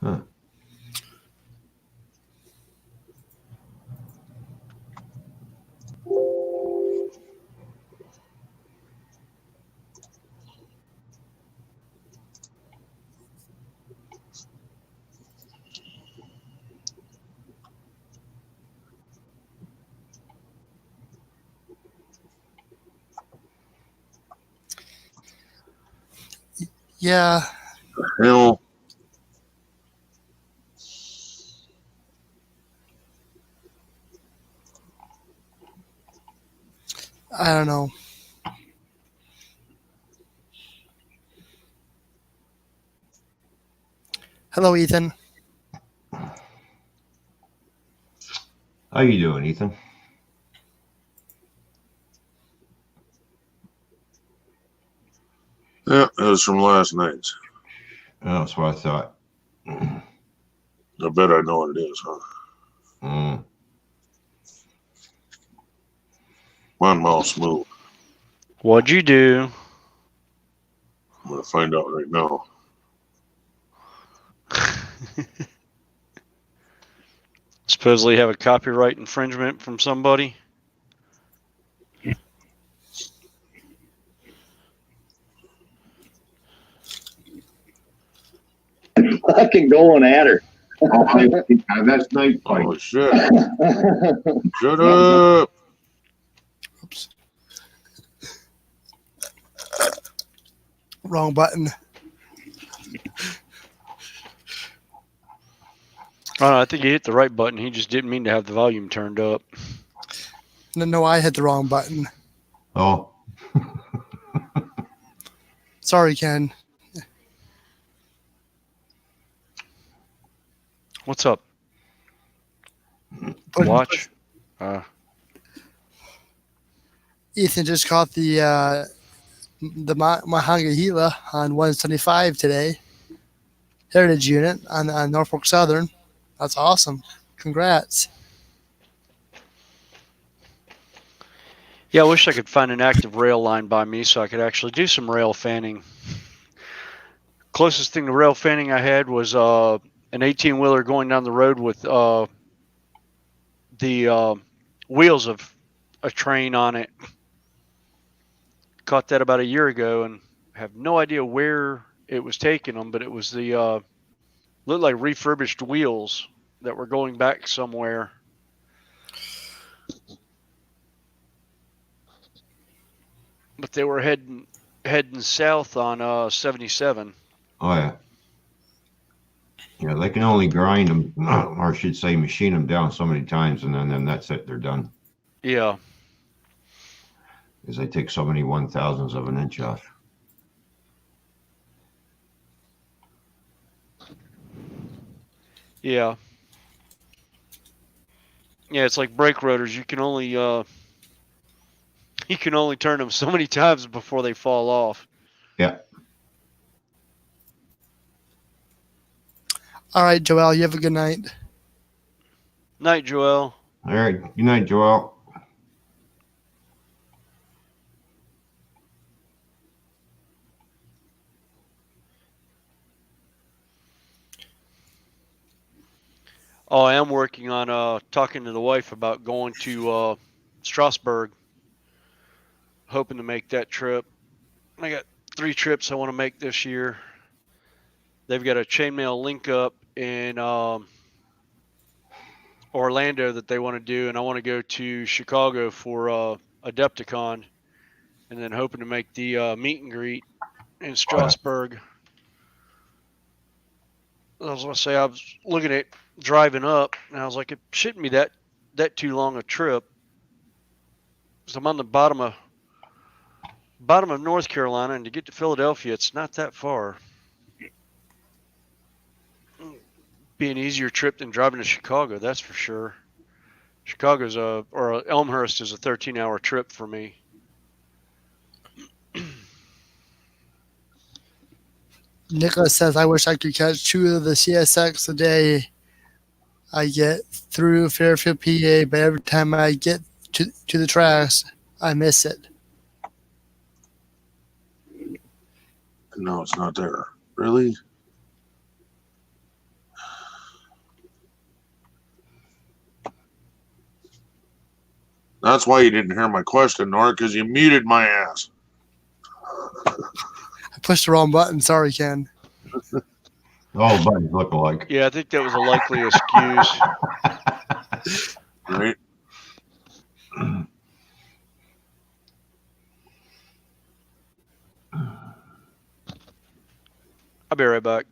Huh. Yeah. Hell. I don't know. Hello, Ethan. How you doing, Ethan? Yeah, it was from last night. Oh, that's what I thought. I bet I know what it is, huh? Mm. My mouse moved. What'd you do? I'm gonna find out right now. Supposedly have a copyright infringement from somebody. Fucking going at her. That's night fight. Oh shit! Shut up! Oops. Wrong button. Oh, I think he hit the right button. He just didn't mean to have the volume turned up. No, I hit the wrong button. Oh. Sorry, Ken. What's up? Watch. Ethan just caught the Mahanga Gila on 175 today. Heritage unit on Norfolk Southern. That's awesome. Congrats. Yeah, I wish I could find an active rail line by me so I could actually do some rail fanning. Closest thing to rail fanning I had was an 18-wheeler going down the road with the wheels of a train on it. Caught that about a year ago and have no idea where it was taking them, but it was the looked like refurbished wheels that were going back somewhere. But they were heading south on 77. Oh, yeah. Yeah, they can only grind them, or I should say machine them down so many times, and then that's it. They're done. Yeah. Because they take so many 1,000ths of an inch off. Yeah. Yeah, it's like brake rotors. You can only turn them so many times before they fall off. Yeah. All right, Joel, you have a good night. Night, Joel. All right. Good night, Joel. Oh, I am working on talking to the wife about going to Strasbourg. Hoping to make that trip. I got 3 trips I want to make this year. They've got a chainmail link up in Orlando that they want to do, and I want to go to Chicago for Adepticon, and then hoping to make the meet and greet in Strasbourg. I was going to say, I was looking at driving up, and I was like, it shouldn't be that too long a trip. So I'm on the bottom of North Carolina, and to get to Philadelphia, it's not that far. Be an easier trip than driving to Chicago, that's for sure. Chicago's Elmhurst is a 13-hour trip for me. Nicholas says, I wish I could catch 2 of the CSX a day. I get through Fairfield, PA, but every time I get to the tracks, I miss it. No, it's not there. Really? That's why you didn't hear my question, N.O.R.A, because you muted my ass. I pushed the wrong button. Sorry, Ken. All buttons look alike. Yeah, I think that was a likely excuse. Right? I'll be right back.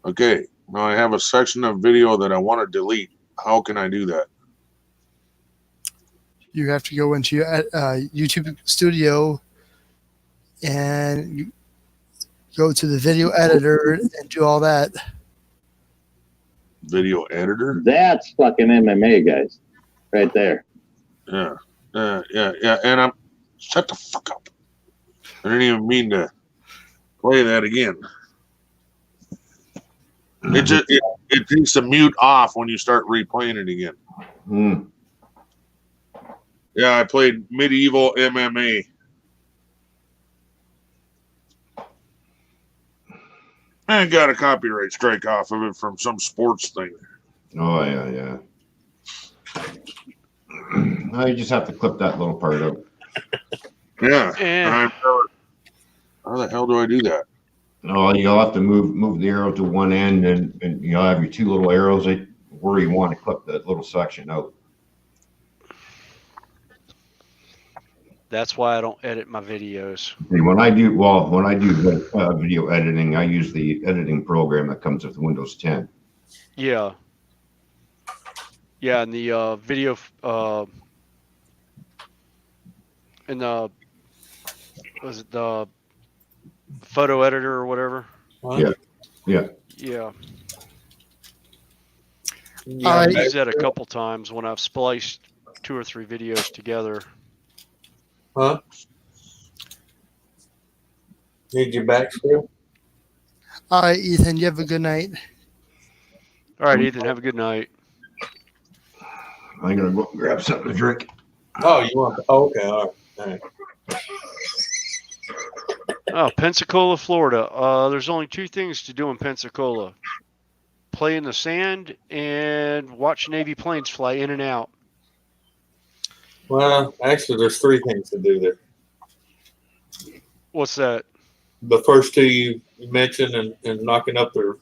Okay, now I have a section of video that I want to delete. How can I do that? You have to go into your YouTube studio and go to the video editor and do all that. Video editor? That's fucking MMA, guys. Right there. Yeah. Yeah. And shut the fuck up. I didn't even mean to play that again. It takes the mute off when you start replaying it again. Mm. Yeah, I played medieval MMA. I got a copyright strike off of it from some sports thing. Oh, yeah. No, you just have to clip that little part out. Yeah. And How the hell do I do that? No, you'll have to move the arrow to one end, and you'll have your two little arrows where you want to clip that little section out. that's why I don't edit my videos. And when I do video editing, I use the editing program that comes with Windows 10. Yeah. Yeah, and the video and the was it the photo editor or whatever? Yeah. Yeah. All I've right. used that a couple times when I've spliced 2 or 3 videos together. Huh? Need your back still? All right, Ethan, you have a good night. All right, Ethan, have a good night. I'm gonna go grab something to drink. Oh, you want? Okay, all right. Oh, Pensacola, Florida. There's only 2 things to do in Pensacola: play in the sand and watch Navy planes fly in and out. Well, actually, there's 3 things to do there. What's that? The first 2 you mentioned and knocking up their.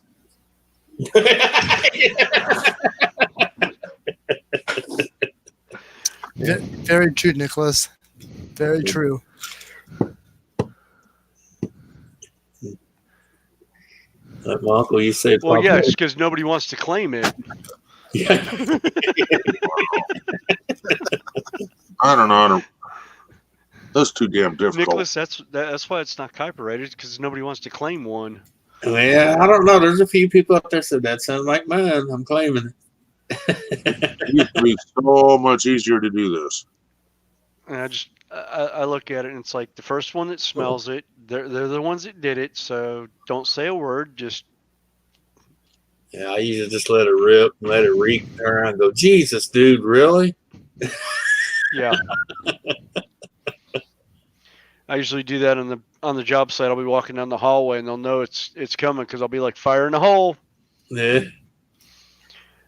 Very true, Nicholas. Very true. My uncle, you say. Well, yeah, it's because nobody wants to claim it. Yeah. I don't know. That's too damn difficult. Nicholas, that's why it's not copyrighted, because nobody wants to claim one. Yeah, I don't know. There's a few people out there said that sounds like mine. I'm claiming it. It used to be so much easier to do this. And I look at it and it's like the first one that smells it, they're the ones that did it, so don't say a word, just Yeah, I usually just let it rip and let it reek, turn around and go, Jesus, dude, really? yeah. I usually do that on the job site. I'll be walking down the hallway and they'll know it's coming because I'll be like, fire in the hole. Yeah.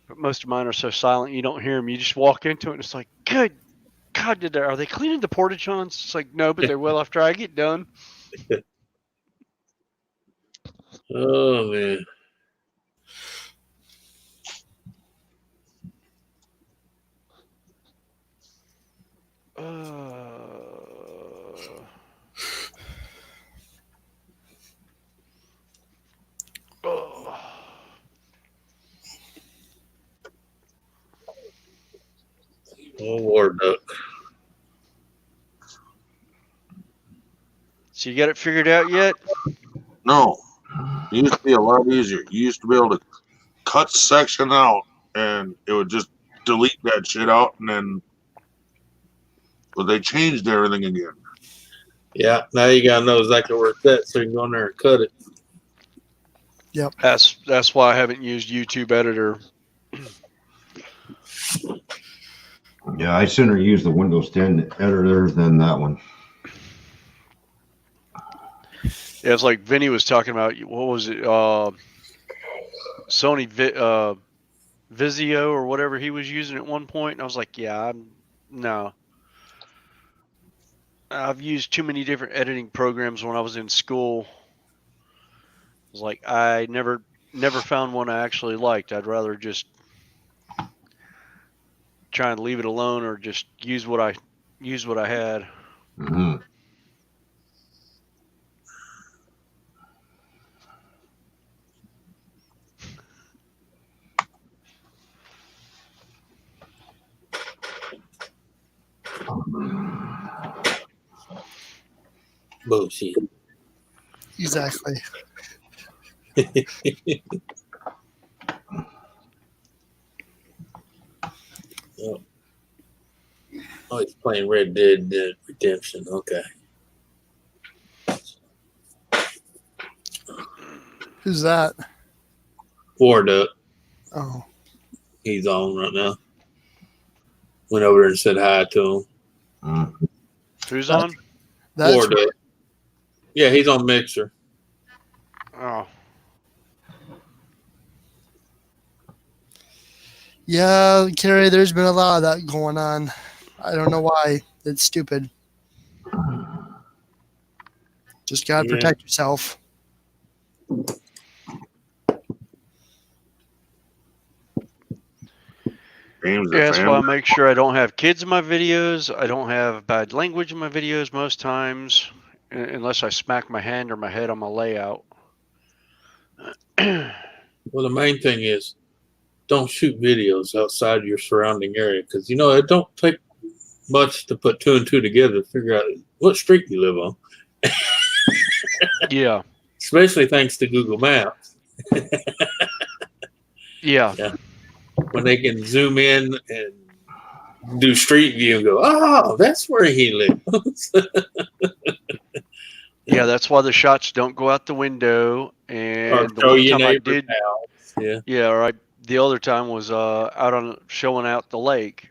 But most of mine are so silent you don't hear them. You just walk into it and it's like, good God, are they cleaning the porta-johns? It's like, no, but they will after I get done. Oh, man. Oh, war duck. So you got it figured out yet? No. It used to be a lot easier. You used to be able to cut section out and it would just delete that shit out and then but they changed everything again. Yeah, now you gotta know exactly where it's at so you can go in there and cut it. Yep. That's why I haven't used YouTube Editor. Yeah, I sooner use the Windows 10 editor than that one. Yeah, it's like Vinny was talking about. What was it? Sony Vizio or whatever he was using at one point. And I was like, yeah, no. I've used too many different editing programs when I was in school. I was like, I never found one I actually liked. I'd rather just try and leave it alone or just use what I had. Mm-hmm. Bullshit. Exactly. Oh, he's playing Red Dead Redemption. Okay. Who's that? War Duck. Oh, He's on right now. Went over there and said hi to him. Who's on? that's War Duck. Yeah, he's on Mixer. Oh, yeah, Kerry. There's been a lot of that going on. I don't know why. It's stupid. Just gotta Yeah. protect yourself. Games yeah, are that's why I family. make sure I don't have kids in my videos. I don't have bad language in my videos most times, unless I smack my hand or my head on my layout. Well, the main thing is don't shoot videos outside your surrounding area because, you know, it don't take much to put 2 and 2 together to figure out what street you live on. Yeah. Especially thanks to Google Maps. Yeah. When they can zoom in and do street view and go, oh, that's where he lives. Yeah, that's why the shots don't go out the window. Or And the show one your time I neighbor's did, house. Yeah. or the other time was out on showing out the lake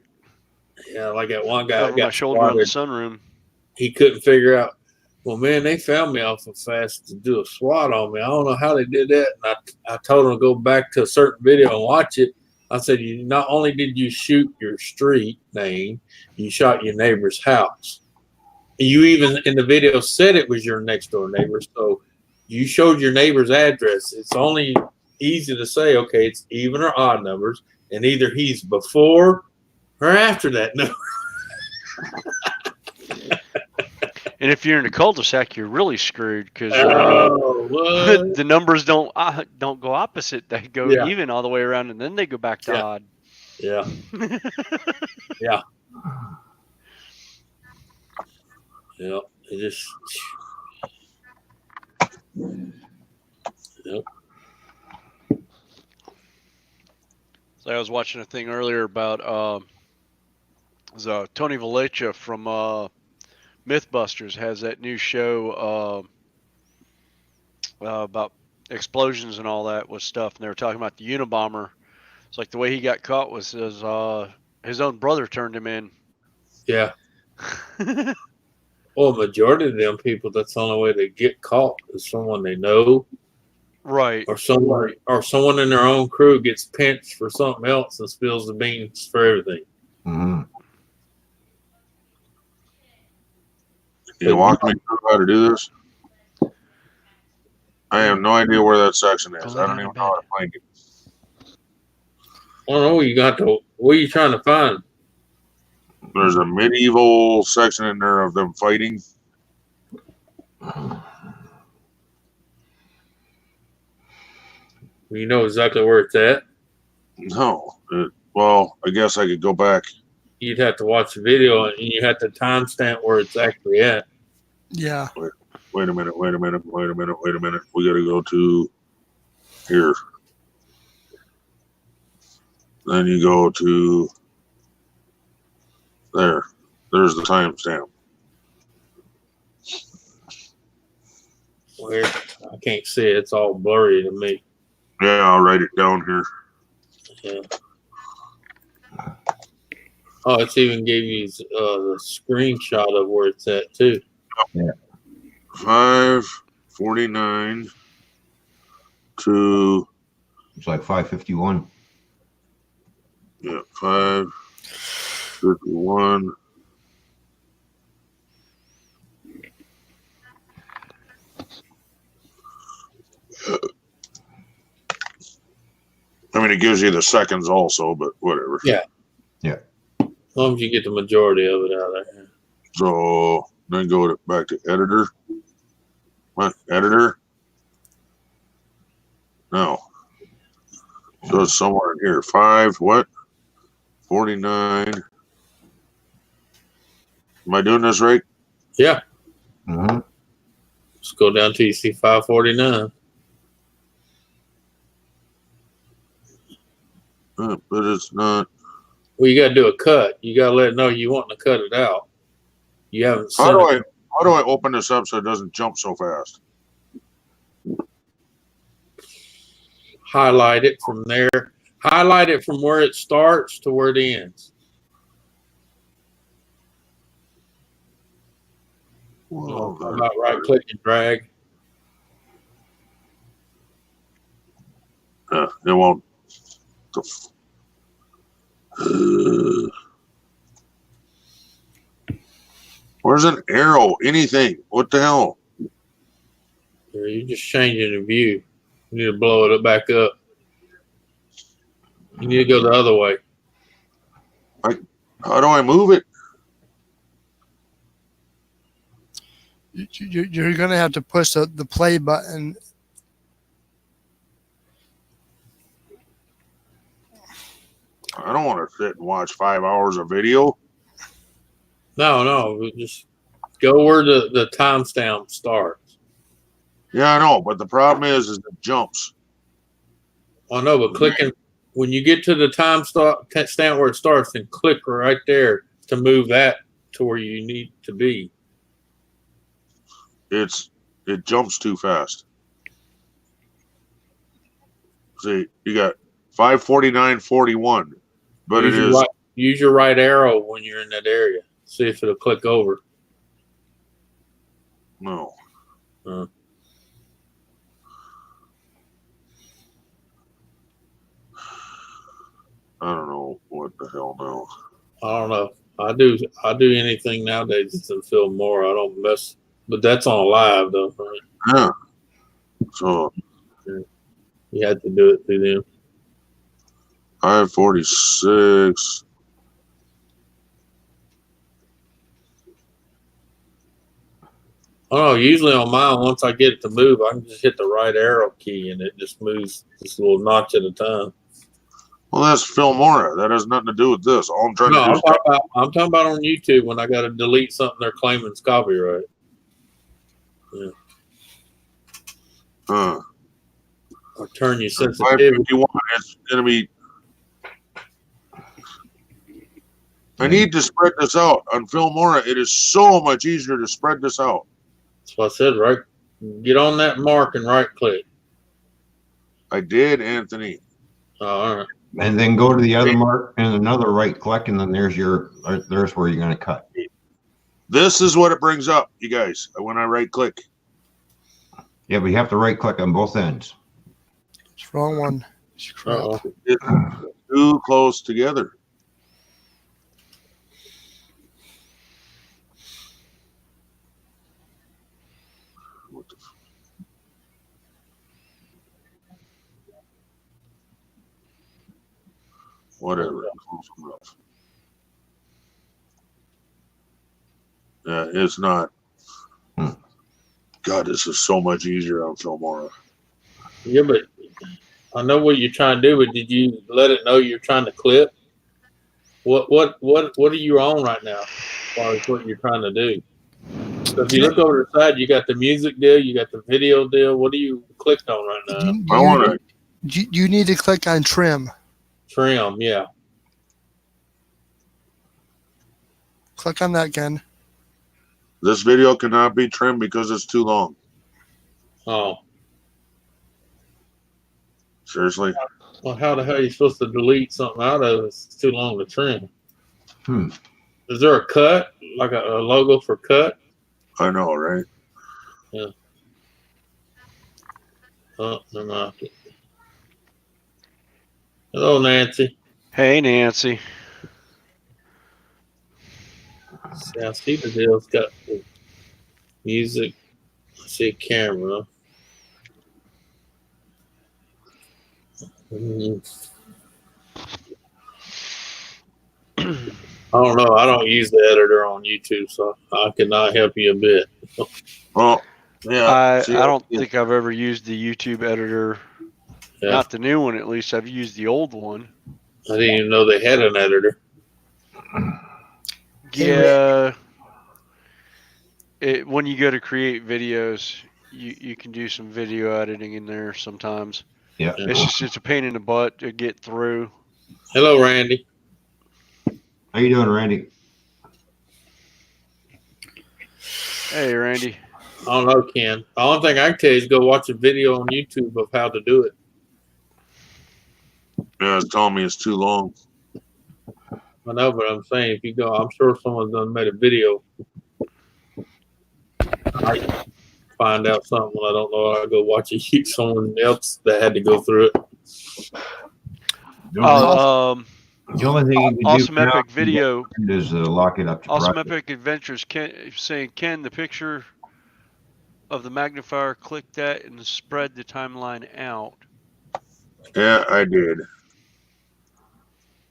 Yeah, like that one guy over my got shoulder on the spotted. sunroom. He couldn't figure out, well, man, they found me awful fast to do a SWAT on me. I don't know how they did that. And I told him to go back to a certain video and watch it. I said, you not only did you shoot your street name, you shot your neighbor's house. You even in the video said it was your next door neighbor. So you showed your neighbor's address. It's only easy to say, okay, it's even or odd numbers. And either he's before or after that number. And if you're in a cul-de-sac, you're really screwed because what? the numbers don't go opposite. They go Yeah. even all the way around, and then they go back to Yeah. odd. Yeah. Yeah. Yeah. It just. Yep. So I was watching a thing earlier about Tony Valecha from Mythbusters has that new show about explosions and all that with stuff, and they were talking about the Unabomber. It's like the way he got caught was his own brother turned him in. Yeah. Well, majority of them people, that's the only way they get caught is someone they know, Right. or someone in their own crew gets pinched for something else and spills the beans for everything. Mm-hmm. Can you walk me through how to do this? I have no idea where that section is. I don't even know how to find it. I don't know. You got to. What are you trying to find? There's a medieval section in there of them fighting. You know exactly where it's at. No. Well, I guess I could go back. You'd have to watch the video and you have to timestamp where it's actually at. Yeah. Wait a minute. We got to go to here. Then you go to there. There's the timestamp. Where I can't see it. It's all blurry to me. Yeah, I'll write it down here. Yeah. Oh, it's even gave you the screenshot of where it's at too. Yeah. 5:49 to It's like 5:51. yeah 5:51. I mean, it gives you the seconds also, but whatever. Yeah. Yeah. As long as you get the majority of it out of there. So then go back to editor. What? Editor? No. So it's somewhere in here. 5:49. Am I doing this right? Yeah. Mm-hmm. Let's go down to you see 549. But it's not. Well, you got to do a cut. You got to let it know you want to cut it out. You haven't How sent do it. I open this up so it doesn't jump so fast? Highlight it from there. Highlight it from where it starts to where it ends. Well, About right click and drag. it won't. Where's an arrow? Anything? What the hell? You're just changing the view. You need to blow it back up. You need to go the other way. How do I move it? You're going to have to push the play button. I don't want to sit and watch 5 hours of video. No. Just go where the timestamp starts. Yeah, I know, but the problem is it jumps. I know, but clicking when you get to the timestamp where it starts, then click right there to move that to where you need to be. It jumps too fast. See, you got 549.41, but use your right arrow when you're in that area. See if it'll click over. No. I don't know what the hell now. I don't know. I do anything nowadays that's in film more. I don't mess, but that's on live though, right? Yeah. So you had to do it through them. 546. Oh, usually on mine, once I get it to move, I can just hit the right arrow key and it just moves just a little notch at a time. Well, that's Filmora. That has nothing to do with this. All I'm trying to do I'm talking about on YouTube when I got to delete something they're claiming is copyright. Yeah. Or turn your sensitivity. 551. It's going to be. I need to spread this out on Filmora. It is so much easier to spread this out. That's what I said, right? Get on that mark and right click. I did, Anthony. Oh, all right. And then go to the other mark and another right click, and then there's where you're going to cut. This is what it brings up, you guys, when I right click. Yeah, but you have to right click on both ends. It's the wrong one. It's too close together. Whatever. Yeah, it's not. God, this is so much easier on Filmora. Yeah, but I know what you're trying to do, but did you let it know you're trying to clip? What are you on right now as far as what you're trying to do? So if you look over the side, you got the music deal, you got the video deal. What are you clicked on right now? You need to click on trim. Trim, yeah. Click on that again. This video cannot be trimmed because it's too long. Oh. Seriously? Well, how the hell are you supposed to delete something out of it? It's too long to trim. Is there a cut, like a logo for cut? I know, right? Yeah. Oh, never mind. Hello, Nancy. Hey, Nancy. See, I see the deal's got the music. I see a camera. I don't know. I don't use the editor on YouTube, so I cannot help you a bit. Well, yeah. I don't think I've ever used the YouTube editor. Yeah. Not the new one, at least. I've used the old one. I didn't even know they had an editor. Yeah. When you go to create videos, you can do some video editing in there sometimes. Yeah. It's a pain in the butt to get through. Hello, Randy. How you doing, Randy? Hey, Randy. I don't know, Ken. The only thing I can tell you is go watch a video on YouTube of how to do it. Yeah, it's telling me it's too long. I know, but I'm saying if you go, I'm sure someone's done made a video. I find out something I don't know. I go watch someone else that had to go through it. The only thing you can Awesome do for now Epic Video is lock it up to Awesome private. Epic Adventures saying, Ken, the picture of the magnifier, click that and spread the timeline out. Yeah, I did.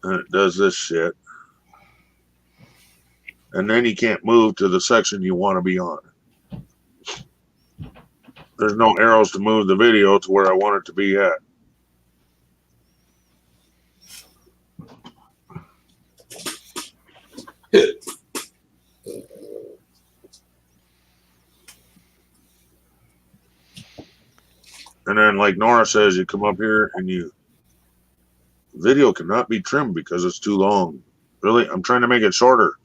And it does this shit. And then you can't move to the section you want to be on. There's no arrows to move the video to where I want it to be at. And then, like N.O.R.A says, you come up here and video cannot be trimmed because it's too long. Really? I'm trying to make it shorter.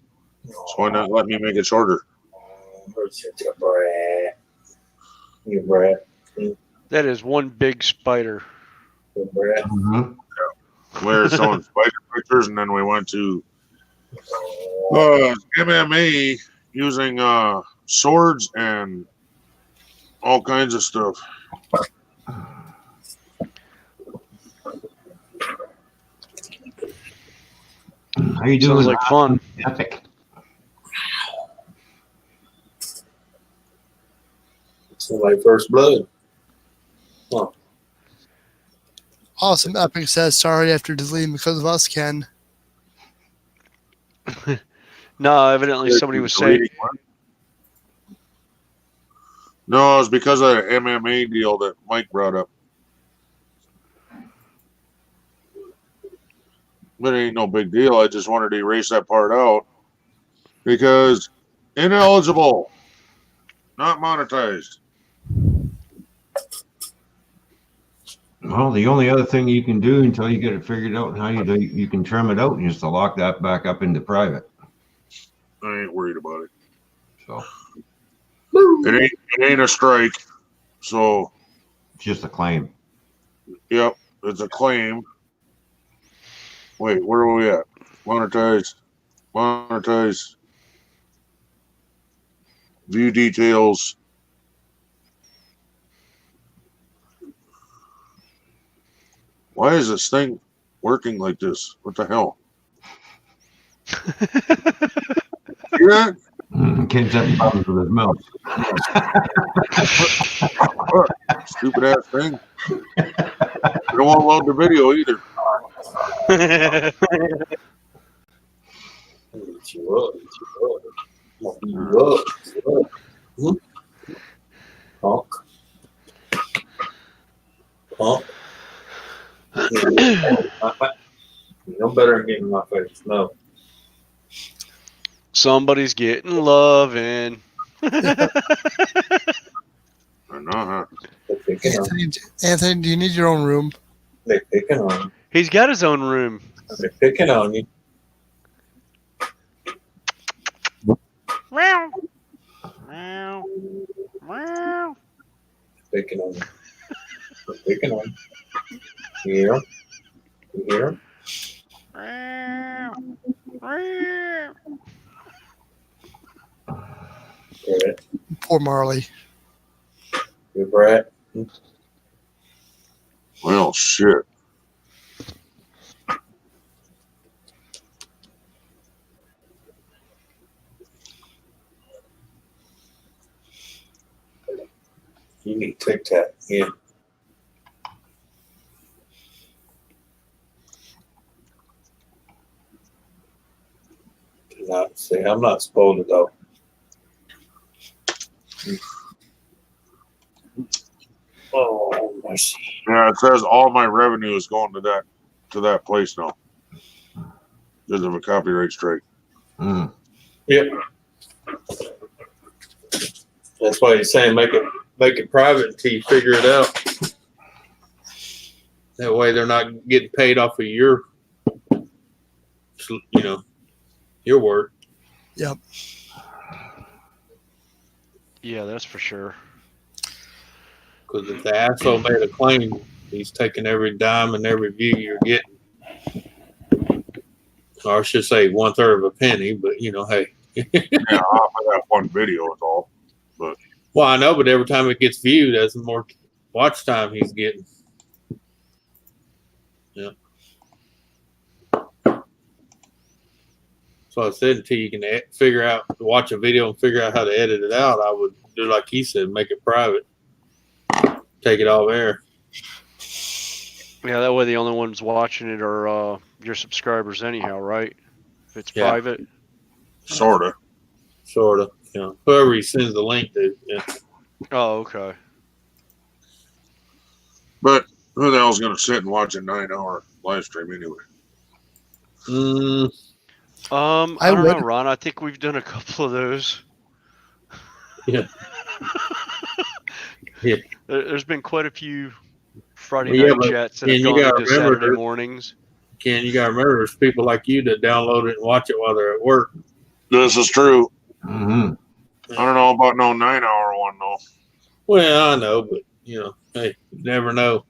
So why not let me make it shorter? That is one big spider. Mm-hmm. We were showing spider pictures, and then we went to MMA using swords and all kinds of stuff. How you doing? Sounds like fun. Epic. It's like First Blood. Huh. Awesome Epic says sorry after deleting because of us, Ken. No, evidently somebody was saying. No, it's because of the MMA deal that Mike brought up. But it ain't no big deal. I just wanted to erase that part out because ineligible, not monetized. Well, the only other thing you can do until you get it figured out and how you can trim it out and just to lock that back up into private. I ain't worried about it. So it ain't a strike. So it's just a claim. Yep, it's a claim. Wait, where are we at? Monetize. View details. Why is this thing working like this? What the hell? Hear that? Ken's having problems with his mouse. Stupid ass thing. I don't want to load the video either. Honk. No better than getting my face. No. Somebody's getting loving. Anthony, do you need your own room? They're picking on you. He's got his own room. They're picking on you. Meow. Meow. Meow. Picking on you. They're picking on you. You hear them? You hear them? Meow. Meow. Brett. Poor Marley. Good, Brett. Well, shit. You need Tic Tac. Yeah. Not see. I'm not spoiled though. Oh, mercy. Yeah, it says all my revenue is going to that place now. Because of a copyright strike. Mm. Yep. That's why he's saying make it make it private until you figure it out. That way they're not getting paid off of your, your work. Yep. Yeah, that's for sure. Because if the asshole made a claim, he's taking every dime and every view you're getting. Or I should say 1/3 of a penny, but hey. Yeah, off of that one video is all. But Well, I know, but every time it gets viewed, that's more watch time he's getting. Yeah. So I said, until you can watch a video and figure out how to edit it out, I would do like he said, make it private. Take it off air. Yeah, that way the only ones watching it are your subscribers anyhow, right? If it's Yeah. private. sorta. Whoever he sends the link to. Yeah. Oh, okay. But who the hell's gonna sit and watch a 9-hour live stream anyway? I don't know, Ron. I think we've done a couple of those. Yeah. Yeah. There's been quite a few Friday Well, yeah, night but chats that Ken, have you gone gotta into remember Saturday that- mornings. Ken, you gotta remember, there's people like you that download it and watch it while they're at work. This is true. Mm-hmm. I don't know about no 9-hour one though. Well, I know, but hey, you never know.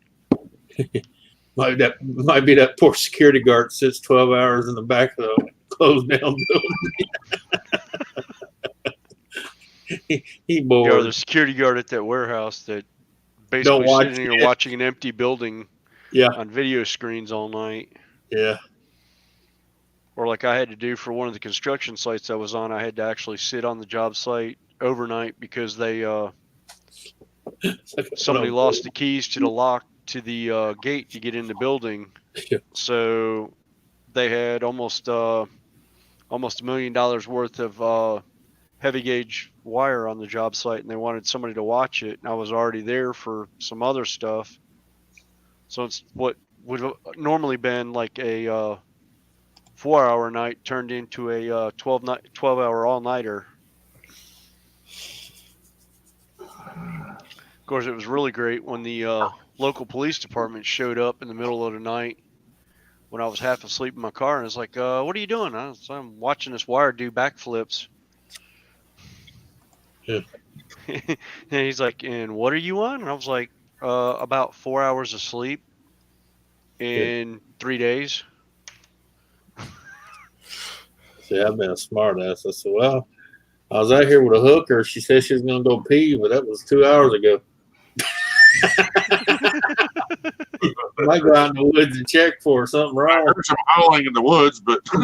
might be that poor security guard sits 12 hours in the back of the closed down building. he bored. Or the security guard at that warehouse that basically sitting here watching an empty building on video screens all night. Yeah. Or like I had to do for one of the construction sites I was on, I had to actually sit on the job site overnight because they somebody lost the keys to the lock to the gate to get in the building. Yeah. So they had almost $1 million worth of heavy gauge wire on the job site, and they wanted somebody to watch it, and I was already there for some other stuff. So it's what would have normally been like a 4-hour night turned into a 12-hour all-nighter. Of course, it was really great when the local police department showed up in the middle of the night when I was half asleep in my car, and it's like, what are you doing? I'm watching this wire do backflips. Yeah. And he's like, and what are you on? And I was like, about 4 hours of sleep in 3 days. See, I've been a smart ass. I said, well, I was out here with a hooker. She said she was going to go pee, but that was 2 hours ago. I might go out in the woods and check for something I wrong. heard some howling in the woods, but I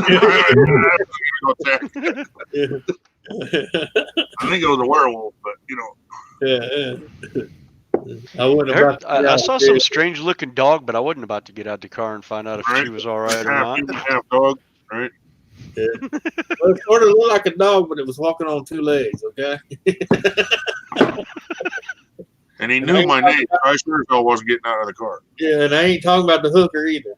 think it was a werewolf, but Yeah. I wouldn't have. I saw some strange looking dog, but I wasn't about to get out the car and find out if Right. she was all right or half not. human, half dog, right? Yeah. Well, it sort of looked like a dog, but it was walking on 2 legs. Okay. And he knew my name. So I sure as hell wasn't getting out of the car. Yeah, and I ain't talking about the hooker either.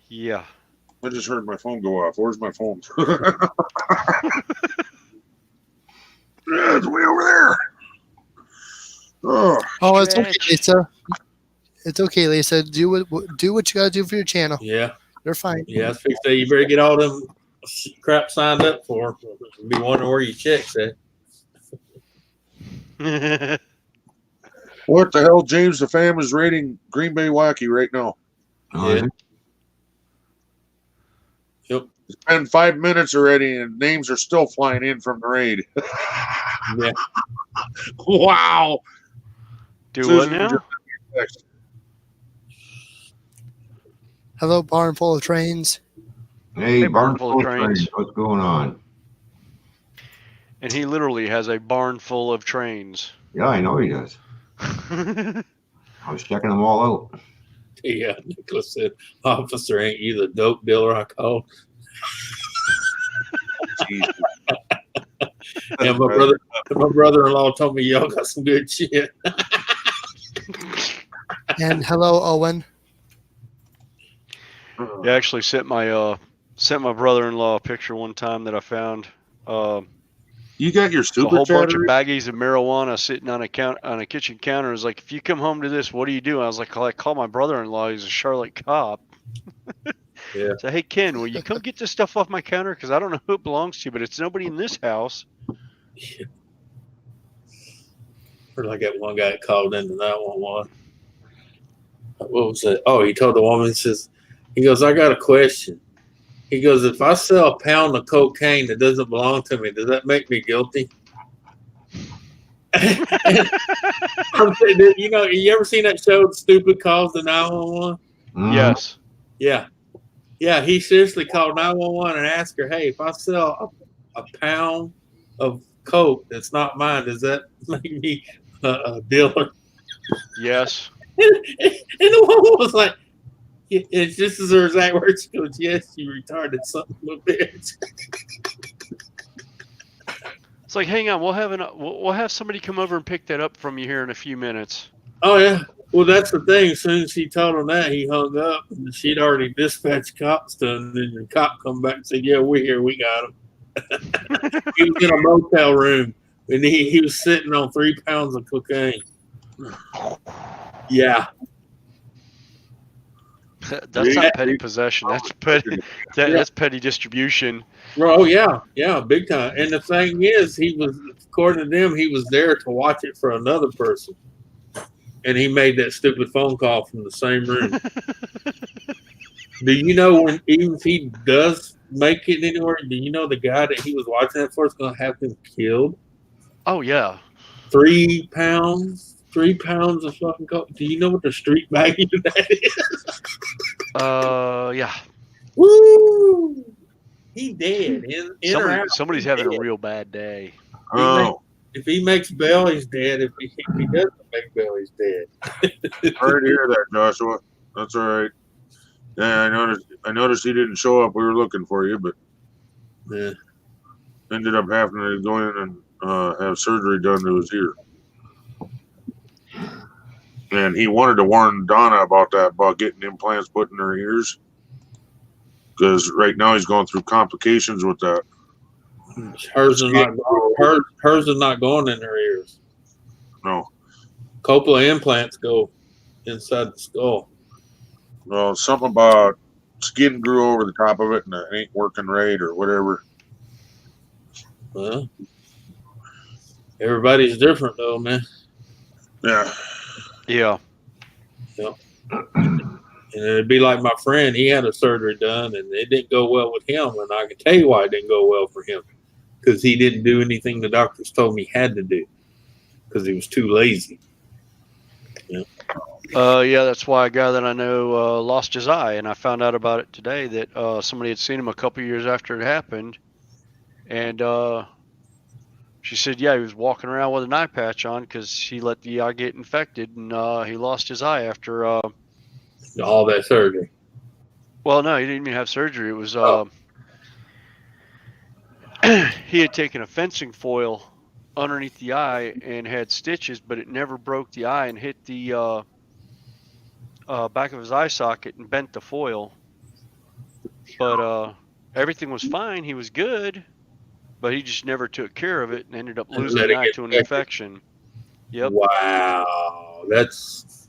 Yeah. I just heard my phone go off. Where's my phone? Yeah, it's way over there. Oh, It's okay, Lisa. It's okay, Lisa. Do what you gotta do for your channel. Yeah. They're fine. Yeah, I was fixing to say you better get all them crap signed up for. Be wondering where your checks at. what the hell? James the Fam is rating Green Bay Wacky right now. Yeah. Yep. It's been 5 minutes already, and names are still flying in from the raid. Yeah. Wow. Do Susan what now? just texted. Hello, barn full of trains. Hey, barn barn full of full of trains. trains. What's going on? And he literally has a barn full of trains. Yeah, I know he does. I was checking them all out. Yeah, Nicholas said, "Officer, ain't you the dope dealer I called?" Jesus. And my brother-in-law told me y'all got some good shit. And hello, Owen. I actually sent my Sent my brother-in-law a picture one time that I found. You got your A super whole bunch chatter? of baggies of marijuana sitting on a kitchen counter. It was like, if you come home to this, what do you do? I was like, I call my brother-in-law. He's a Charlotte cop. Yeah. So, hey Ken, will you come get this stuff off my counter? Because I don't know who it belongs to, but it's nobody in this house. Or like that one guy that called into 911. What was it? Oh, he told the woman, he goes, I got a question. He goes, if I sell a pound of cocaine that doesn't belong to me, does that make me guilty? And I'm saying, you ever seen that show, Stupid Calls to 911? Yes. Yeah. Yeah, he seriously called 911 and asked her, hey, if I sell a pound of coke that's not mine, does that make me a dealer? Yes. And the woman was like, it's just as her exact words. She goes, yes, you retarded son of a bitch. It's like, hang on, we'll have somebody come over and pick that up from you here in a few minutes. Oh, yeah. Well, that's the thing. As soon as she told him that, he hung up. And she'd already dispatched cops to him. And then the cop come back and said, yeah, we're here. We got him. He was in a motel room. And he was sitting on 3 pounds of cocaine. Yeah. That's not petty possession. That's petty. That's petty distribution. Oh, yeah, big time. And the thing is, he was, according to them, he was there to watch it for another person. And he made that stupid phone call from the same room. Do you know when, even if he does make it anywhere, do you know the guy that he was watching that for is going to have him killed? Oh, yeah. 3 pounds? 3 pounds of fucking coke. Do you know what the street value of that is? Yeah. Woo! He dead. Somebody's having a real bad day. Oh, If he makes bail, he's dead. If he doesn't make bail, he's dead. sorry to hear that, Joshua. That's all right. Yeah, I noticed he didn't show up. We were looking for you, but Yeah. ended up having to go in and have surgery done to his ear. And he wanted to warn Donna about getting implants put in her ears, because right now he's going through complications with that. Hers is not going in her ears. No, Coppola implants go inside the skull. well, something about skin grew over the top of it and it ain't working right or whatever. Well, everybody's different though, man. Yeah. Yeah. And it'd be like my friend, he had a surgery done and it didn't go well with him. And I can tell you why it didn't go well for him. Because he didn't do anything the doctors told me he had to do. Because he was too lazy. Yeah, that's why a guy that I know lost his eye, and I found out about it today that somebody had seen him a couple years after it happened, and she said, yeah, he was walking around with an eye patch on because he let the eye get infected, and he lost his eye after all that surgery. Well, no, he didn't even have surgery. It was he had taken a fencing foil underneath the eye and had stitches, but it never broke the eye and hit the back of his eye socket and bent the foil. But everything was fine. He was good, but he just never took care of it and ended up losing the eye to an infection. Yep. Wow, that's.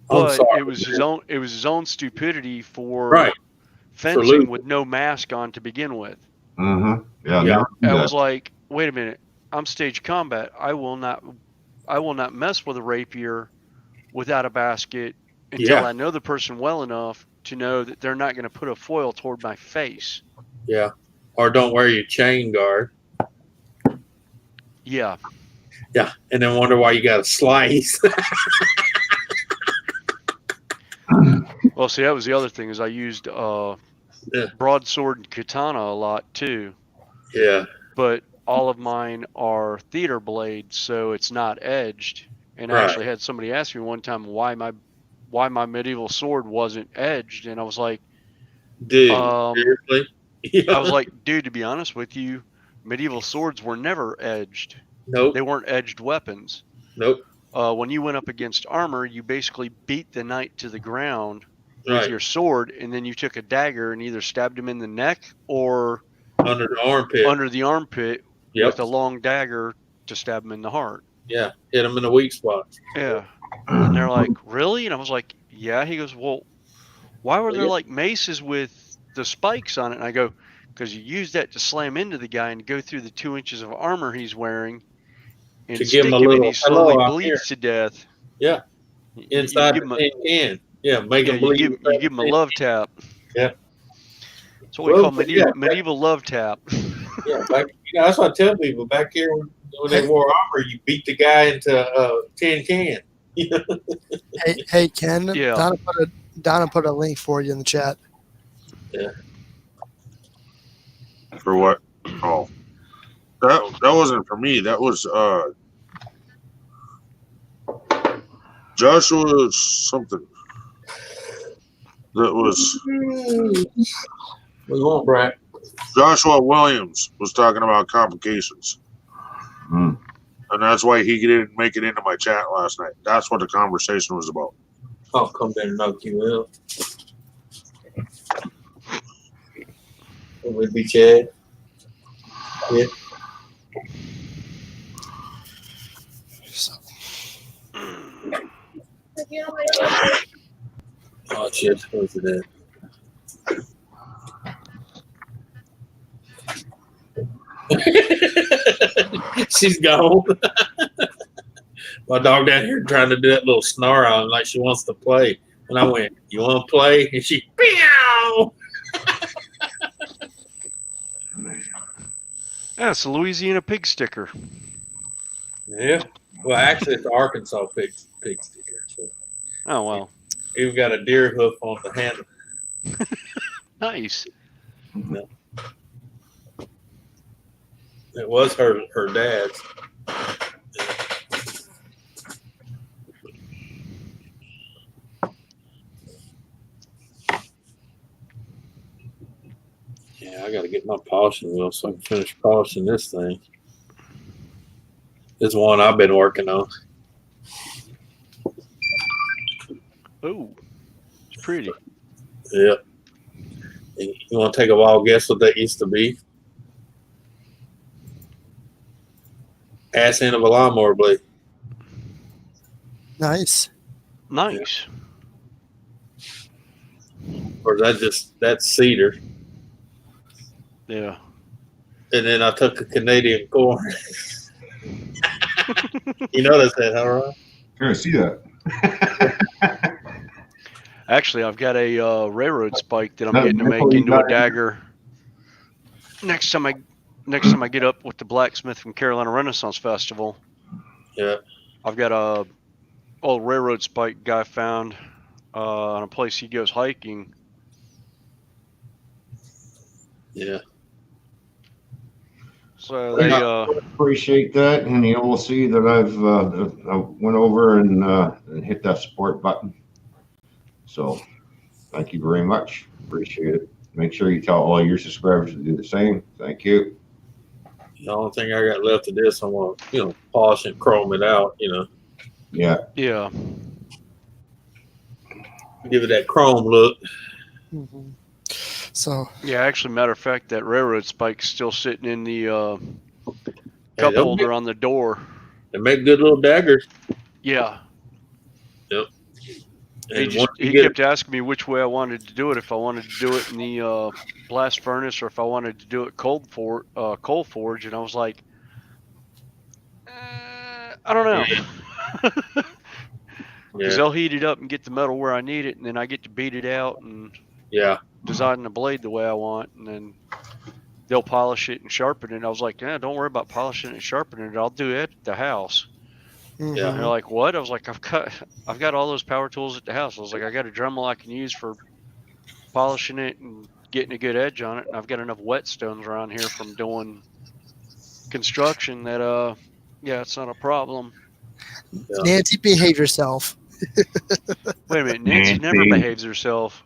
But it was his own. It was his own stupidity for fencing with no mask on to begin with. Mm-hmm. Yeah. I was like, wait a minute. I'm stage combat. I will not mess with a rapier without a basket until I know the person well enough to know that they're not going to put a foil toward my face. Yeah. Or don't wear your chain guard. Yeah. Yeah. And then wonder why you got a slice. Well, see, that was the other thing is I used broadsword and katana a lot too. Yeah. But all of mine are theater blades, so it's not edged. And I actually had somebody ask me one time why my medieval sword wasn't edged, and I was like, dude, seriously? I was like, dude, to be honest with you, medieval swords were never edged. Nope. They weren't edged weapons. Nope. When you went up against armor, you basically beat the knight to the ground with your sword, and then you took a dagger and either stabbed him in the neck or under the armpit. Under the armpit with a long dagger to stab him in the heart. Yeah, hit him in the weak spot. Yeah. And they're like, really? And I was like, yeah. He goes, well, why were there like maces with the spikes on it? And I go, because you use that to slam into the guy and go through the 2 inches of armor he's wearing and to stick give him a him, little, and he slowly hello, bleeds to death. Yeah. Inside the tin can. Yeah, make him bleed. You give him a love tap. Yeah. That's what we call medieval love tap. Yeah, that's what I tell people. Back here when they wore armor, you beat the guy into a tin can. Hey, Ken. Yeah. Donna put a link for you in the chat. Yeah. For what? Oh, that wasn't for me. That was Joshua something. That was. We want Brad. Joshua Williams was talking about complications. Mm. And that's why he didn't make it into my chat last night. That's what the conversation was about. I'll come there and knock you out. It would be Chad. Yeah. Oh, shit. What's it at? She's gone. My dog down here trying to do that little snarl on like she wants to play. And I went, you want to play? And she, meow. That's a Louisiana pig sticker. Yeah. Well, actually, it's Arkansas pig sticker. So. Oh, well. Even got a deer hoof on the handle. Nice. No. It was her dad's. Yeah, I got to get my polishing wheel so I can finish polishing this thing. This one I've been working on. Oh, it's pretty. Yeah. You want to take a wild guess what that used to be? Ass end of a lawnmower blade. Nice. Nice. Or that's cedar. Yeah. And then I took a Canadian corn. You noticed that, huh, Ron? I see that. Actually, I've got a railroad spike that I'm getting to make into a dagger. Next time I get up with the blacksmith from Carolina Renaissance Festival. Yeah. I've got a old railroad spike guy found on a place he goes hiking. Yeah. So they appreciate that, and we'll see that I went over and hit that support button. So, thank you very much. Appreciate it. Make sure you tell all your subscribers to do the same. Thank you. The only thing I got left of this, I want to, polish and chrome it out. Yeah. Yeah. Give it that chrome look. Mm-hmm. So. Yeah, actually, matter of fact, that railroad spike's still sitting in the cup holder on the door. They make good little daggers. Yeah. Yep. He kept asking me which way I wanted to do it. If I wanted to do it in the blast furnace or if I wanted to do it coal forge, and I was like, I don't know. Because they'll heat it up and get the metal where I need it, and then I get to beat it out and design the blade the way I want, and then they'll polish it and sharpen it. I was like, don't worry about polishing it and sharpening it. I'll do it at the house. Mm-hmm. Yeah, and they're like, what? I was like, I've got all those power tools at the house. I was like, I got a Dremel I can use for polishing it and getting a good edge on it, and I've got enough whetstones around here from doing construction that it's not a problem. Yeah. Nancy, behave yourself. Wait a minute, Nancy never behaves herself.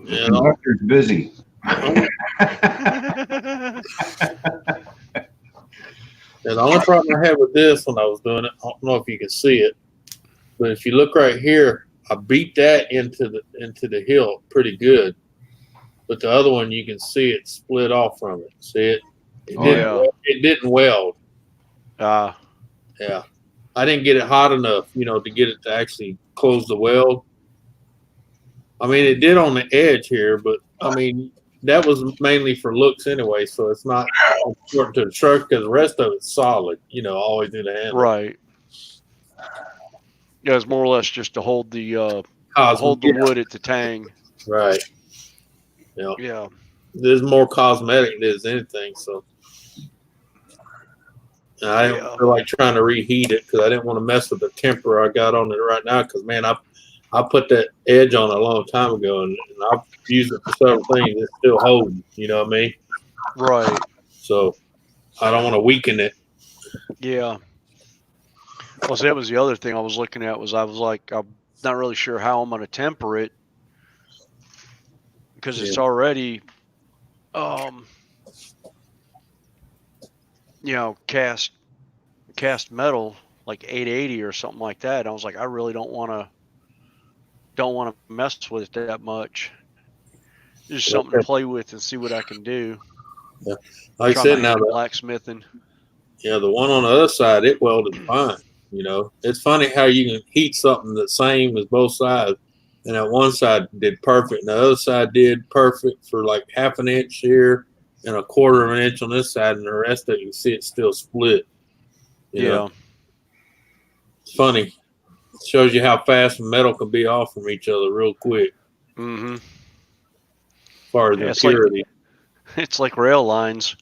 The doctor's busy. And the only problem I had with this when I was doing it, I don't know if you can see it, but if you look right here, I beat that into the hill pretty good. But the other one, you can see it split off from it. See it? It didn't weld. Yeah. I didn't get it hot enough, to get it to actually close the weld. I mean, it did on the edge here, but I mean, that was mainly for looks anyway, so it's not important to the truck because the rest of it's solid, always do the handle. Right. Yeah, it's more or less just to hold the wood at the tang. Right. Yeah. There's more cosmetic than there's anything, so. And I didn't feel like trying to reheat it because I didn't want to mess with the temper I got on it right now because, man, I put that edge on a long time ago, and I've used it for several things. It's still holding, you know what I mean? Right. So I don't want to weaken it. Yeah. Well, see, that was the other thing I was looking at was I was like, I'm not really sure how I'm going to temper it because it's already, cast metal like 880 or something like that. And I was like, I really don't want to mess with it that much. Just something to play with and see what I can do. Yeah. Like I said, now blacksmithing. Yeah, the one on the other side, it welded fine. It's funny how you can heat something the same as both sides, and that one side did perfect, and the other side did perfect for like half an inch here and a quarter of an inch on this side, and the rest of it, you can see it's still split. You know? It's funny. It shows you how fast metal can be off from each other real quick. Mm-hmm. As far as purity. It's like rail lines.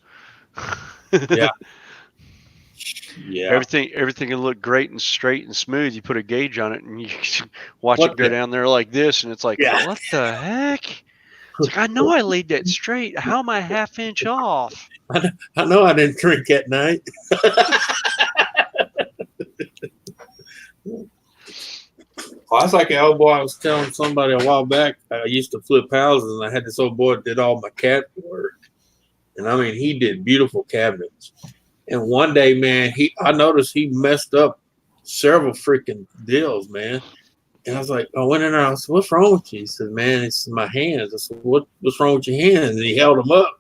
Yeah. Everything can look great and straight and smooth. You put a gauge on it and you watch it go down there like this, and it's like, what the heck? It's like, I know I laid that straight. How am I ½ inch off? I know I didn't drink that night. Well, that's like an old boy I was telling somebody a while back. I used to flip houses, and I had this old boy that did all my cabinet work. And I mean, he did beautiful cabinets. And one day, man, I noticed he messed up several freaking deals, man. And I was like, I went in there, I said, what's wrong with you? He said, man, it's my hands. I said, what's wrong with your hands? And he held them up.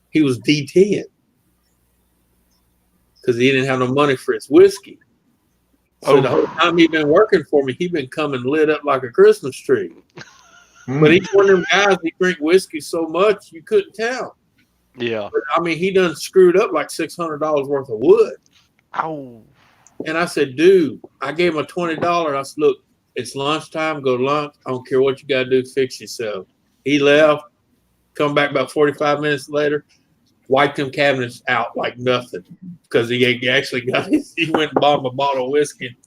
He was DTing because he didn't have no money for his whiskey. So the whole time he'd been working for me, he'd been coming lit up like a Christmas tree. But he's one of them guys, he drink whiskey so much, you couldn't tell. Yeah. But, I mean, he done screwed up like $600 worth of wood. Ow. And I said, dude, I gave him a $20. I said, look, it's lunchtime, go to lunch. I don't care what you got to do, fix yourself. He left, come back about 45 minutes later, wiped them cabinets out like nothing because he actually he went and bought him a bottle of whiskey.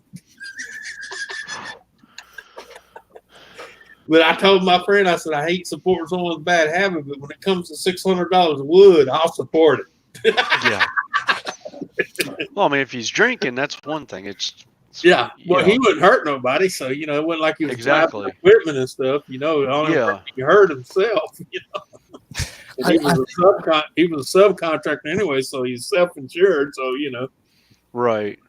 But I told my friend, I said, I hate supporting someone's bad habit, but when it comes to $600 of wood, I'll support it. Yeah. Well, I mean, if he's drinking, that's one thing. Well, he wouldn't hurt nobody, so it wasn't like he was driving equipment and stuff. He hurt himself. And he was a subcontractor anyway, so he's self-insured. So Right.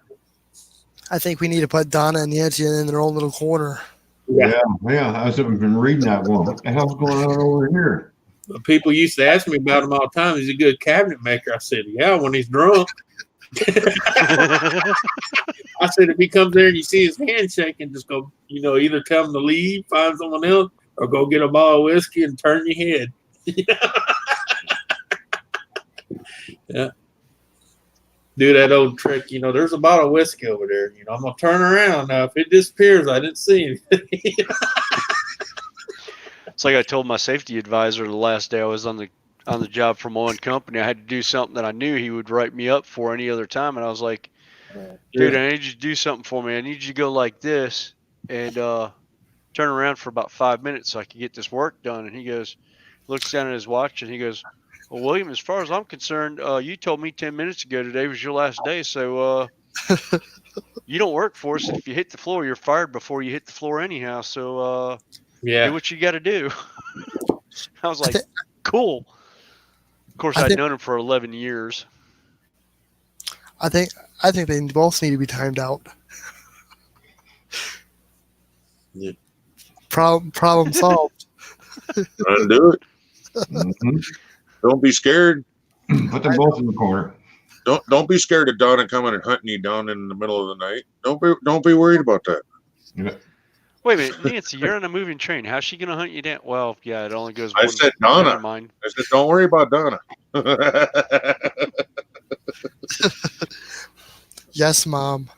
I think we need to put Donna and Nancy in their own little corner. Yeah. I've been reading that one. What the hell's going on over here? People used to ask me about him all the time. He's a good cabinet maker. I said, yeah, when he's drunk. I said, if he comes there and you see his hand shaking, just go, either tell him to leave, find someone else, or go get a bottle of whiskey and turn your head. Yeah. Do that old trick, there's a bottle of whiskey over there. I'm going to turn around. Now, if it disappears, I didn't see anything. It's like I told my safety advisor the last day I was on the job for my own company. I had to do something that I knew he would write me up for any other time. And I was like, dude, I need you to do something for me. I need you to go like this and turn around for about 5 minutes so I can get this work done. And he looks down at his watch and he goes, well, William, as far as I'm concerned, you told me 10 minutes ago today was your last day. So you don't work for us. If you hit the floor, you're fired before you hit the floor anyhow. So do what you got to do. I was like, cool. Of course, I'd known him for 11 years. I think they both need to be timed out. Yeah. Problem solved. Undo it. Mhm. Don't be scared. Put them both in the corner. Don't be scared of Donna coming and hunting you down in the middle of the night. Don't be worried about that. Yeah. Wait a minute, Nancy, you're on a moving train. How's she gonna hunt you down? Well, yeah, it only goes I one. said Donna. Never mind. I said, don't worry about Donna. Yes, Mom.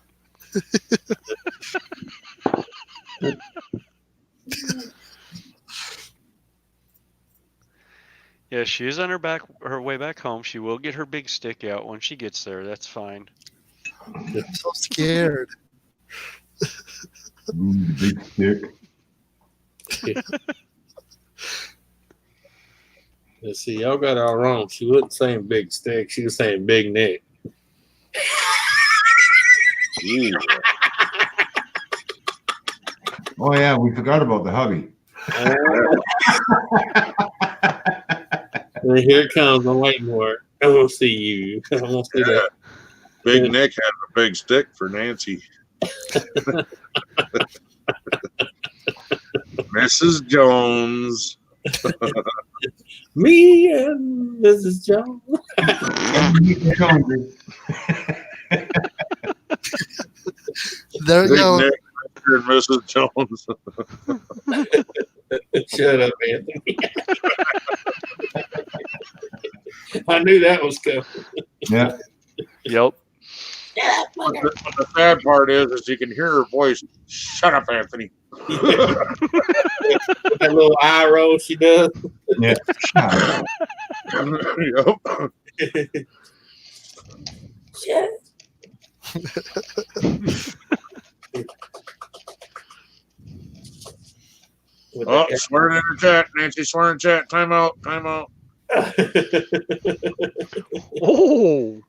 Yeah, she is on her way back home. She will get her big stick out when she gets there. That's fine. I'm so scared. Big stick. Let's see, y'all got it all wrong. She wasn't saying big stick. She was saying big Nick. Oh yeah, we forgot about the hubby. And here it comes. I'm waiting for it. I want to see you. I want to see that. Big Nick had a big stick for Nancy. Mrs. Jones. Me and Mrs. Jones. There you Big go. Nick and Mrs. Jones. Shut up, Anthony. I knew that was coming. Yeah. Yep. But the sad part is you can hear her voice. Shut up, Anthony. That little eye roll she does. Yeah. Yep. With Oh, swearing in her chat. Nancy swearing chat. Time out. Time out. Oh.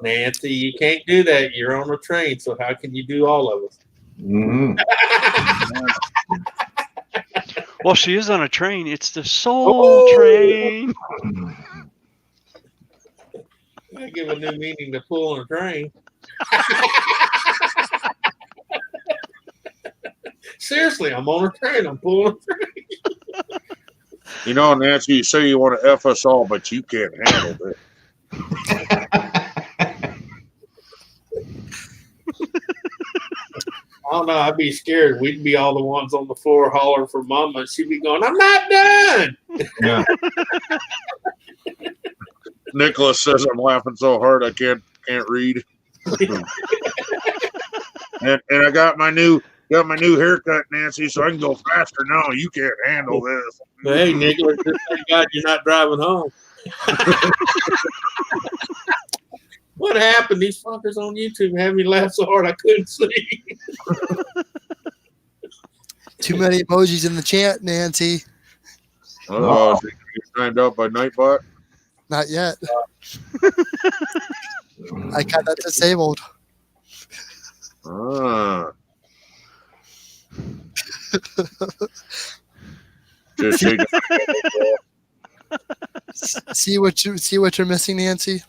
Nancy, you can't do that. You're on a train, so how can you do all of it? Mm-hmm. Well, she is on a train. It's the soul train. I give a new meaning to pull on a train. Seriously, I'm on a train. I'm pulling a train. You know, Nancy, you say you want to F us all, but you can't handle it. I don't know. I'd be scared. We'd be all the ones on the floor hollering for Mama, and she'd be going, "I'm not done." Yeah. Nicholas says I'm laughing so hard I can't read. and I got my new haircut, Nancy, so I can go faster now. You can't handle this. But hey, Nicholas, just thank God you're not driving home. What happened? These fuckers on YouTube had me laugh so hard I couldn't see. Too many emojis in the chat, Nancy. Oh, she get timed out by Nightbot. Not yet. I got that disabled. Ah. Just shake See what you're missing, Nancy.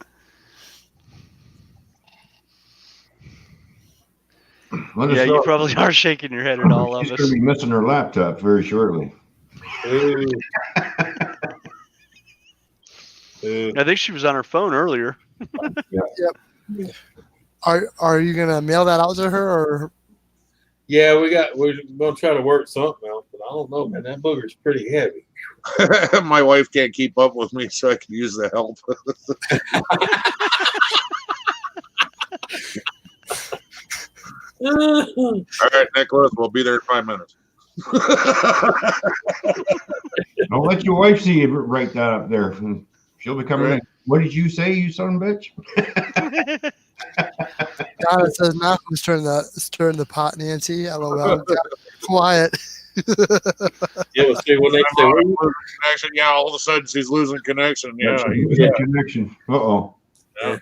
Yeah, you probably are shaking your head at all of She's us. going to be missing her laptop very shortly. Ooh. I think she was on her phone earlier. Yep. Are you gonna mail that out to her, or? Yeah, we're gonna try to work something out, but I don't know, man. That booger's pretty heavy. My wife can't keep up with me, so I can use the help. All right, Nicholas, we'll be there in 5 minutes. Don't let your wife see you write that up there. She'll be coming in. What did you say, you son of a bitch? Donna says, "Now who's turning the pot, Nancy?" LOL. Quiet. Yeah, well, see, when they say, connection, yeah, all of a sudden she's losing connection. Yeah, Connection. Uh-oh. Yeah.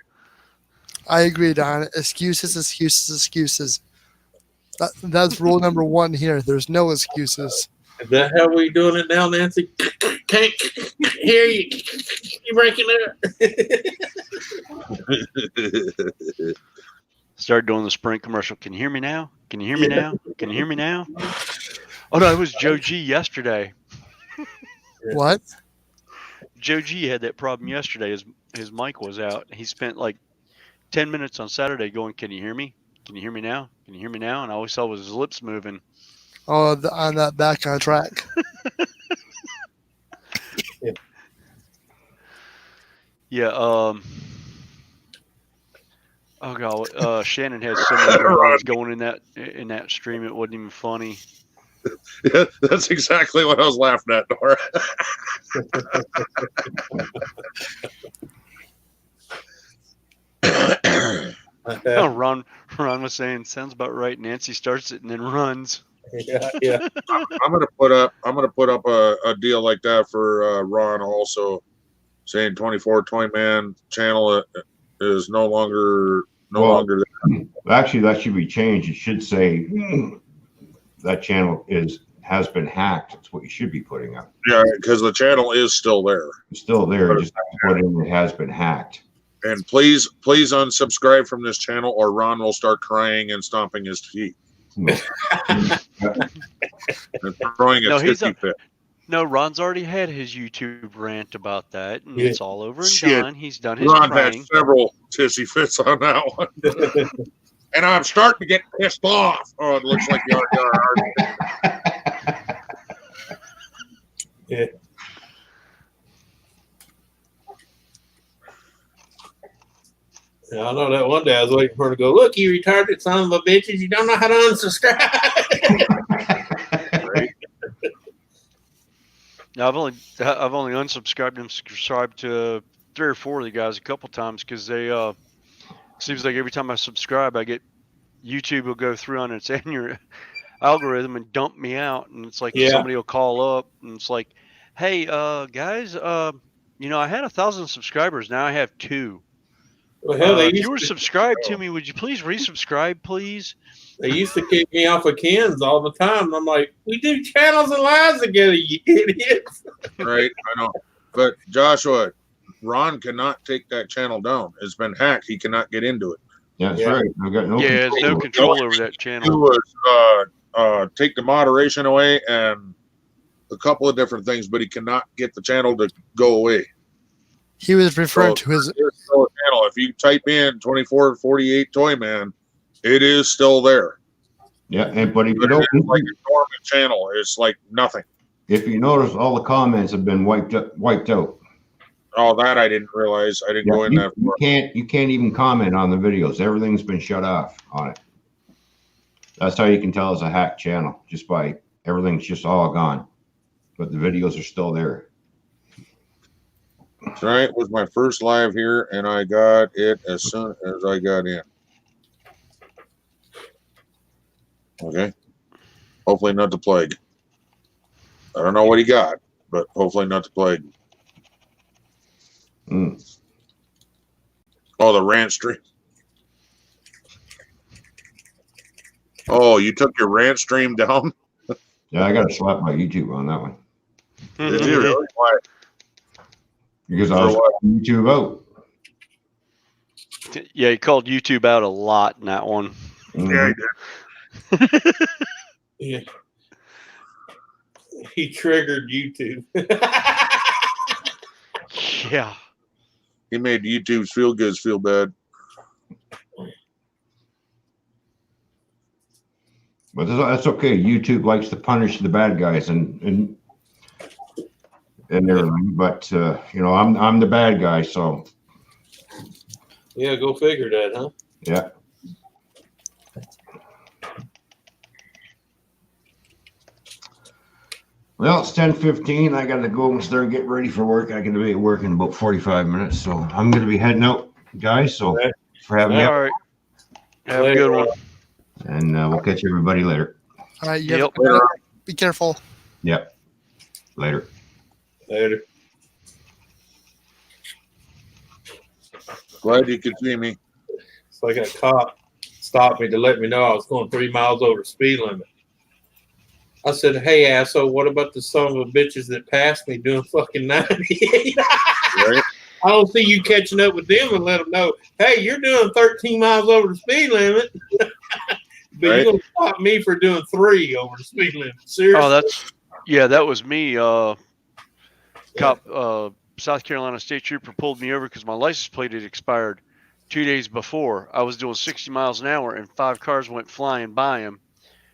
I agree, Donna. Excuses. That's rule number one here. There's no excuses. Is that how we doing it now, Nancy? Can't hear you. You breaking up. Start doing the Sprint commercial. Can you hear me now? Can you hear me now? Can you hear me now? Oh no, it was Joe G yesterday. What? Joe G had that problem yesterday. His mic was out. He spent like 10 minutes on Saturday going, "Can you hear me? Can you hear me now? Can you hear me now?" And all we saw was his lips moving. Oh, on that back on track. Yeah. Oh god. Shannon had so many good ones going in that stream. It wasn't even funny. Yeah, that's exactly what I was laughing at, Nora. Oh, Ron was saying, sounds about right. Nancy starts it and then runs. Yeah. I'm gonna put up a deal like that for Ron also, saying 24 Toy Man channel is no longer there. Actually, that should be changed. It should say that channel has been hacked. That's what you should be putting up. Yeah, because the channel is still there. It's still there. You just have to put in it has been hacked. And please unsubscribe from this channel, or Ron will start crying and stomping his feet. No. And throwing a tissue fit. No, Ron's already had his YouTube rant about that, and it's all over and Shit. done. He's done his Ron crying. had several tissy fits on that one. And I'm starting to get pissed off. Oh, it looks like you are. Yeah. I know that one day I was waiting for her to go, look, you retarded son of a bitches, you don't know how to unsubscribe. Right? Now, I've only unsubscribed and subscribed to 3 or 4 of the guys a couple times because they seems like every time I subscribe, I get YouTube will go through on its algorithm and dump me out, and it's like somebody will call up and it's like, hey, guys, I had 1,000 subscribers, now I have 2. Well, hell, if you were subscribed to me, would you please resubscribe, please? They used to kick me off of Ken's all the time. And I'm like, we do channels and lives together, you idiots. Right, I know. But Joshua, Ron cannot take that channel down. It's been hacked. He cannot get into it. Yeah, that's right. I've got no there's no control over that channel. He was take the moderation away and a couple of different things, but he cannot get the channel to go away. He was referring to his channel. If you type in 2448 Toy Man, it is still there. Yeah, but if you But don't, it is like a dormant channel. It's like nothing. if you notice, all the comments have been wiped out. Oh, that I didn't realize. I didn't go in that far. You can't even comment on the videos. Everything's been shut off on it. That's how you can tell it's a hacked channel, just by everything's just all gone, but the videos are still there. Tonight was my first live here, and I got it as soon as I got in. Okay. Hopefully not the plague. I don't know what he got, but hopefully not the plague. Oh, the rant stream. Oh, you took your rant stream down? Yeah, I got to slap my YouTube on that one. Did you really? Why? Because I was watching YouTube out. Yeah, he called YouTube out a lot in that one. Yeah, he did. Yeah. He triggered YouTube. Yeah. He made YouTube's feel goods feel bad. But that's okay. YouTube likes to punish the bad guys and everything. But I'm the bad guy, so Yeah, go figure that, huh? yeah. Well, it's 10:15. I got to go and start getting ready for work. I got to be at work in about 45 minutes, so I'm going to be heading out, guys. So for having me, All right. Have a good one. and we'll catch everybody later. all right. Yep. Be careful. Yep. Later. Later. Glad you could see me. It's like a cop stopped me to let me know I was going 3 miles over the speed limit. I said, hey, asshole, what about the son of a bitches that passed me doing fucking 98? Right? I don't see you catching up with them and let them know, hey, you're doing 13 miles over the speed limit, but Right. you're going to stop me for doing 3 over the speed limit. Seriously? That was me. South Carolina State Trooper pulled me over because my license plate had expired 2 days before. I was doing 60 miles an hour, and 5 cars went flying by him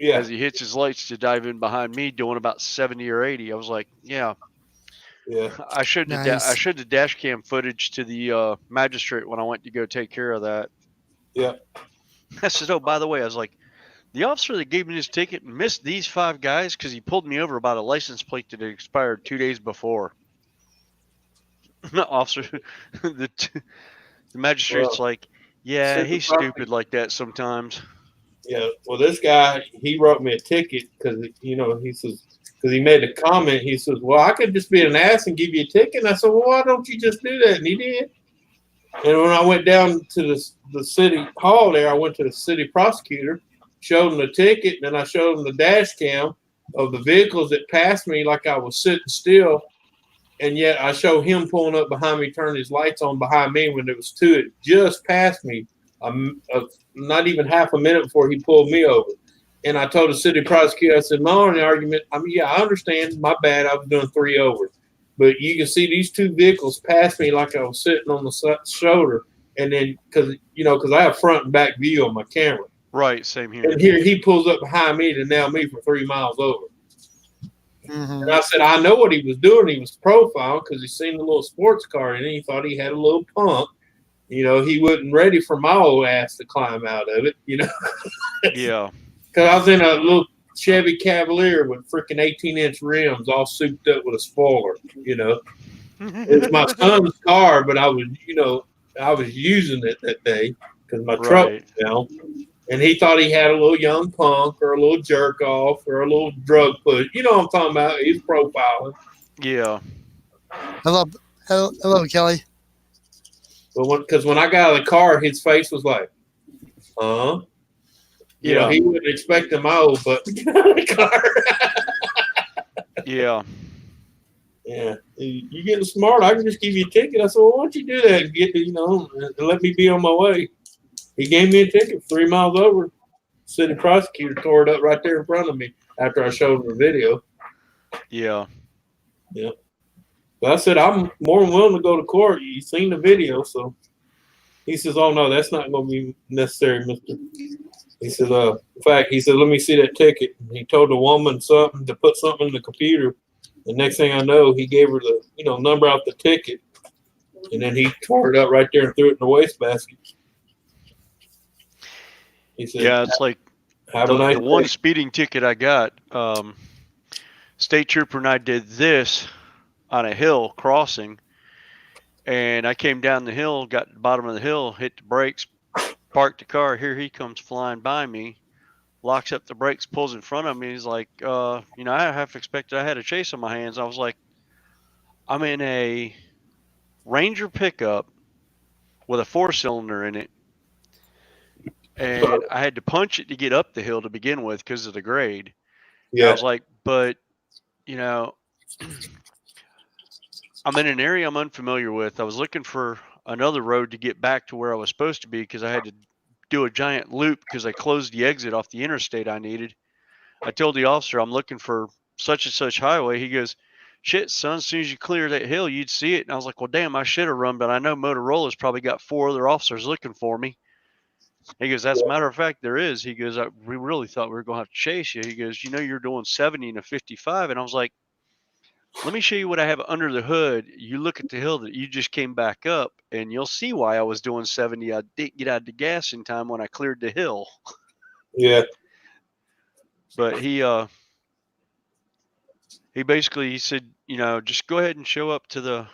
as he hits his lights to dive in behind me, doing about 70 or 80. I was like, yeah. I showed the dash cam footage to the magistrate when I went to go take care of that. Yeah. I said, oh, by the way, I was like, the officer that gave me this ticket missed these 5 guys because he pulled me over about a license plate that had expired 2 days before. Officer, the magistrate's like, yeah, he's stupid like that sometimes. Yeah. Well, this guy, he wrote me a ticket because, he says, because he made a comment. He says, well, I could just be an ass and give you a ticket. And I said, well, why don't you just do that? And he did. And when I went down to the city hall there, I went to the city prosecutor, showed him the ticket, and then I showed him the dash cam of the vehicles that passed me like I was sitting still. And yet I showed him pulling up behind me, turning his lights on behind me when there was 2 that just passed me, not even half a minute before he pulled me over. And I told the city prosecutor, I said, my only argument, I understand, my bad, I was doing 3 over. But you can see these 2 vehicles pass me like I was sitting on the shoulder. And then, because I have front and back view on my camera. Right, same here. And here he pulls up behind me to nail me for 3 miles over. Mm-hmm. And I said, I know what he was doing. He was profiling because he seen the little sports car and he thought he had a little pump. He wasn't ready for my old ass to climb out of it, Yeah. Because I was in a little Chevy Cavalier with freaking 18-inch rims all souped up with a spoiler, It's my son's car, but I was using it that day because my truck was down. And he thought he had a little young punk or a little jerk off or a little drug push. You know what I'm talking about? He's profiling. Yeah. Hello, Kelly. But because when I got out of the car, his face was like, huh? He wouldn't expect my old butt to get out of the car. Yeah. Yeah. You getting smart. I can just give you a ticket. I said, well, why don't you do that and get, and let me be on my way. He gave me a ticket 3 miles over. City prosecutor tore it up right there in front of me after I showed him the video. Yeah. Yeah. But I said, I'm more than willing to go to court. You've seen the video. So he says, oh, no, that's not going to be necessary, mister. He said, in fact, he said, let me see that ticket. And he told the woman something to put something in the computer. The next thing I know, he gave her the, number out the ticket. And then he tore it up right there and threw it in the wastebasket. He said, yeah, it's like the one speeding ticket I got, state trooper and I did this on a hill crossing, and I came down the hill, got to the bottom of the hill, hit the brakes, parked the car. Here he comes flying by me, locks up the brakes, pulls in front of me. He's like, I half expected I had a chase on my hands. I was like, I'm in a Ranger pickup with a 4-cylinder in it. And I had to punch it to get up the hill to begin with because of the grade. Yeah. And I was like, but, I'm in an area I'm unfamiliar with. I was looking for another road to get back to where I was supposed to be because I had to do a giant loop because I closed the exit off the interstate I needed. I told the officer I'm looking for such and such highway. He goes, shit, son, as soon as you clear that hill, you'd see it. And I was like, well, damn, I should have run, but I know Motorola's probably got 4 other officers looking for me. He goes, as a matter of fact, there is. He goes, we really thought we were going to have to chase you. He goes, you're doing 70 and a 55. And I was like, let me show you what I have under the hood. You look at the hill that you just came back up, and you'll see why I was doing 70. I didn't get out of the gas in time when I cleared the hill. Yeah. But he basically said, just go ahead and show up to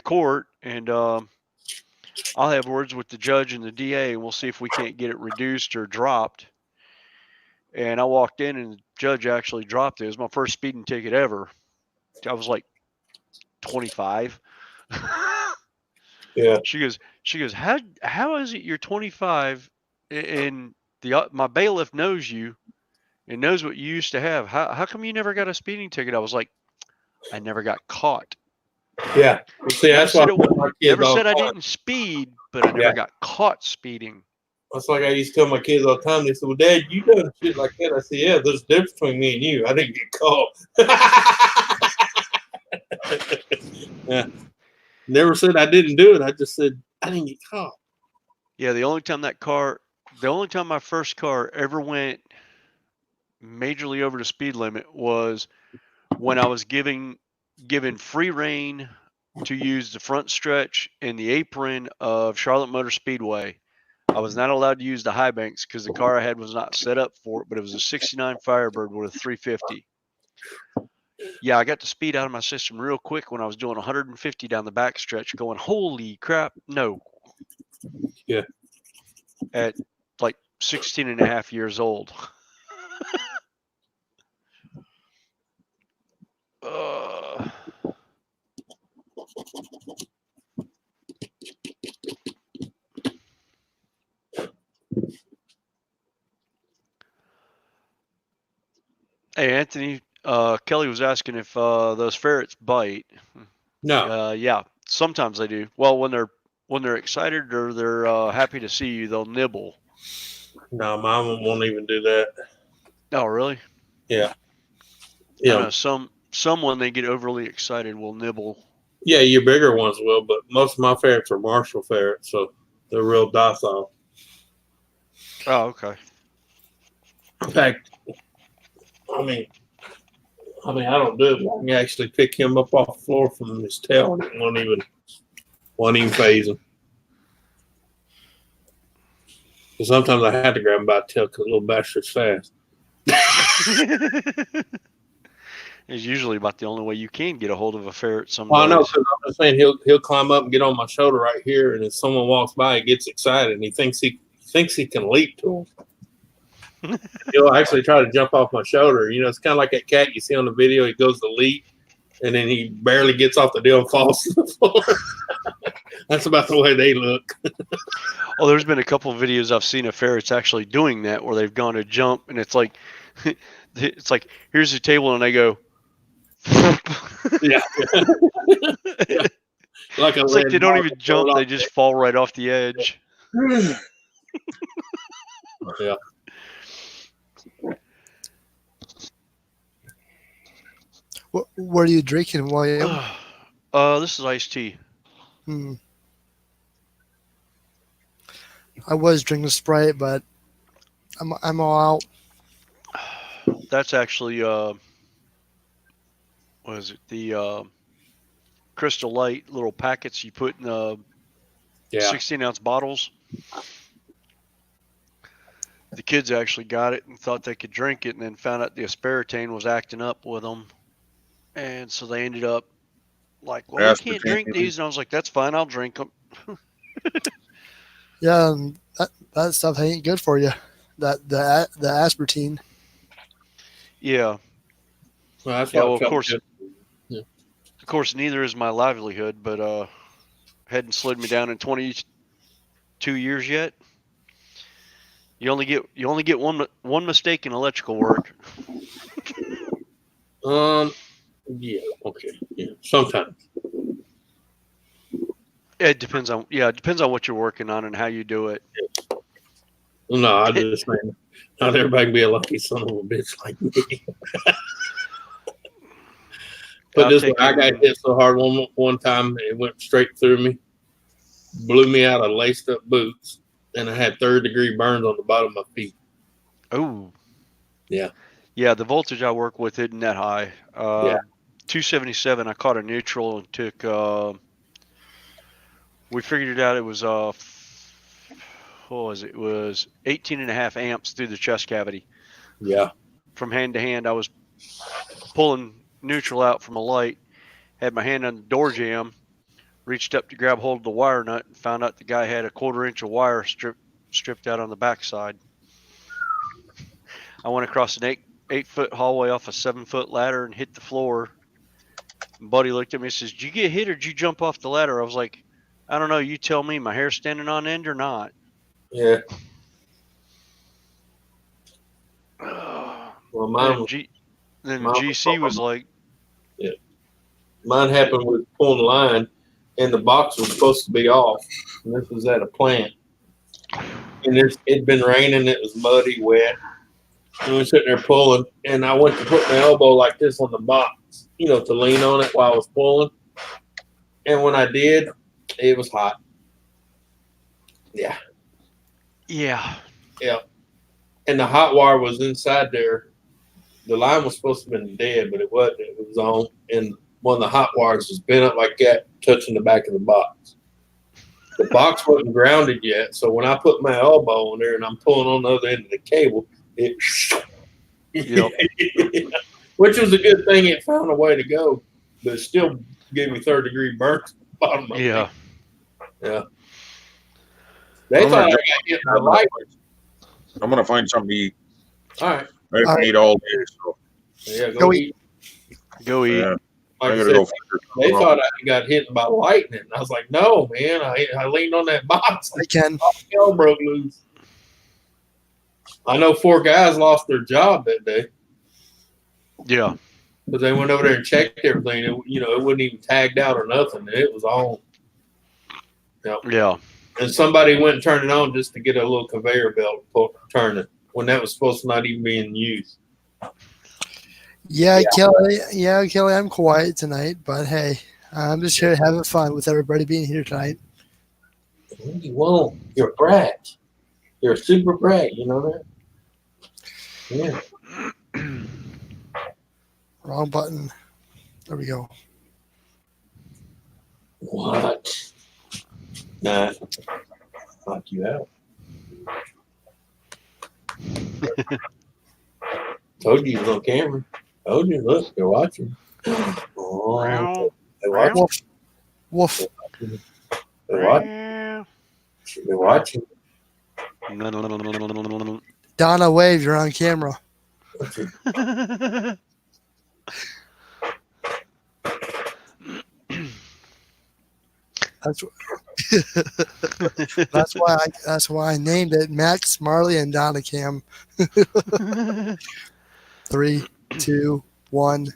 court, and I'll have words with the judge and the DA, and we'll see if we can't get it reduced or dropped. And I walked in, and the judge actually dropped it. It was my first speeding ticket ever. I was like 25. Yeah. She goes, how is it you're 25 and my bailiff knows you It knows what you used to have. How come you never got a speeding ticket? I was like, I never got caught. Yeah. See, Never that's why I said tell my kids never all said the I time. didn't speed, but I never Yeah. got caught speeding. That's like I used to tell my kids all the time. They said, "Well, Dad, you done shit like that." I said, "Yeah, there's a difference between me and you. I didn't get caught." Yeah. Never said I didn't do it. I just said I didn't get caught. Yeah, the only time my first car ever went majorly over the speed limit was when I was given free reign to use the front stretch and the apron of Charlotte Motor Speedway. I was not allowed to use the high banks because the car I had was not set up for it, but it was a 69 Firebird with a 350. Yeah, I got the speed out of my system real quick when I was doing 150 down the back stretch going, holy crap, no. Yeah. At like 16 and a half years old. Hey, Anthony, Kelly was asking if those ferrets bite. No. Yeah, sometimes they do. Well, when they're excited or they're happy to see you, they'll nibble. No, mine won't even do that. Oh, really? Yeah. I know some when they get overly excited will nibble. Yeah, your bigger ones will, but most of my ferrets are Marshall ferrets, so they're real docile. Oh, okay. In fact, I mean, I don't do it. I can actually pick him up off the floor from his tail, and it won't even phase him. Because sometimes I had to grab him by the tail because little bastard's fast. It's usually about the only way you can get a hold of a ferret some Well, I know, days. because I'm just saying he'll climb up and get on my shoulder right here, and if someone walks by, he gets excited and he thinks he can leap to him. He'll actually try to jump off my shoulder. You know, it's kind of like that cat you see on the video. He goes to leap, and then he barely gets off the deal and falls to the floor. That's about the way they look. Oh, there's been a couple of videos I've seen of ferrets actually doing that, where they've gone to jump, and it's like here's the table, and they go. Yeah. Yeah. Like it's like they don't even jump; they just fall right off the edge. Yeah. What are you drinking, William? This is iced tea. I was drinking Sprite, but I'm all out. That's actually what is it? The Crystal Light little packets you put in 16-ounce bottles. The kids actually got it and thought they could drink it, and then found out the aspartame was acting up with them, and so they ended up like, "Well, we can't drink these." And I was like, "That's fine, I'll drink them." Yeah, that stuff ain't good for you. The aspartame. Yeah. Well, that's of course. Yeah. Of course, neither is my livelihood, but hadn't slowed me down in 22 years yet. You only get one mistake in electrical work. Yeah. Okay. Yeah. Sometimes. It depends on what you're working on and how you do it. No, I just mean not everybody can be a lucky son of a bitch like me. But this one, I got hit so hard one time it went straight through me, blew me out of laced up boots, and I had 3rd-degree burns on the bottom of my feet. Oh. Yeah. Yeah, the voltage I work with isn't that high. 277, I caught a neutral and took. We figured it out. It was what was it? It was 18.5 amps through the chest cavity. Yeah. From hand to hand, I was pulling neutral out from a light. Had my hand on the door jamb. Reached up to grab hold of the wire nut and found out the guy had a 1/4 inch of wire stripped out on the backside. I went across an 8-foot hallway off a 7-foot ladder and hit the floor. And Buddy looked at me and says, "Did you get hit or did you jump off the ladder?" I was like, "I don't know. You tell me. My hair's standing on end or not." Yeah. Well, mine was, Then mine was GC was like, mine happened with pulling the line, and the box was supposed to be off. And this was at a plant, and it'd been raining. It was muddy, wet. And we're sitting there pulling, and I went to put my elbow like this on the box, to lean on it while I was pulling. And when I did, it was hot. Yeah. yeah. And the hot wire was inside there. The line was supposed to have been dead, but it wasn't. It was on, and one of the hot wires was bent up like that, touching the back of the box. The box wasn't grounded yet, so when I put my elbow on there and I'm pulling on the other end of the cable, it Yep. which was a good thing. It found a way to go, but it still gave me 3rd-degree burns at the bottom of Yeah. it. Yeah. They thought I got hit by light. I'm gonna find something to eat. All right. I haven't eaten all day, so Yeah, Go go eat. eat. Go eat. yeah, Like I I gotta said, go. they thought I got hit by lightning. I was like, no, man. I leaned on that box I and can. my elbow broke loose. I know 4 guys lost their job that day Yeah. because they went over there and checked everything. It wasn't even tagged out or nothing. It was on. Yeah. And somebody went and turned it on just to get a little conveyor belt turning when that was supposed to not even be in use. Yeah, Kelly. Yeah, Kelly. I'm quiet tonight, but hey, I'm just here having fun with everybody being here tonight. You won't. You're a brat. You're a super brat. You know that? Yeah. Wrong button. There we go. What? Nah. Knock you out. Told you he was on camera. Told you. Look, they're watching. Oh, they're watching. Woof. Woof. They're watching. They're watching. Donna, wave. You're on camera. That's why I named it Max, Marley, and Donna Cam. 3, 2, 1.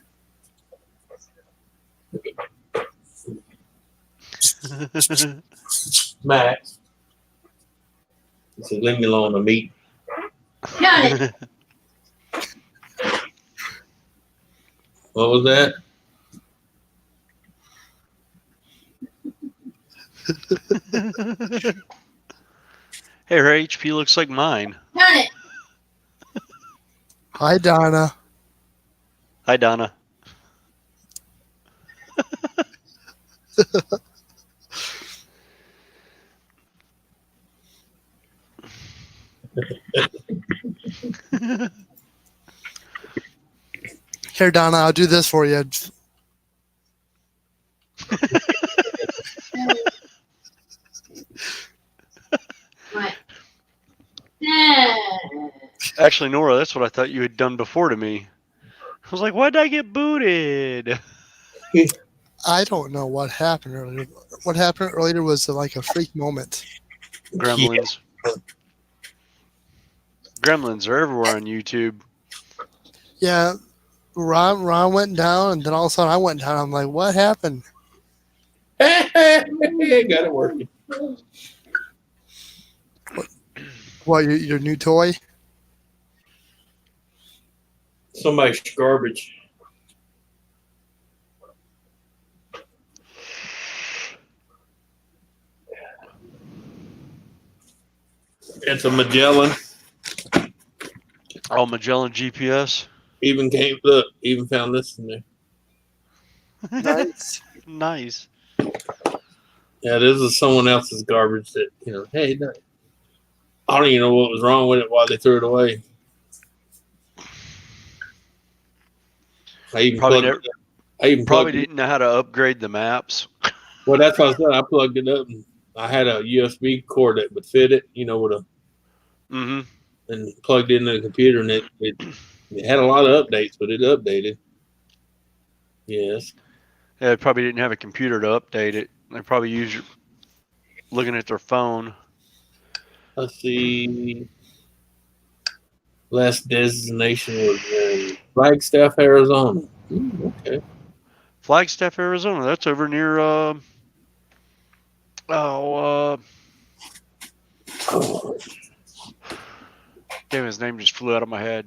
Max. He said, leave me alone, I'm eating. Got it. What was that? Hey, her HP looks like mine. Got it. Hi, Donna. Hi, Donna. Here, Donna, I'll do this for you. What? Yeah. Actually, Nora, that's what I thought you had done before to me. I was like, why did I get booted? I don't know what happened earlier. What happened earlier was like a freak moment. Gremlins. Gremlins are everywhere on YouTube. Yeah, Ron went down, and then all of a sudden I went down. I'm like, what happened? Got it working. What, your new toy? Somebody's garbage. It's a Magellan. Oh, Magellan GPS. Even found this in there. Nice. Nice. Yeah, this is someone else's garbage that, hey, no, I don't even know what was wrong with it, why they threw it away. I even probably didn't know how to upgrade the maps. Well, that's what I said. I plugged it up and I had a USB cord that would fit it, with a and plugged it into the computer, and it had a lot of updates, but it updated. Yes. Yeah, they probably didn't have a computer to update it. They probably looking at their phone. Let's see. Last destination was in Flagstaff, Arizona. Okay. Flagstaff, Arizona. That's over near. Damn, his name just flew out of my head.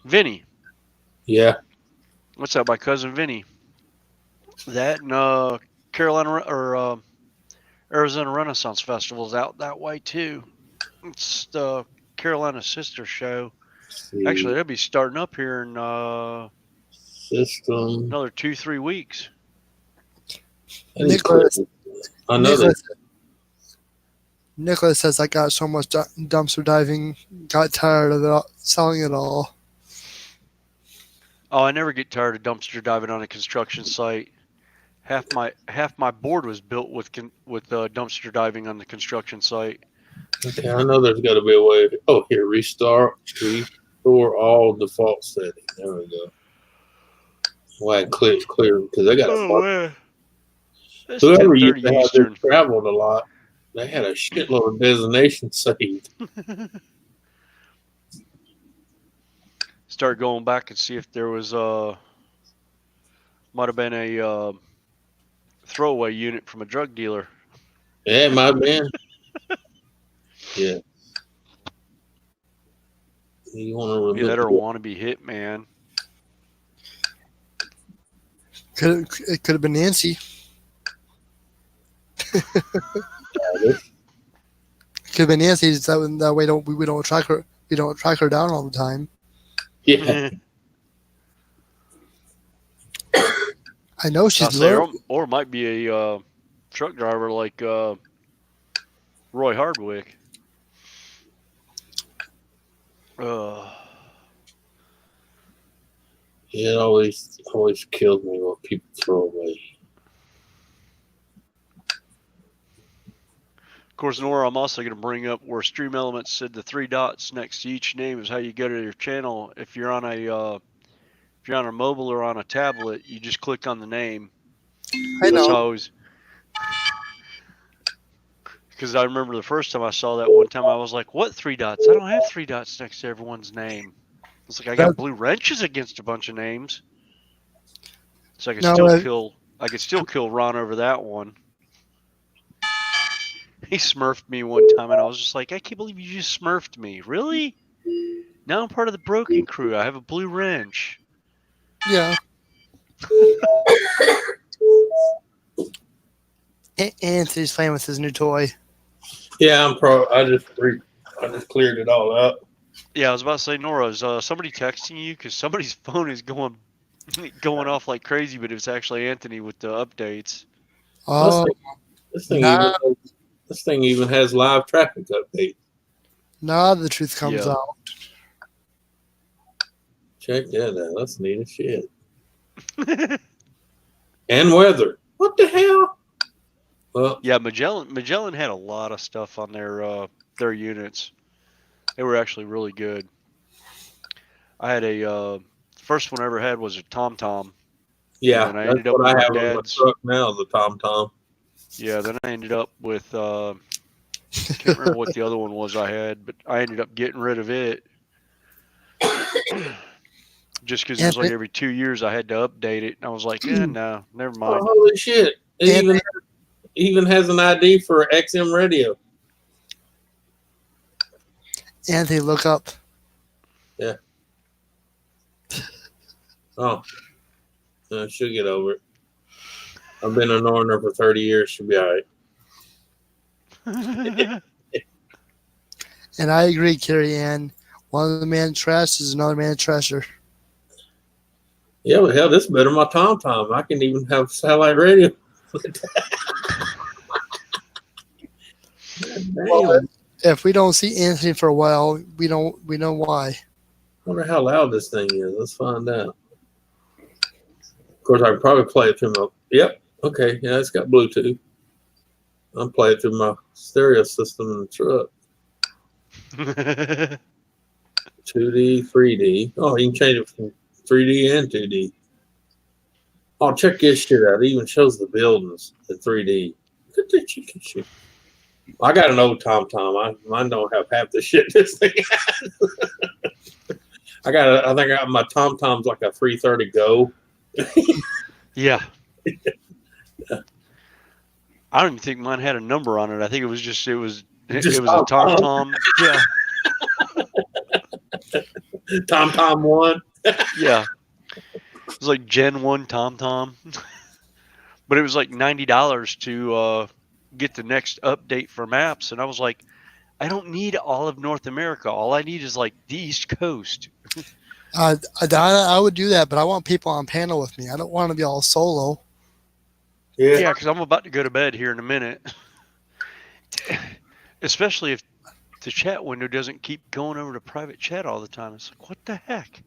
Vinny. Yeah. What's up, my cousin Vinny? That and Carolina or Arizona Renaissance Festival is out that way too. It's the Carolina sister show. Actually, they'll be starting up here in System. another 2-3 weeks. Nicholas, I know that. Nicholas says I got so much dumpster diving, got tired of it, selling it all. Oh, I never get tired of dumpster diving on a construction site. Half my board was built with dumpster diving on the construction site. Okay, I know there's got to be a way. Oh, here, restore all default settings. There we go. Why it clear because they got man. Whoever used to have this traveled a lot. They had a shitload of designations saved. Start going back and see if there was might have been a throwaway unit from a drug dealer. Yeah, it might have been. Yeah. You want to that or wannabe hitman. It could have been Nancy. Could have been Nancy. That way we don't track her. We don't track her down all the time. Yeah. I know she's learned. Or might be a truck driver like Roy Hardwick. It always kills me what people throw away. Of course, N.O.R.A, I'm also going to bring up where Stream Elements said the 3 dots next to each name is how you go to your channel. If you're on a mobile or on a tablet, you just click on the name. I know. That's how I was. Because I remember the first time I saw that one time, I was like, "What 3 dots? I don't have 3 dots next to everyone's name." It's like I got blue wrenches against a bunch of names, so I could still kill Ron over that one. He smurfed me one time, and I was just like, I can't believe you just smurfed me. Really? Now I'm part of the broken crew. I have a blue wrench. Yeah. Anthony's playing with his new toy. Yeah, I just cleared it all up. Yeah, I was about to say, N.O.R.A, is somebody texting you? Because somebody's phone is going off like crazy, but it's actually Anthony with the updates. Oh, this thing even has live traffic updates. Now the truth comes out. Check that out. That's neat as shit. And weather. What the hell? Well, yeah, Magellan had a lot of stuff on their units. They were actually really good. I had a first one I ever had was a TomTom. Yeah, and I that's ended up what with I have my on my dad's truck now, the TomTom. Yeah, then I ended up with can't remember what the other one was I had, but I ended up getting rid of it just because it was like every 2 years I had to update it, and I was like, no, never mind. Oh, holy shit! It even has an ID for XM radio. Anthony, look up. Yeah. Oh, she'll get over it. I've been a N.O.R.A for 30 years. She'll be all right. And I agree, Carrie Ann. One of the man's trash is another man's treasure. Yeah, well, hell, this is better than my TomTom. I can even have satellite radio. Well, if we don't see Anthony for a while, we know why. I wonder how loud this thing is. Let's find out. Of course, I can probably play it through my. Yep. Okay. Yeah, it's got Bluetooth. I'll play it through my stereo system in the truck. 2D, 3D. Oh, you can change it from 3D and 2D. Oh, check this shit out. It even shows the buildings in 3D. Look at that chicken shit. I got an old TomTom. Mine don't have half the shit this thing has. I think I got my TomTom's like a 330 Go. Yeah. I don't even think mine had a number on it. I think it was just it was a TomTom. Yeah. TomTom 1. Yeah. It was like Gen 1 TomTom. But it was like $90 to get the next update for maps, and I was like, I don't need all of North America. All I need is like the East Coast. I would do that, but I want people on panel with me. I don't want to be all solo. Yeah, because I'm about to go to bed here in a minute. Especially if the chat window doesn't keep going over to private chat all the time. It's like, what the heck?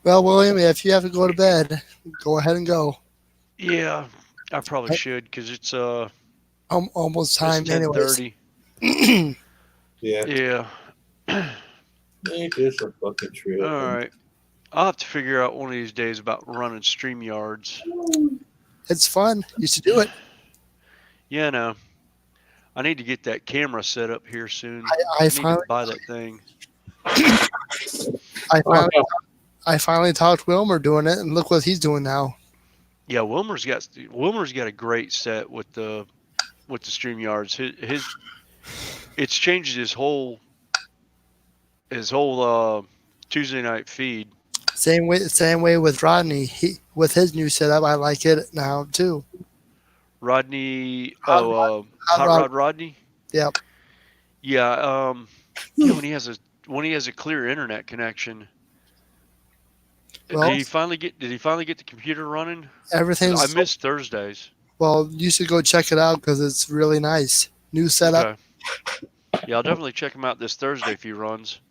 Well, William, if you have to go to bed, go ahead and go. Yeah, I probably should because it's Almost time it's anyways. 10:30. Yeah. Yeah. Ain't this a fucking trip? All right. I'll have to figure out one of these days about running StreamYards. It's fun. You should do it. Yeah, no. I need to get that camera set up here soon. I need finally, to buy that thing. I finally talked Wilmer doing it, and look what he's doing now. Yeah, Wilmer's got a great set with the StreamYards. His it's changed his whole Tuesday night feed. Same way with Rodney. With his new setup, I like it now too. Rodney, Hot Rod Rodney. Yep. Yeah, when he has a clear internet connection. Well, did he finally get the computer running? Everything's. I missed Thursdays. Well, you should go check it out because it's really nice. New setup. Okay. Yeah, I'll definitely check him out this Thursday if he runs.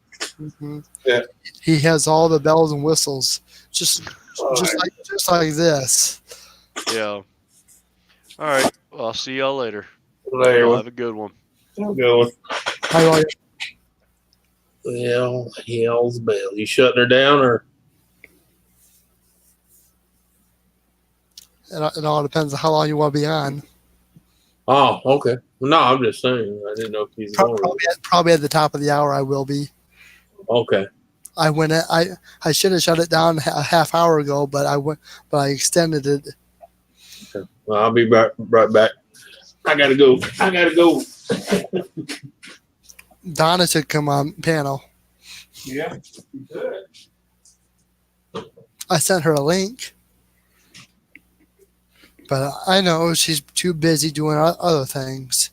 Mm-hmm. Yeah. He has all the bells and whistles, just like this. Yeah. All right. Well, I'll see y'all later. Later. Have a good one. Have a good one. How are you? Well, hell's bell. You shutting her down or? It all depends on how long you want to be on. Oh, okay. No, I'm just saying. I didn't know if he's going. Probably at the top of the hour I will be. Okay. I should have shut it down a half hour ago, but I extended it. Okay. Well, I'll be right back. I gotta go. Donna should come on panel. Yeah. Good. I sent her a link, but I know she's too busy doing other things.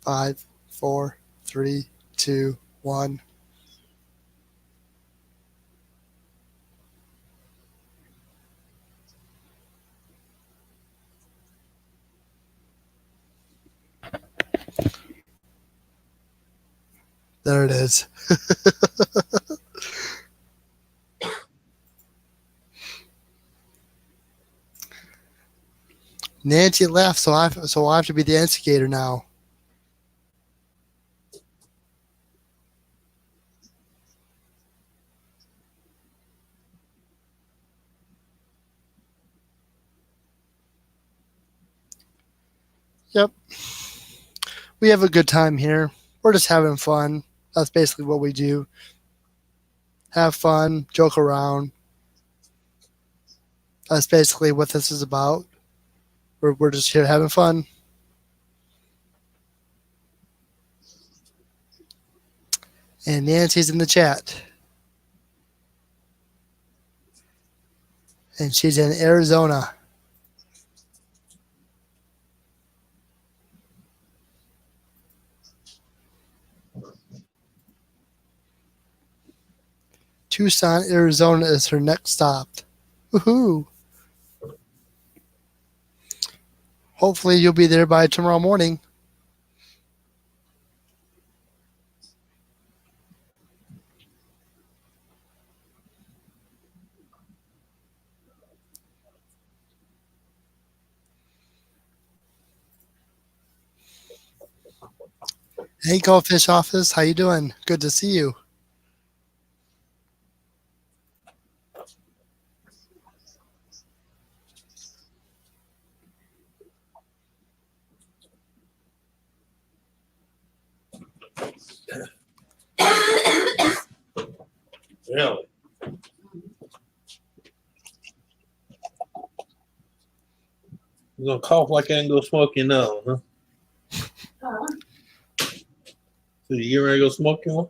5, 4, 3, 2, 1. There it is. Nancy left, so I have to be the instigator now. Yep. We have a good time here. We're just having fun. That's basically what we do. Have fun, joke around. That's basically what this is about. We're just here having fun. And Nancy's in the chat. And she's in Arizona. Tucson, Arizona is her next stop. Woohoo! Hopefully you'll be there by tomorrow morning. Hey, Goldfish Office, how you doing? Good to see you. Really? You gonna cough like I ain't gonna smoke you now, huh? So you get ready to go smoke you one?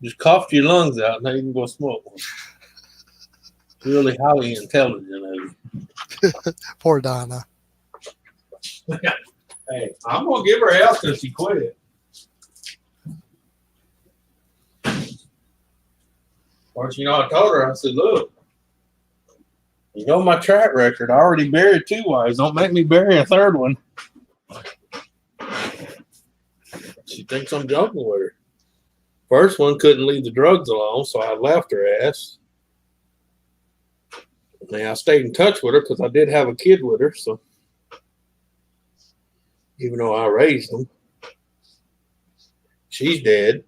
Just coughed your lungs out, now you can go smoke one. It's really highly intelligent of you. Poor Donna. Hey, I'm gonna give her hell since she quit. Of course, you know, I told her, I said, look, you know my track record. I already buried 2 wives. Don't make me bury a 3rd one. She thinks I'm joking with her. First one couldn't leave the drugs alone, so I left her ass. Now, I stayed in touch with her because I did have a kid with her, so even though I raised them, she's dead.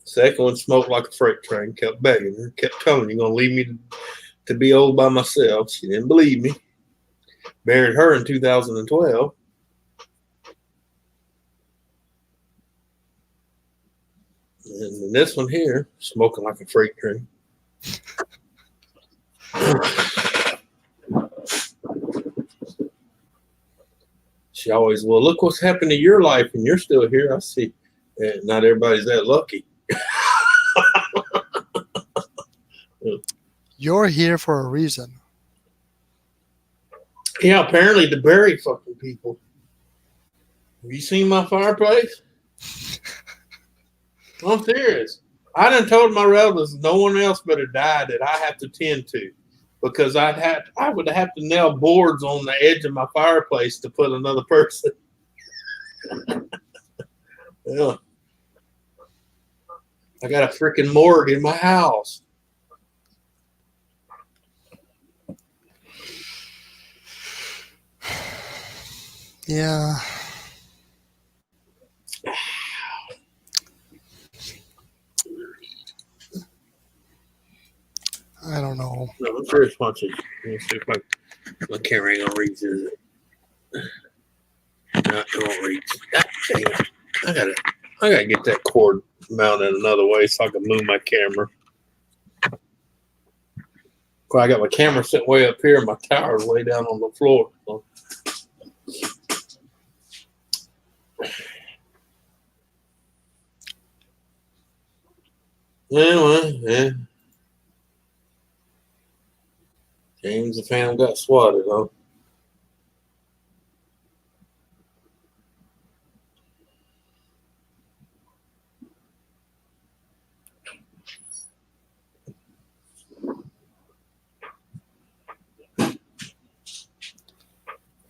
Second one smoked like a freight train, kept begging her, kept telling me, you're going to leave me to be old by myself. She didn't believe me. Buried her in 2012. And this one here, smoking like a freight train. She always, well, look what's happened to your life and you're still here. I see. And not everybody's that lucky. You're here for a reason. Yeah, apparently to bury fucking people. Have you seen my fireplace? I'm serious. I done told my relatives no one else better die that I have to tend to, because I would have to nail boards on the edge of my fireplace to put another person. Yeah. I got a freaking morgue in my house. Yeah. I don't know. No, I'm serious. Watch it. Let me see if my camera ain't gonna reach. Is it? No, it won't reach. Ah, dang it. I gotta get that cord mounted another way so I can move my camera. Well, I got my camera sitting way up here and my tower's way down on the floor. So. Anyway, yeah. James the Phantom got swatted, huh?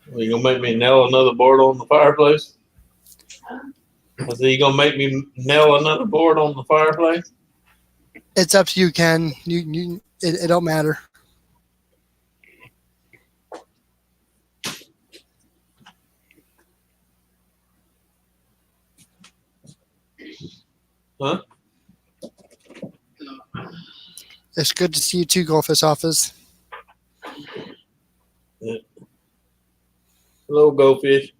Well, you gonna make me nail another board on the fireplace? I said, you gonna make me nail another board on the fireplace? It's up to you, Ken. It don't matter. Huh? It's good to see you too, Goldfish Office. Yeah. Hello, Goldfish.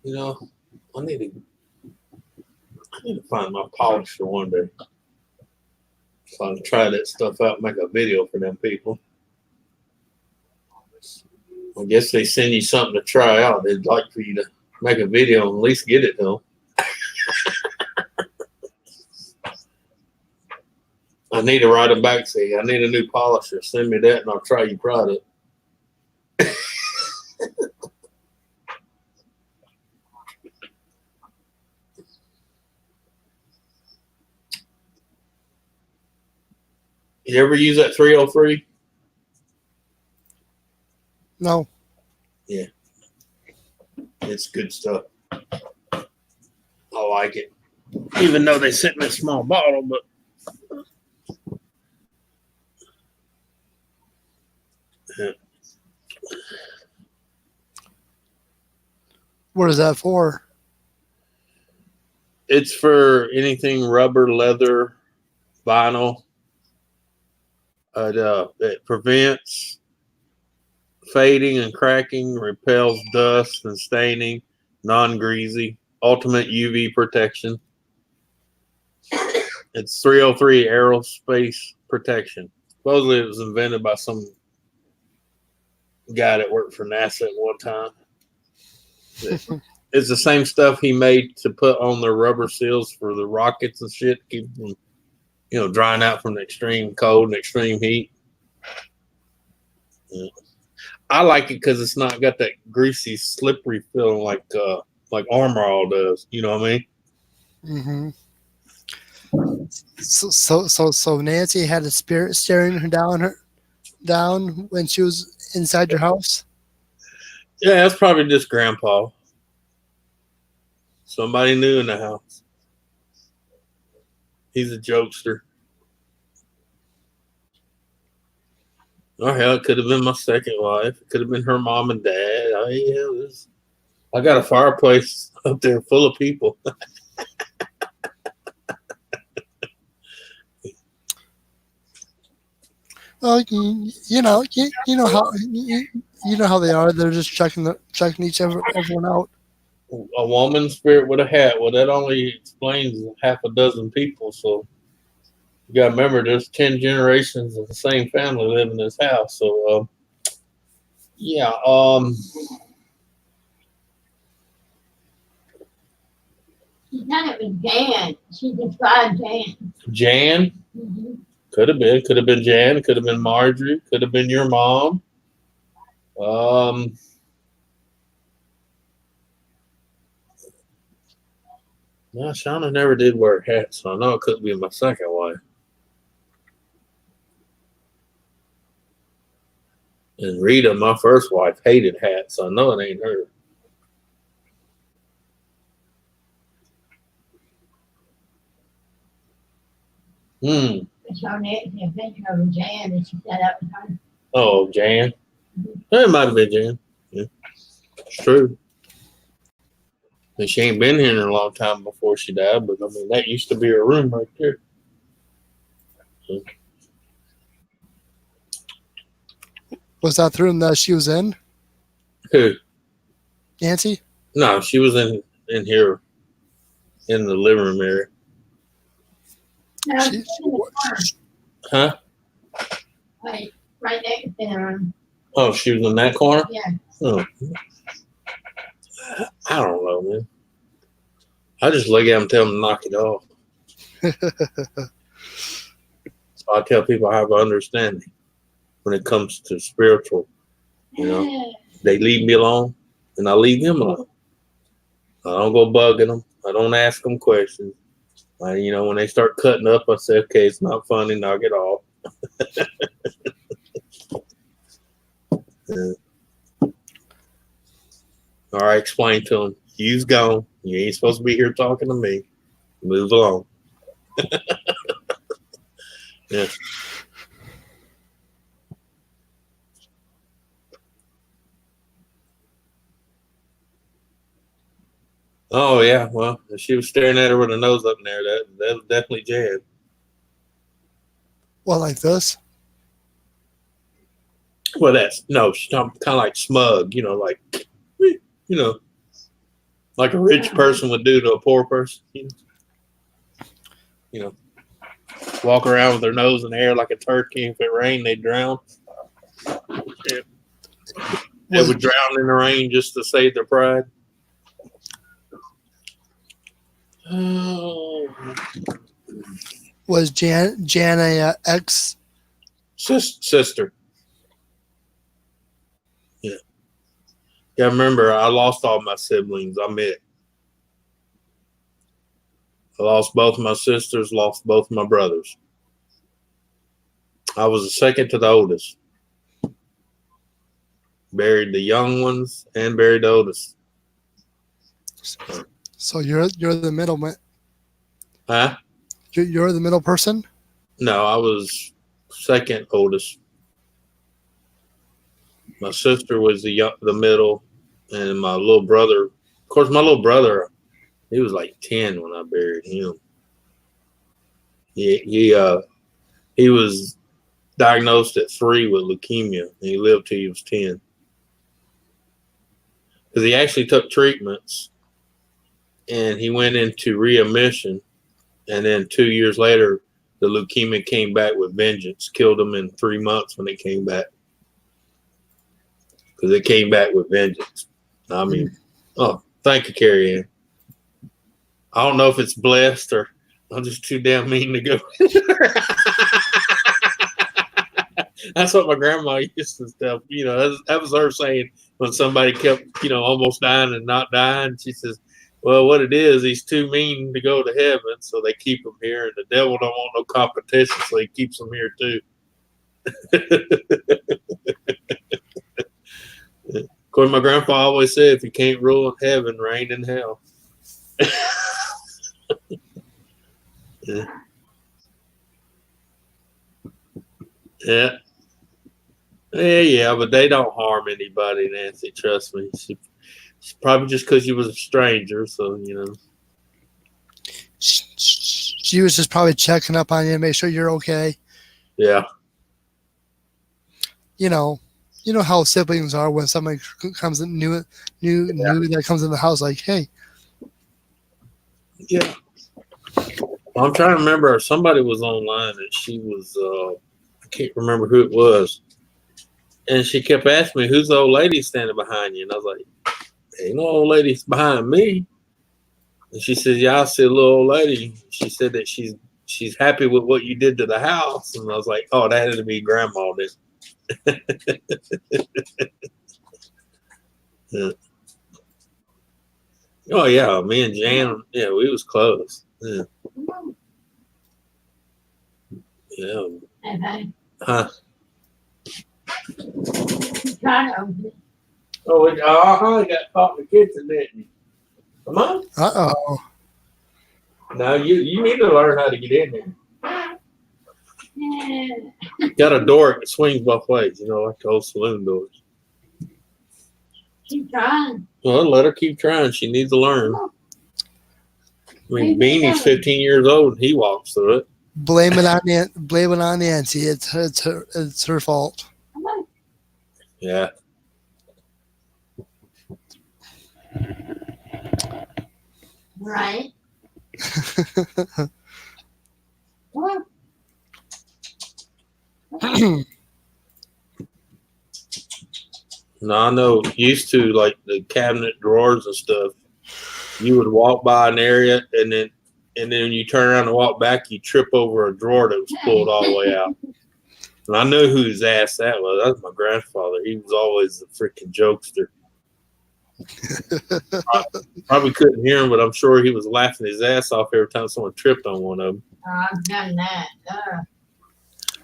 You know, I need to find my polisher one day. So I can try that stuff out and make a video for them people. I guess they send you something to try out. They'd like for you to make a video and at least get it though. I need to write them back, say, I need a new polisher. Send me that and I'll try your product. You ever use that 303? No. Yeah. It's good stuff. I like it. Even though they sent me a small bottle, but yeah. What is that for? It's for anything rubber, leather, vinyl. It prevents fading and cracking, repels dust and staining, non-greasy, ultimate UV protection. It's 303 aerospace protection. Supposedly it was invented by some guy that worked for NASA at one time. It's the same stuff he made to put on the rubber seals for the rockets and shit, keep them, drying out from the extreme cold and extreme heat. Yeah. I like it because it's not got that greasy, slippery feeling like Armor All does. You know what I mean? Mm-hmm. So Nancy had a spirit staring her down when she was inside your house. Yeah, that's probably just Grandpa. Somebody new in the house. He's a jokester. Or hell, it could have been my second wife. It could have been her mom and dad. I got a fireplace up there full of people. Well, you know how they are. They're just checking everyone out. A woman spirit with a hat. Well, that only explains half a dozen people. So you got to remember, there's 10 generations of the same family living in this house. So yeah. She done it with Jan. She described Jan. Jan? Mm-hmm. Could have been Jan. Could have been Marjorie. Could have been your mom. No, Shauna never did wear a hat, so I know it couldn't be my second wife. And Rita, my first wife, hated hats, so I know it ain't her. Shawnee, a picture of Jan that she set up with her. Oh, Jan. It might have been Jan. Yeah, it's true. And she ain't been here in a long time before she died, but I mean, that used to be her room right there. So. Was that the room that she was in? Who? Nancy? No, she was in here in the living room area. No, Huh? Right next to them. Oh, she was in that corner? Yeah. Oh. I don't know, man. I just look at them and tell them to knock it off. So I tell people I have an understanding when it comes to spiritual. They leave me alone, and I leave them alone. I don't go bugging them. I don't ask them questions. When they start cutting up, I say, okay, it's not funny, knock it off. Yeah. All right, explain to them. You's gone. You ain't supposed to be here talking to me. Move along. Yeah. Oh, yeah. Well, if she was staring at her with her nose up in there, that was definitely Jan. Well, like this? Well, she's kind of like smug, like a rich person would do to a poor person. Walk around with their nose in the air like a turkey. If it rained, they'd drown. They would drown in the rain just to save their pride. Was Jan a ex? Sister. Yeah. Yeah, remember, I lost all my siblings. I lost both my sisters, lost both my brothers. I was the second to the oldest. Buried the young ones and buried the oldest. So you're the middleman. Huh? You're the middle person? No, I was second oldest. My sister was the middle, and my little brother. Of course, my little brother, he was like 10 when I buried him. He was diagnosed at 3 with leukemia, and he lived till he was 10. Because he actually took treatments, and he went into readmission, and then 2 years later, the leukemia came back with vengeance, killed him in 3 months when it came back. Because it came back with vengeance. I mean, oh, thank you, Carrie Ann. I don't know if it's blessed or I'm just too damn mean to go. That's what my grandma used to tell. You know, that was her saying when somebody kept, you know, almost dying and not dying. She says, well, what it is, he's too mean to go to heaven, so they keep him here. And the devil don't want no competition, so he keeps him here too. Of course, my grandpa always said, if you can't rule in heaven, reign in hell. Yeah. Yeah. Yeah, but they don't harm anybody, Nancy. Trust me. She probably just because you was a stranger, so you know. She was just probably checking up on you to make sure you're okay. Yeah. You know how siblings are when somebody comes in new that comes in the house. Like, hey. Yeah. Well, I'm trying to remember. Somebody was online and she was. I can't remember who it was. And she kept asking me, who's the old lady standing behind you? And I was like, ain't no old lady behind me. And she said, yeah, I see a little old lady. She said that she's happy with what you did to the house. And I was like, oh, that had to be Grandma then. Yeah. Oh, yeah, me and Jan, yeah, we was close. Yeah. Yeah. Huh? Oh, you got caught in the kitchen, didn't you? Come on. Uh-oh. Now you need to learn how to get in there. Got a door that swings both ways, you know, like the old saloon doors. Keep trying. Well, let her keep trying. She needs to learn. I mean, Beanie's 15 years old and he walks through it. Blame it on Nancy. It's her fault. Yeah. Right. What? No, I know. Used to like the cabinet drawers and stuff. You would walk by an area, and then when you turn around and walk back, you trip over a drawer that was pulled all the way out. And I knew whose ass that was. That was my grandfather. He was always a freaking jokester. Probably couldn't hear him, but I'm sure he was laughing his ass off every time someone tripped on one of them. Oh, I've done that.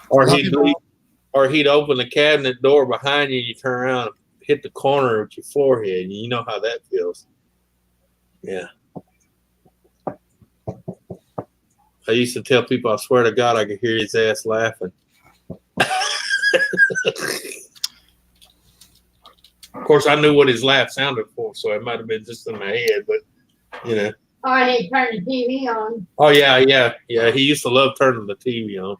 Or he'd open the cabinet door behind you, and you turn around and hit the corner with your forehead, and you know how that feels. Yeah. I used to tell people, I swear to God, I could hear his ass laughing. Of course, I knew what his laugh sounded for, so it might have been just in my head, but, you know. Or he'd turn the TV on. Oh, yeah. He used to love turning the TV on.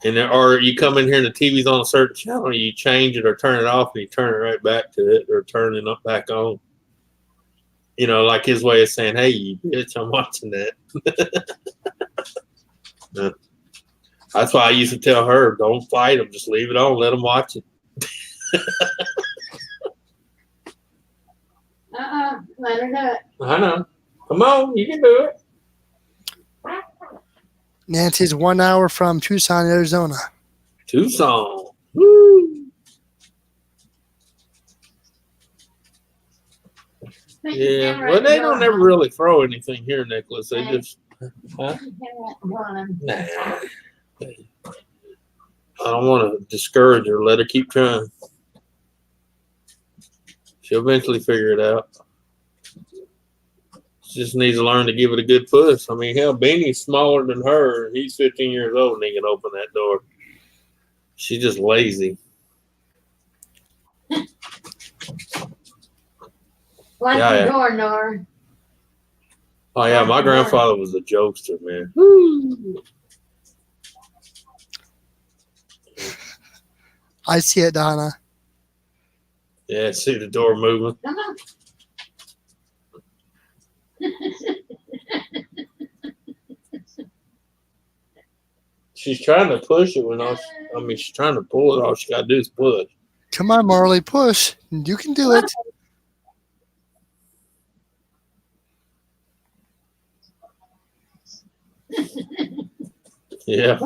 And or you come in here and the TV's on a certain channel, you change it or turn it off, and you turn it right back to it or turn it back on. You know, like his way of saying, hey, you bitch, I'm watching that. Yeah. That's why I used to tell her, don't fight them, just leave it on, let them watch it. Let her do it. I know. Come on, you can do it. Nancy's 1 hour from Tucson, Arizona. Tucson. Woo. Yeah, well, they don't ever really throw anything here, Nicholas. They just, huh? Nah. I don't want to discourage her. Let her keep trying. She'll eventually figure it out. She just needs to learn to give it a good push. I mean, hell, Beanie's smaller than her. He's 15 years old and he can open that door. She's just lazy. Watch the door, N.O.R.A. Oh yeah, my grandfather was a jokester, man. Woo. I see it, Donna. Yeah, see the door moving. Come on. She's trying to push it she's trying to pull it. All she gotta do is push. Come on, Marley, push. You can do it. Yeah.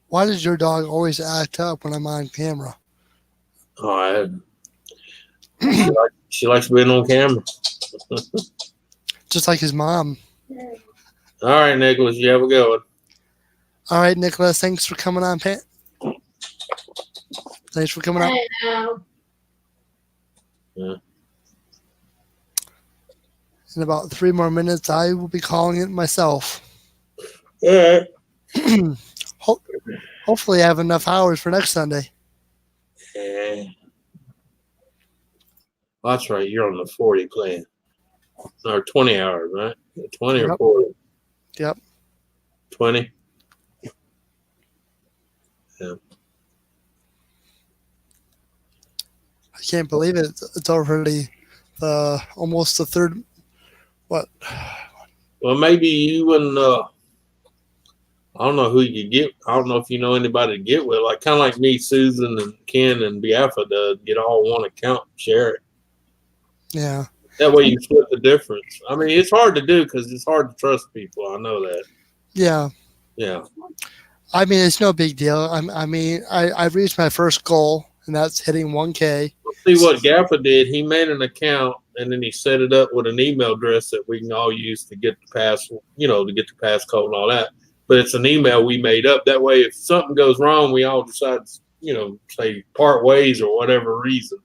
Why does your dog always act up when I'm on camera? All right. She likes being on camera. Just like his mom. All right, Nicholas, you have a good one. All right, Nicholas, thanks for coming on, Pat. Thanks for coming on. I know. Yeah. In about 3 more minutes, I will be calling it myself. All right. Hopefully, I have enough hours for next Sunday. Yeah. Well, that's right. You're on the 40 plan. Or 20 hours, right? 20 or 40? Yep. 20? Yeah. I can't believe it. It's already almost the third. What? Well, maybe you and I don't know who you get. I don't know if you know anybody to get with. Like kind of like me, Susan and Ken and Biafra does. Get all one account, share it. Yeah. That way you split the difference. I mean, it's hard to do because it's hard to trust people. I know that. Yeah. Yeah. I mean, it's no big deal. I've reached my first goal, and that's hitting 1K. See what Gaffa did. He made an account and then he set it up with an email address that we can all use to get the pass, to get the passcode and all that. But it's an email we made up. That way, if something goes wrong, we all decide, say part ways or whatever reason.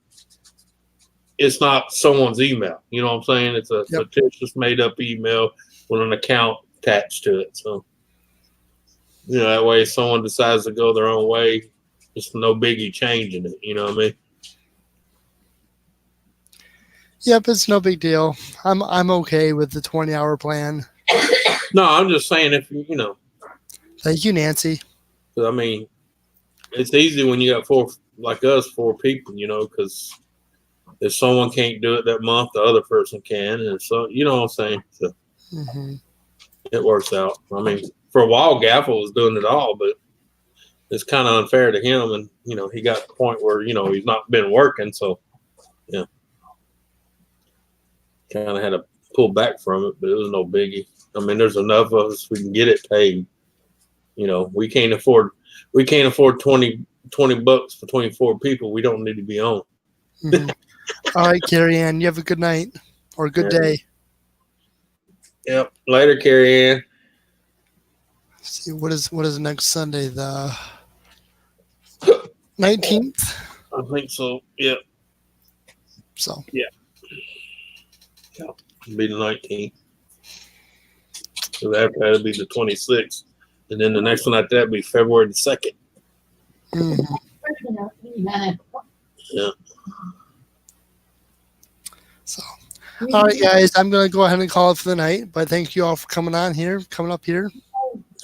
It's not someone's email. You know what I'm saying? It's a fictitious made up email with an account attached to it. So, that way, if someone decides to go their own way, it's no biggie changing it. You know what I mean? Yep, it's no big deal. I'm okay with the 20-hour plan. No, I'm just saying if Thank you, Nancy. I mean, it's easy when you got four people, because if someone can't do it that month, the other person can, and so you know what I'm saying. So It works out. I mean, for a while, Gaffel was doing it all, but it's kind of unfair to him, and he got to the point where he's not been working, so yeah, kind of had to pull back from it, but it was no biggie. I mean, there's enough of us we can get it paid. We can't afford 20 bucks for 24 people. We don't need to be on. All right, Carrie Ann, you have a good night or a good day. Yep. Later, Carrie Ann. Let's see, what is next Sunday? The 19th? I think so. Yep. So. Yeah. It'll be the 19th. So that'll be the 26th. And then the next one after that will be February the 2nd. Yeah. So, all right, guys, I'm going to go ahead and call it for the night. But thank you all for coming up here.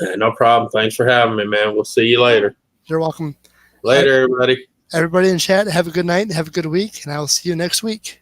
No problem. Thanks for having me, man. We'll see you later. You're welcome. Later, everybody. Everybody in chat, have a good night. Have a good week. And I will see you next week.